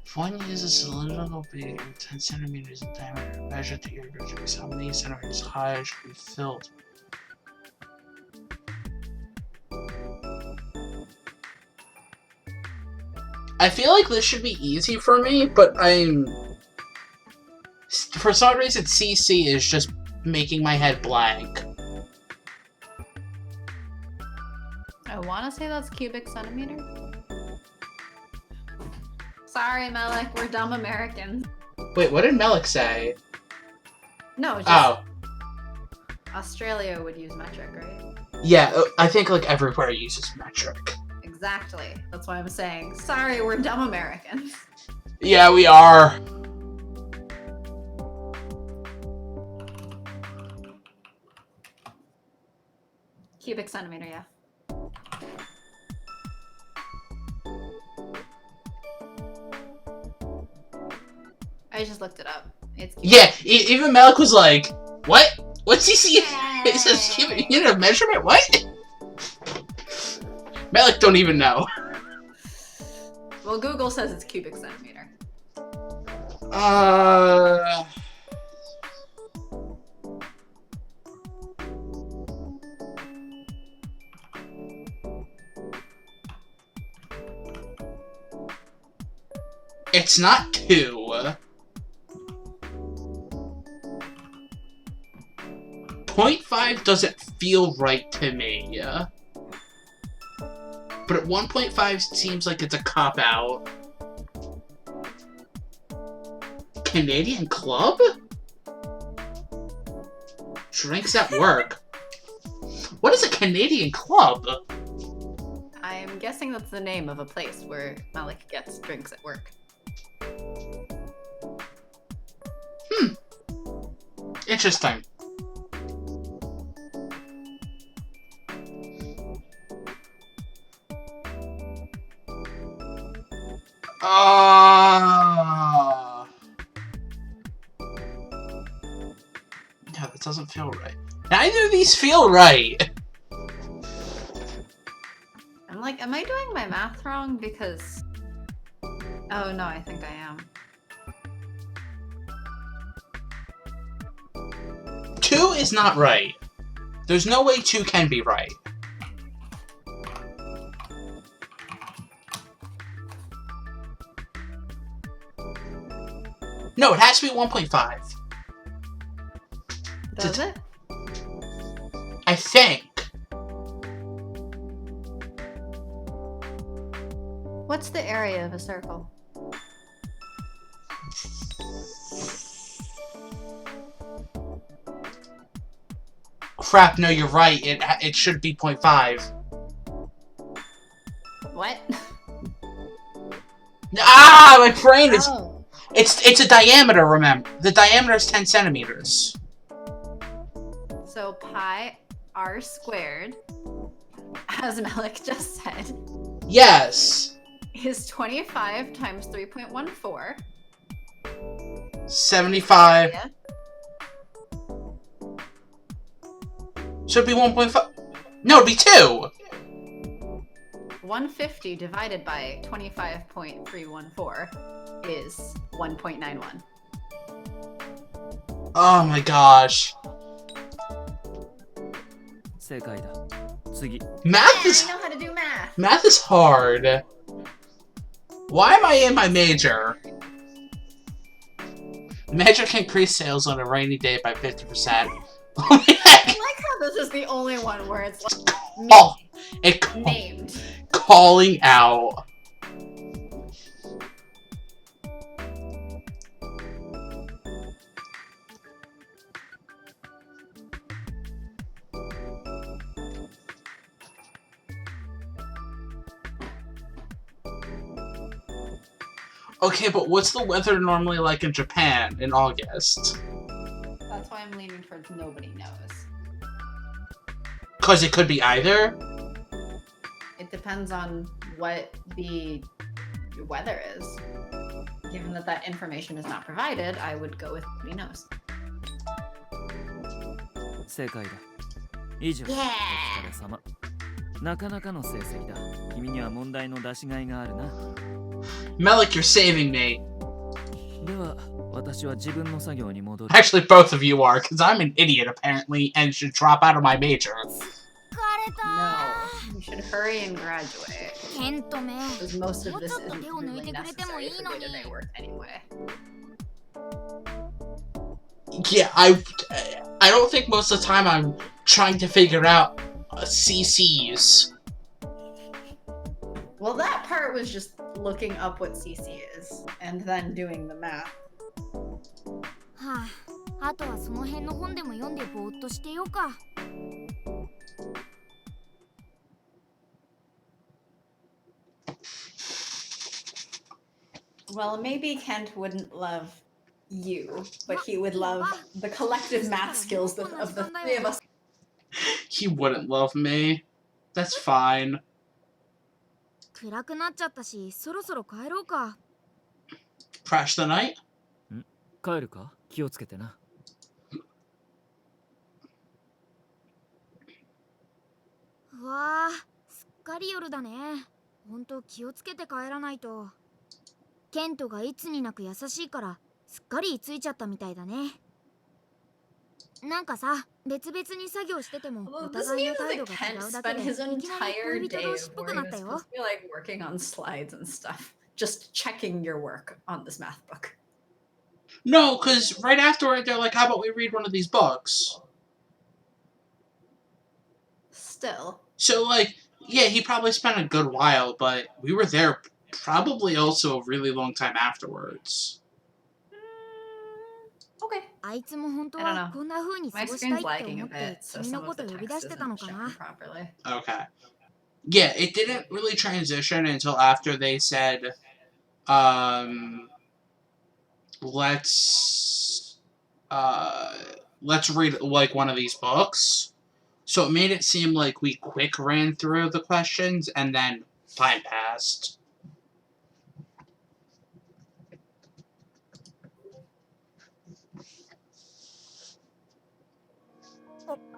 If one uses a cylindrical breaker 10 centimeters in diameter to measure the yogurt juice, how many centimeters high should be filled? I feel like this should be easy for me, but for some reason, CC is just making my head blank. I want to say that's cubic centimeter. Sorry, Melik, we're dumb Americans. Wait, what did Melik say? No, just Oh, Australia would use metric, right? yeah, I think like everywhere uses metric. Exactly. That's why I'm saying, sorry, we're dumb Americans. Yeah, we are. Cubic centimeter, yeah. I just looked it up. It's cubic. Yeah, even Melik was like, what? What's CC? It says cubic unit of measurement? What? Melik don't even know. Well, Google says it's cubic centimeter. It's not 2. 0.5 doesn't feel right to me. But at 1.5 seems like it's a cop-out. Canadian club? Drinks at work. What is a Canadian club? I'm guessing that's the name of a place where Malik gets drinks at work. Interesting. Yeah, that doesn't feel right. Neither of these feel right. I'm like, am I doing my math wrong? Because... Oh no, I think I am. 2 is not right. There's no way 2 can be right. No, it has to be 1.5. Does it? I think. What's the area of a circle? Crap, no, you're right. It should be 0.5. What? Ah, my brain is... Oh. It's a diameter, remember. The diameter is 10 centimeters. So pi r squared, as Malik just said, Yes. is 25 times 3.14. 75. Yeah. Should be 1.5. No, it'd be 2. 150 divided by 25.314 is 1.91. Oh my gosh. 正解だ。次。 Math is... I know how to do math. Math is hard. Why am I in my major? Major can increase sales on a rainy day by 50%. I like how this is the only one where it's like Oh, named. calling out. Okay, but what's the weather normally like in Japan in August? That's why I'm leaning towards nobody knows. Because it could be either? It depends on what the weather is. Given that that information is not provided, I would go with nobody knows. 正解だ。以上。 Yeah! お疲れ様。なかなかの成績だ。君には問題の出しがいがあるな。 Melik, you're saving me. では、私は自分の作業に戻る。 Actually, both of you are, because I'm an idiot apparently and should drop out of my major. No, you should hurry and graduate. ケントめ Because most of this もうちょっと isn't 手を抜 really いてくれてもい necessary い for の day に to day work anyway. Yeah, I don't think most of the time I'm trying to figure out CCs. Well, that part was just looking up what CC is and then doing the math. はあ、あとはその辺の本でも読んでぼーっとしてようか。 Well, maybe Kent wouldn't love you, but he would love the collective math skills of the three of us. He wouldn't love me. That's fine. 暗くなっちゃったし、そろそろ帰ろうか。 Crash the night? 帰るか気をつけてな。うわあ、すっかり夜だね。ほんと気をつけて帰らないと。ケントがいつになく優しいからすっかり居ついちゃったみたいだね。なんかさ、別々に作業してても Well, お this 互いの means 態 that 度が Kent 違うだけ spent で his いきなり entire 恋人 day 同士っぽく where な he った was よ。 supposed to be like working on slides and stuff. just checking your work on this math book. No, because right afterward, they're like, how about we read one of these books? Still. So, like, yeah, he probably spent a good while, but we were there probably also a really long time afterwards. Okay. あいつも本当 I don't は know. こんな風に過 My ごしたい screen's って lagging 思 a って bit, so 君 some の of こ the と呼び text 出してたの isn't かな showing properly. Okay. Yeah, it didn't really transition until after they said, let's read, like, one of these books. So it made it seem like we quick ran through the questions, and then time passed.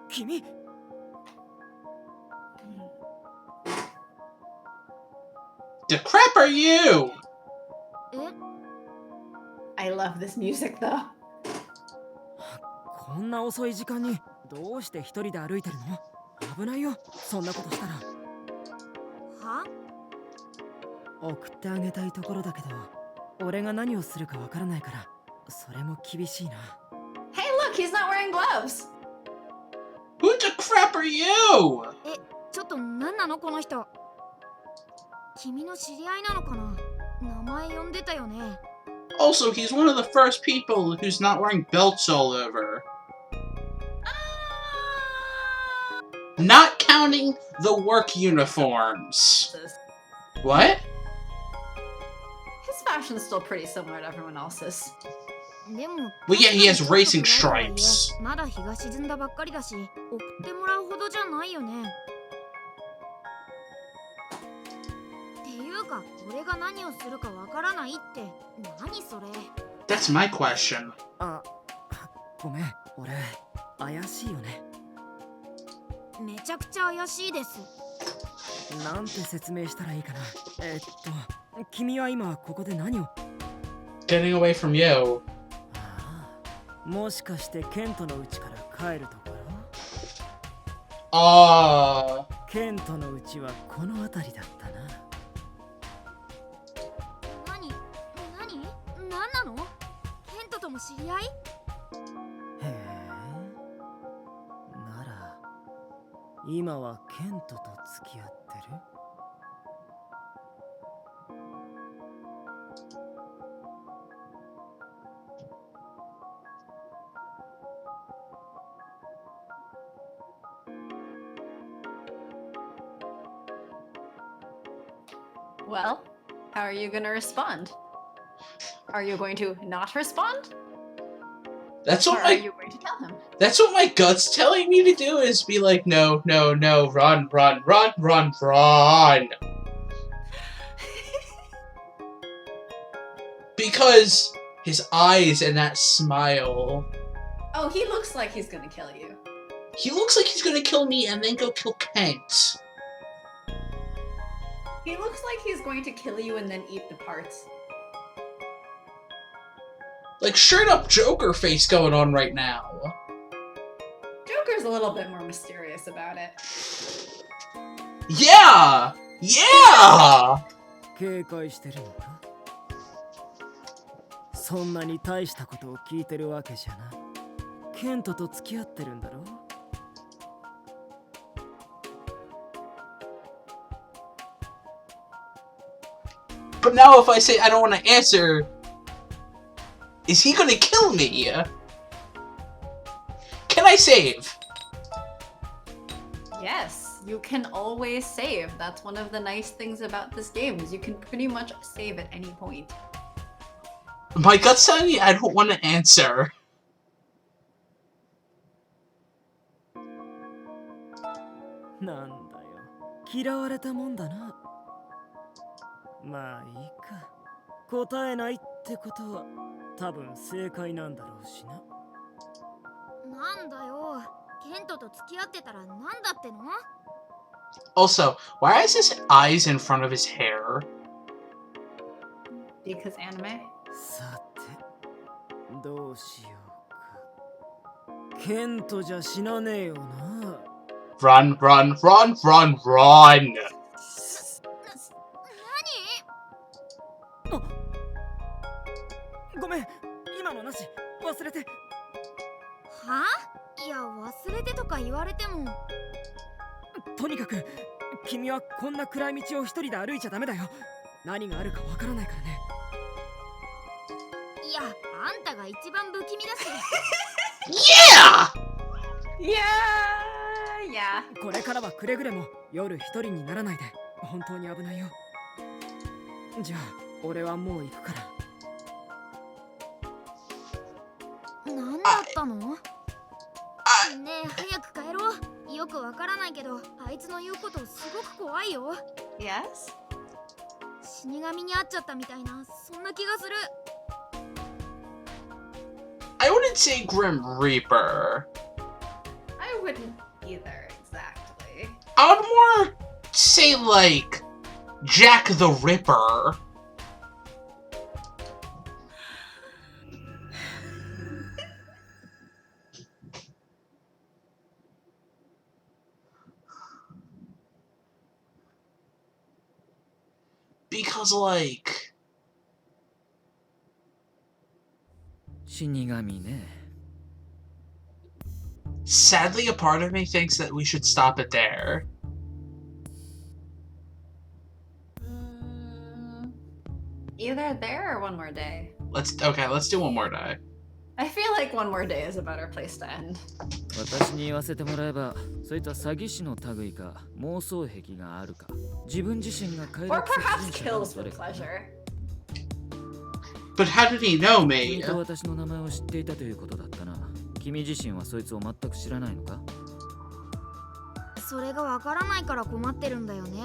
君 The crap are you? え I love this music though. こんな遅い時間にどうして一人で歩いてるの？危ないよ、そんなことしたら。は送ってあげたいところだけど、俺が何をするかわからないから、それも厳しいな。 Hey, look, he's not wearing gloves. Who the crap are you? えちょっと何なのこの人君の知り合いなのかな名前呼んでたよね Also, he's one of the first people who's not wearing belts all over. Not counting the work uniforms. What? His fashion's still pretty similar to everyone else's. でも Well, yeah, he has 確かに racing ちょっと暗いとはいえ stripes. まだ日が沈んだばっかりだし送ってもらうほどじゃないよねっていうか俺が何をするかわからないって何それ That's my question. あ、ごめん、俺怪しいよね。めちゃくちゃ怪しいですなんて説明したらいいかな。君は今ここで何を？ Getting away from you. ああ、もしかしてケントの家から帰るところ？ケントの家はこの辺りだったな。何なのケントとも知り合いへえ。なら今はケントと付き合ってる？ Well, how are you gonna respond? Are you going to not respond? That's Or what are my you going to tell him? that's what my gut's telling me to do is be like, no, no, no, run, run, run, run, run. Because his eyes and that smile. Oh, he looks like he's gonna kill you. He looks like he's gonna kill me and then go kill Kent. He looks like he's going to kill you and then eat the parts. Like straight up Joker face going on right now. Joker's a little bit more mysterious about it. Yeah! Yeah! 警戒してるのか？そんなに大したことを聞いてるわけじゃない。ケントと付き合ってるんだろ？ But now if I say I don't want to answer, is he gonna kill me? Can I save? Yes, you can always save. That's one of the nice things about this game is you can pretty much save at any point. My gut's telling me I don't want to answer. なんだよ、嫌われたもんだな。まあいいか。答えないってことは多分正解なんだろうしな。なんだよケントと付き合ってたらなんだっての Also, why is his eyes in front of his hair? Because anime? さて、どうしようか。ケントじゃ死なねえよな。Run, run, run, run, run! 忘れて。はあ？いや忘れてとか言われても。とにかく君はこんな暗い道を一人で歩いちゃダメだよ。何があるかわからないからね。いやあんたが一番不気味だし。Yeah! Yeah. これからはくれぐれも夜一人にならないで。本当に危ないよ。じゃあ俺はもう行くから。何だったの？ねえ早く帰ろう。よくわからないけどあいつの言うことすごく怖いよ。 Yes? 死神に会っちゃったみたいなそんな気がする。 I wouldn't say Grim Reaper. I wouldn't either, exactly. I would more say, like, Jack the Ripper. Because, like... 死神ね。 Sadly, a part of me thinks that we should stop it there. Either there or one more day. Let's do one more day. I feel like one more day is a better place to end. 私に言わせてもらえば、そいつは詐欺師の類か妄想癖があるか、自分自身が快 Or 楽 perhaps 殺人者の kills それ for か。 pleasure. But how did he know そ me? いつは私の名前を知っていたということだったな。君自身はそいつを全く知らないのか？それがわからないから困ってるんだよね。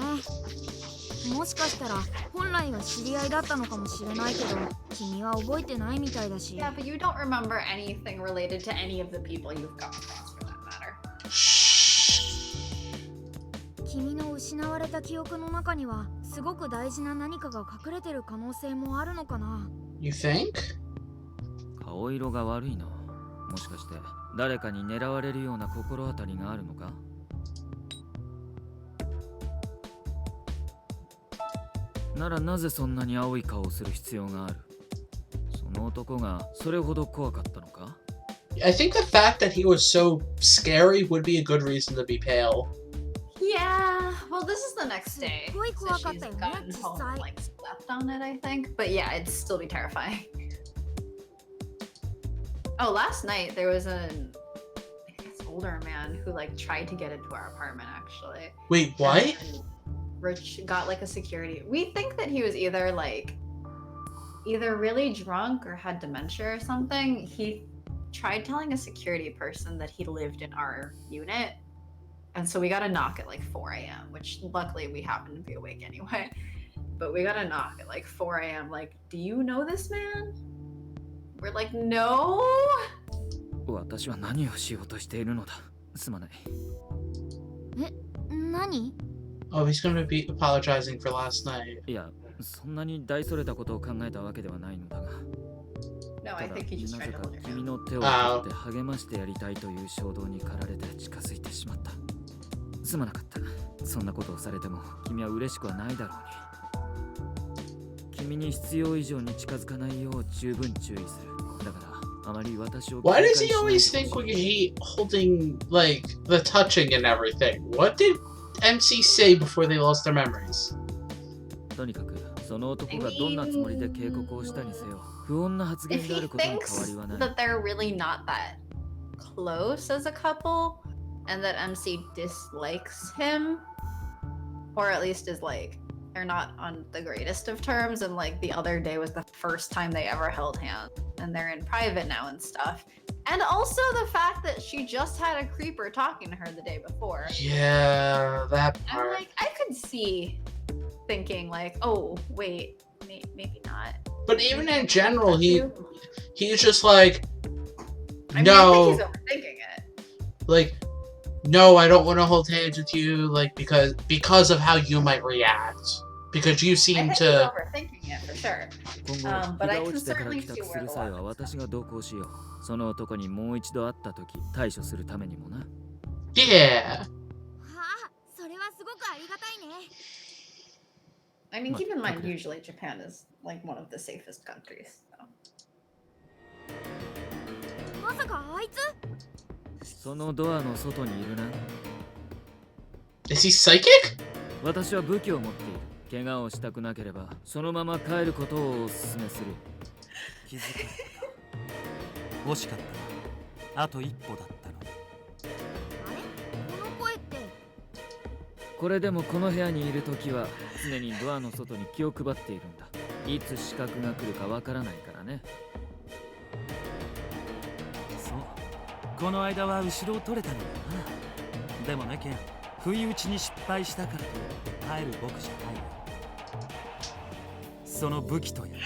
もしかしたら本来は知り合いだったのかもしれないけど君は覚えてないみたいだし。 Yeah, but you don't remember anything related to any of the people you've come across for that matter. Shh. 君の失われた記憶の中にはすごく大事な何かが隠れてる可能性もあるのかな。 You think? 顔色が悪いな。もしかして誰かに狙われるような心当たりがあるのか？ならなぜそんなに青い顔をする必要がある？その男がそれほど怖かったのか？ I think the fact that he was so scary would be a good reason to be pale. Yeah, well, this is the next day. Boy, So cool, she's I got that gotten next home side. and, like, slept on it, I think. But yeah, it'd still be terrifying. Oh, last night there was an I guess older man who like tried to get into our apartment actually. Wait, what? And Rich got like a security. We think that he was either really drunk or had dementia or something. He tried telling a security person that he lived in our unit. And so we got a knock at like 4 a.m., which luckily we happened to be awake anyway. But we got a knock at like 4 a.m. Like, do you know this man? We're like, no. 私は何をしようとしているのだ。すまない。何？ Oh, he's gonna be apologizing for last night. いや、そんなに大それたことを考えたわけではないのだが。 No, I ただ、 think he just な tried ぜ to か hold your 君 hand. の手を取って励ましてやりたいという衝動に駆られて近づいてしまった。すまなかった。そんなことをされても君は嬉しくはないだろうに。君に必要以上に近づかないよう十分注意する。だからあまり私を Why does he always think we hate holding, like, the touching and everything? What did MC say before they lost their memories? とにかくその男がどんなつもりで警告をしたにせよ、不穏な発言 If であ he ることに変わ thinks りはない。 that they're really not that close as a couple and that MC dislikes him, or at least is like, they're not on the greatest of terms, and like the other day was the first time they ever held hands, and they're in private now and stuff. And also the fact that she just had a creeper talking to her the day before. Yeah, that I'm part. like, I could see thinking like, oh, wait, maybe not. But even in general, he's just like, I mean, no, I think he's overthinking it. like, no, I don't want to hold hands with you, like, because of how you might react. Because you I seem think he's to. overthinking it for sure. 今後、 but 日 I が can 落ちてから certainly 帰 see 宅す where る the 際は line is. 私が同行しよう。その男にもう一度会った時対処するためにもな。Yeah. はあ、それはすごくありがたいね。 I mean, keep in mind, Okay. usually Japan is like one of the safest countries. So. さかあいつ？そのドアの外にいるな。 Is he psychic? 私は武器を持っている。怪我をしたくなければそのまま帰ることをお勧めする。気づかなかった。惜しかったな。あと一歩だったのに。あれこの声って。これでもこの部屋にいるときは常にドアの外に気を配っているんだ。いつ死角が来るかわからないからね。そう、この間は後ろを取れたんだよな。でもねケン、不意打ちに失敗したからといって帰る僕じゃないよ。その武器とやら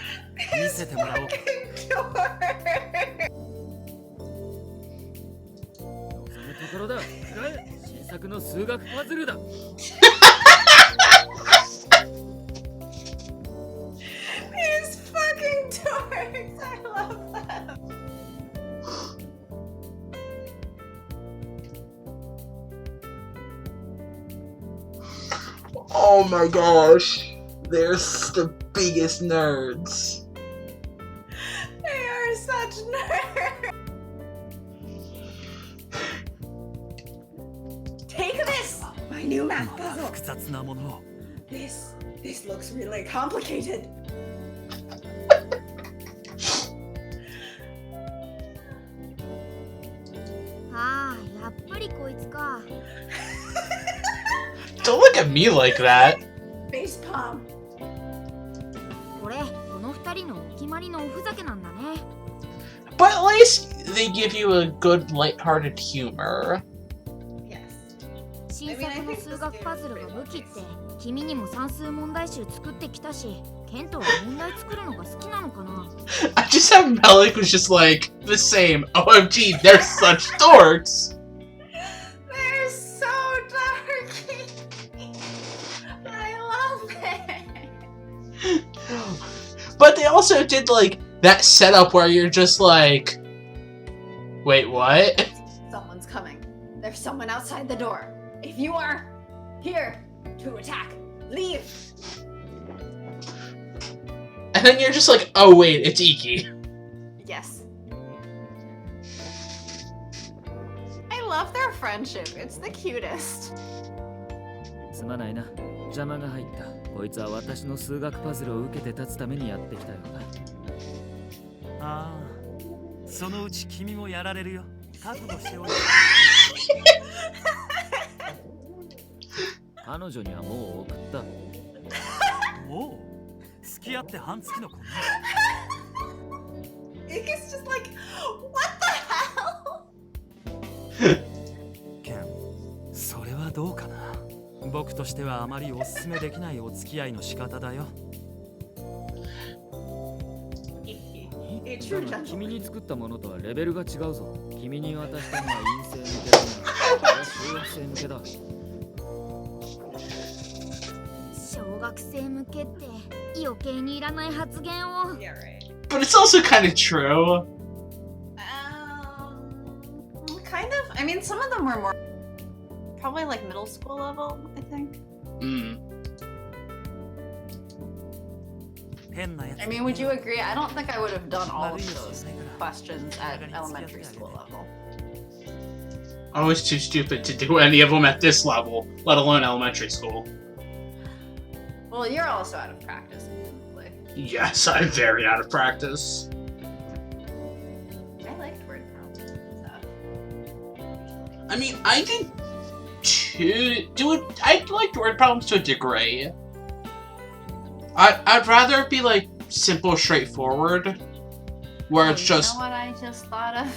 見せてもらおうか。望むところだ。新作の数学パズルだ。These fucking dorks! I love them. Oh my gosh. They're the biggest nerds. They are such nerds. Take this! My new math また puzzle. 複雑なものを。 This looks really complicated. ああ、やっぱりこいつか。Don't look at me like that. Face palm. これ、この二人のお決まりのおふざけなんだね。 But at least they give you a good lighthearted humor. Yes. 新作の数学パズルが武器って、君にも算数問題集作ってきたし、ケントは問題作るのが好きなのかな。I just have Malik was just like the same. OMG, they're such dorks. They're so dark. I love it. But they also did like that setup where you're just like, wait, what? Someone's coming. There's someone outside the door. If you are here to attack, leave. And then you're just like, oh wait, it's Iki. Yes. I love their friendship. It's the cutest. すまないな。邪魔が入った。こいつは私の数学パズルを受けて立つためにやってきたようだ。ああ、そのうち君もやられるよ。覚悟しておいて。彼女にはもう送った。おう、付き合って半月の子ね。Ike's just like, what the hell? ケン、それはどうかな。僕としてはあまりおすすめできないお付き合いの仕方だよ。だが君に作ったものとはレベルが違うぞ。君に渡したのは陰性向けだが、小学生向けだ。小学生向けって余計にいらない発言を。 Yeah, right. But it's also kind of true. Kind of. I mean, some of them were more probably like middle school level, I think. I mean, would you agree? I don't think I would have done all of those questions at elementary school level. I was too stupid to do any of them at this level, let alone elementary school. Well, you're also out of practice, probably. Yes, I'm very out of practice. I liked word problems and stuff. I mean, I did I liked word problems to a degree. I'd rather it be like simple, straightforward, where it's just. You know what I just thought of?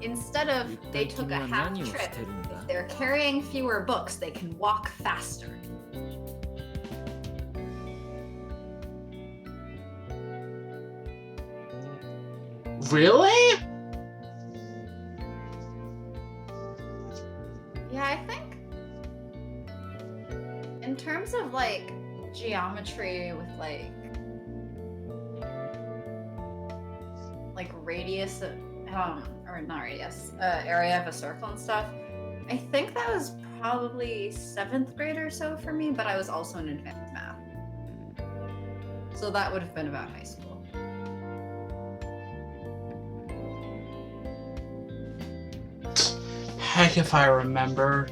Instead of they took a half trip, if they're carrying fewer books, they can walk faster. Really? Yeah, I think in terms of like geometry with like radius of, or not radius, area of a circle and stuff, I think that was probably 7th grade or so for me, but I was also in advanced math. So that would have been about high school. Heck if I remember.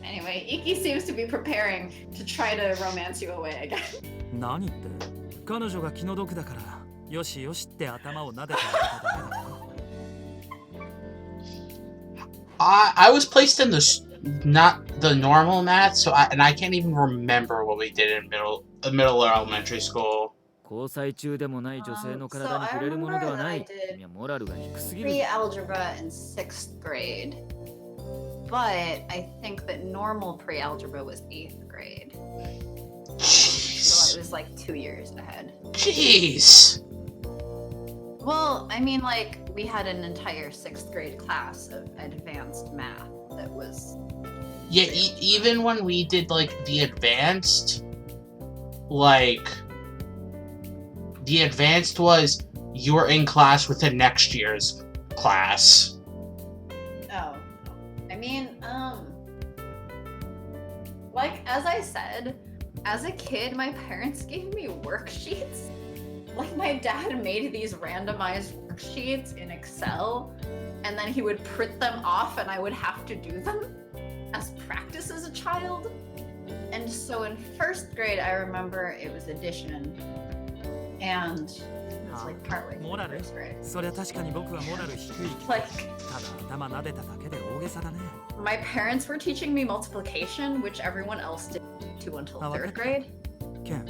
Anyway, Iki seems to be preparing to try to romance you away again. 何って彼女が気の毒だからよしよしって頭を撫でてあげただけだろ。 I was placed in not the normal math, so I can't even remember what we did in middle or elementary school. 交際中でもない女性の体に触れるものではない。君はモラルが低すぎる。Pre-algebra in 6th grade. But I think that normal pre-algebra was 8th grade. So it was like 2 years ahead. Jeez. Well, I mean, like, we had an entire 6th grade class of advanced math that was... Yeah, even when we did, like, the advanced, like, the advanced was you were in class with the next year's class. Oh. I mean, like, as I said, as a kid, my parents gave me worksheets. Like, my dad made these randomized worksheets in Excel, and then he would print them off and I would have to do them as practice as a child. And so in 1st grade, I remember it was addition, and it was like partway through 1st grade. それは確かに僕はモラル低いけど、 Like, ただ頭撫でただけで大げさだね。 my parents were teaching me multiplication, which everyone else did to until 3rd grade. ケン、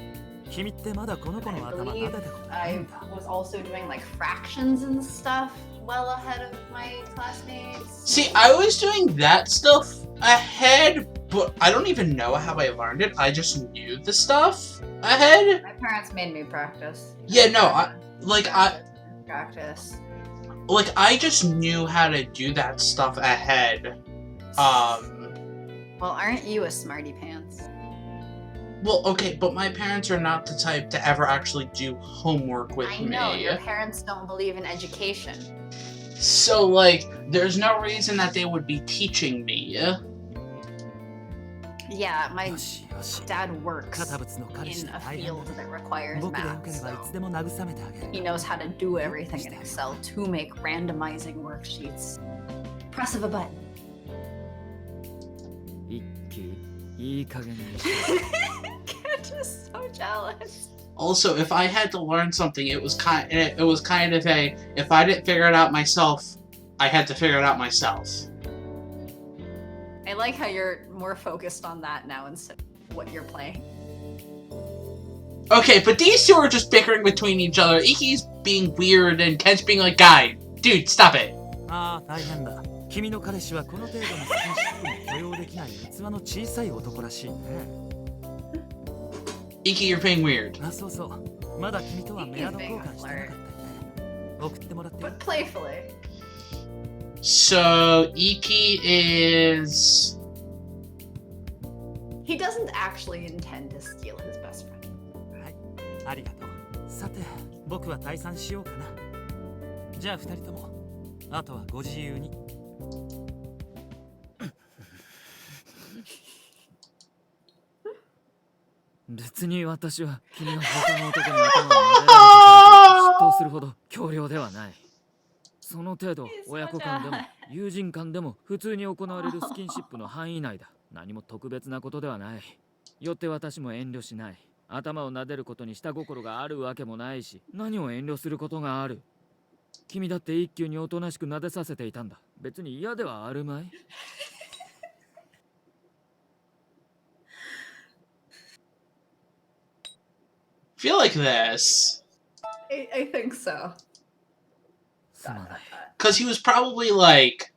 君ってまだこの子の I 頭撫 believe でたことない I んだ。 was also doing like fractions and stuff well ahead of my classmates. See, I was doing that stuff ahead, but I don't even know how I learned it. I just knew the stuff ahead. My parents made me practice. Yeah, no, Practice. Like, I just knew how to do that stuff ahead. Well, aren't you a smarty pants? Well, okay, but my parents are not the type to ever actually do homework with I know, me. your parents don't believe in education. So, like, there's no reason that they would be teaching me. Yeah, my よしよし。 dad works 堅物の彼氏 in で a 大変 field だ。 that requires 僕でよ math, ければいつ so でも慰めてあげる。 he knows how to do everything in Excel to make randomizing worksheets. Press of a button. 一気いい加減に。 Kent is so jealous. Also, if I had to learn something, it was kind of a, if I didn't figure it out myself, I had to figure it out myself. I like how you're more focused on that now instead of what you're playing. Okay, but these two are just bickering between each other. Iki's being weird and Kent's being like, guy, dude, stop it. ああ、大変だ。君の彼氏はこの程度のスキンシップも許容できない器の小さい男らしいね。 Iki, you're being weird. あ、そうそう。まだ君とはメアド交換してなかったよね。送ってもらってよ。 But playfully. So, Iki is... He doesn't actually intend to steal his best friend. はい、ありがとう。さて、僕は退散しようかな。じゃあ二人とも、あとはご自由に。別に私は君が他の男に頭を撫でられたからといって嫉妬するほど強量ではない。その程度、親子間でも友人間でも普通に行われるスキンシップの範囲内だ。何も特別なことではない。よって私も遠慮しない。頭を撫でることに下心があるわけもないし、何を遠慮することがある。君だって一休におとなしく撫でさせていたんだ。別に嫌ではあるまい。feel like this. I think so. すまない。 Because he was probably, like,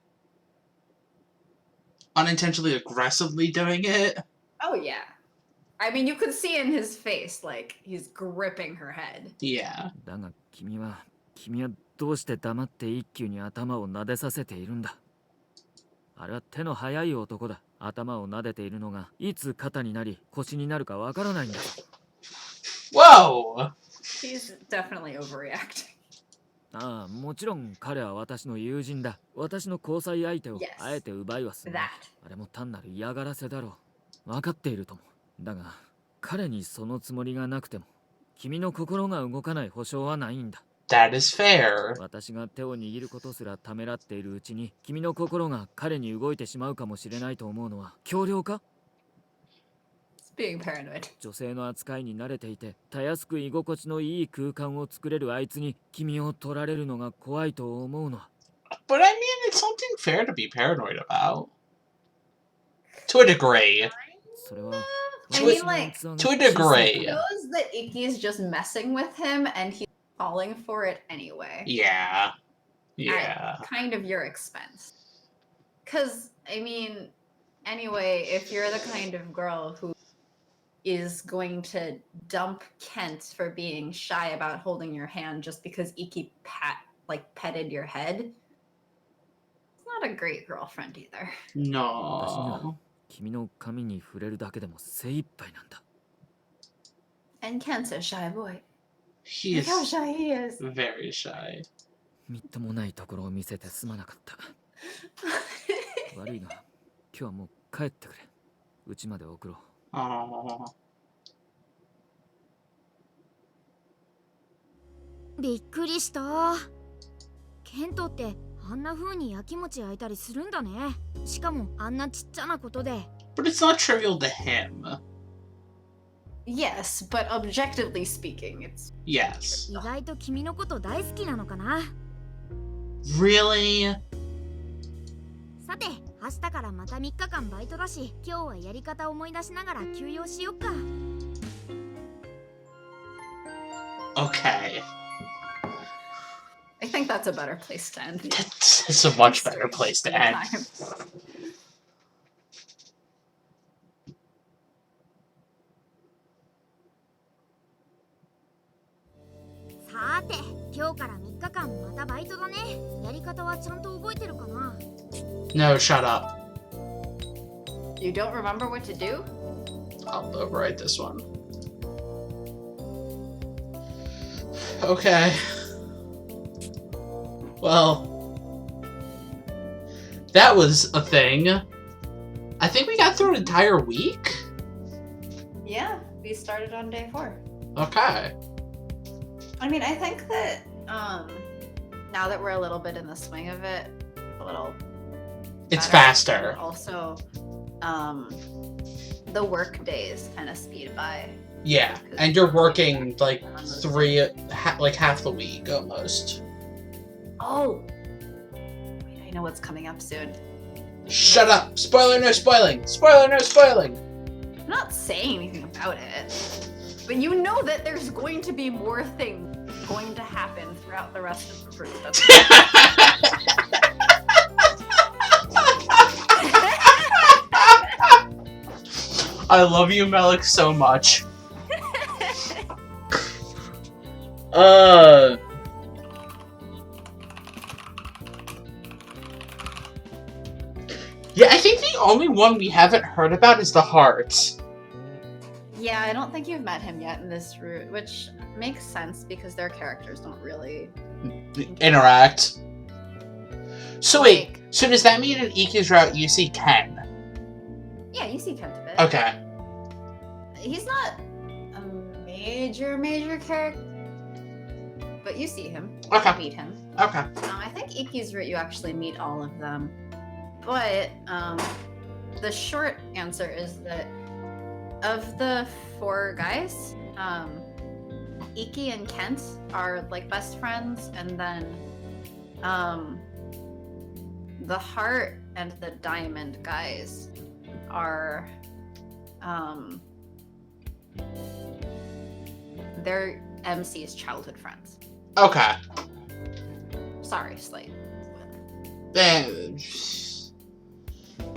unintentionally aggressively doing it. Oh yeah. I mean, you could see in his face, like, he's gripping her head. Yeah. だが君はどうして黙って一休に頭を撫でさせているんだ。あれは手の速い男だ。頭を撫でているのがいつ肩になり腰になるかわからないんだ。Whoa! He's definitely overreacting. ああ、もちろん彼は私の友人だ。私の交際相手を Yes. あえて奪いはする。 That. あれも単なる嫌がらせだろう。分かっているとも。だが彼にそのつもりがなくても君の心が動かない保証はないんだ。That is fair. 私が手を握ることすらためらっているうちに君の心が彼に動いてしまうかもしれないと思うのは強量か？ Being paranoid. 女性の扱いに慣れていてたやすく居心地のいい空間を作れるあいつに君を取られるのが怖いと思うの。 But I mean, it's something fair to be paranoid about. To a degree. それは I mean, like, to a degree. he knows that Iki's just messing with him and he's falling for it anyway. Yeah. At kind of your expense. Because, I mean, anyway, if you're the kind of girl who is going to dump Kent for being shy about holding your hand just because Iki petted your head, it's not a great girlfriend either. No. 君の髪に触れるだけでも精一杯なんだ。 And Kent's a shy boy. He Look how is shy he is. very shy. みっともないところを見せてすまなかった。悪いが、今日はもう帰ってくれ。家まで送ろう。Oh. びっくりした。ケントってあんな風にやきもち焼いたりするんだね。しかもあんなちっちゃなことで。But it's not trivial to him. Yes, but objectively speaking, it's... Yes. 意外と君のこと大好きなのかな。 Really? さて、明日からまた3日間バイトだし、今日はやり方思い出しながら休養しよっか。 Okay. I think that's a better place to end. It's a much better place to end. さて、今日から3日間またバイトだね。やり方はちゃんと覚えてるかな？ No, shut up. You don't remember what to do? I'll overwrite this one. Okay. Well, that was a thing. I think we got through an entire week? Yeah, we started on day 4. Okay. I mean, I think that now that we're a little bit in the swing of it, a little It's better. faster. And also, the work days kind of speed by. Yeah, and you're working like half the week almost. Oh! Wait, I know what's coming up soon. Shut up! Spoiler no spoiling! Spoiler no spoiling! I'm not saying anything about it, but you know that there's going to be more things going to happen throughout the rest of the group. I love you, Melik, so much. Yeah, I think the only one we haven't heard about is the Heart. Yeah, I don't think you've met him yet in this route, which makes sense because their characters don't really Interact. So wait, so does that mean in Iki's route you see Ken? Yeah, you see Kent a bit. Okay. He's not a major character, but you see him. Okay. You meet him. Okay. I think Iki's route you actually meet all of them, but the short answer is that of the 4 guys, Iki and Kent are like best friends, and then the Heart and the Diamond guys are they're MC's childhood friends. Okay. Sorry, slight. Then...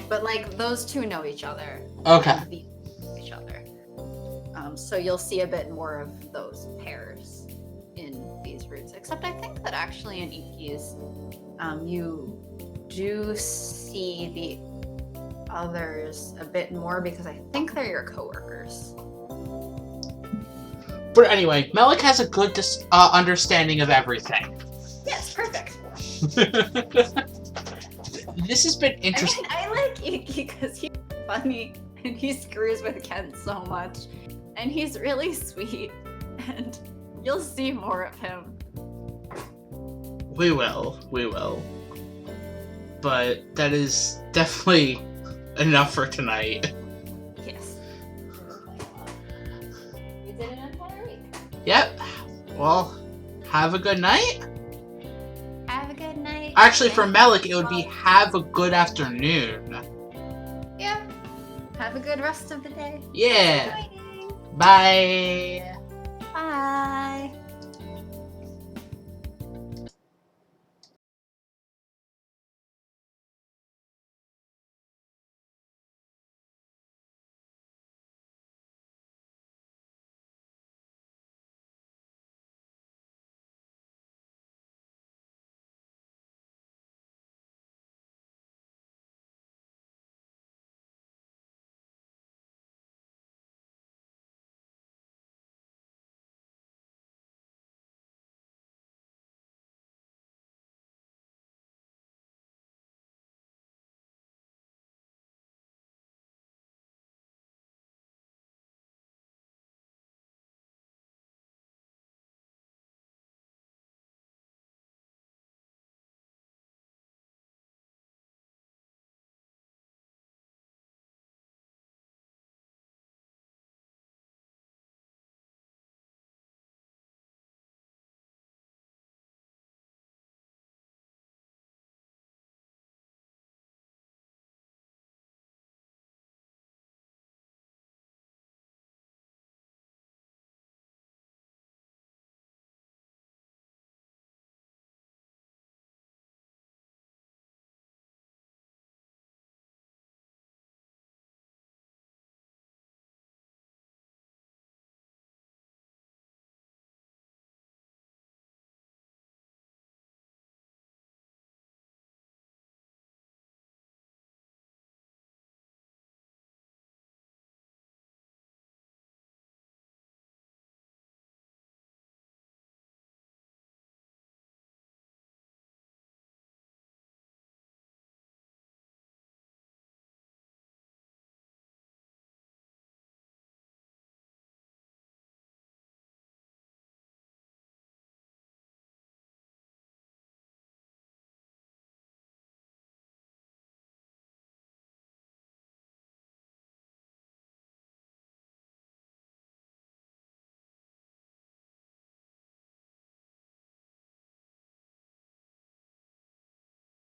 But like those two know each other. Okay. And these know each other. So you'll see a bit more of those pairs in these routes. Except I think that actually in Iki's, you do see the others a bit more because I think they're your coworkers. But anyway, Melik has a good understanding of everything. Yes, perfect. This has been interesting. I like Iki because he's funny and he screws with Ken so much. And he's really sweet. And you'll see more of him We will. We will. But that is definitely enough for tonight. Yes. We did an entire week. Yep. Well, have a good night. Have a good night. Actually, for Malik, it would be have a good afternoon. Yeah. Have a good rest of the day. Yeah. Bye. Bye.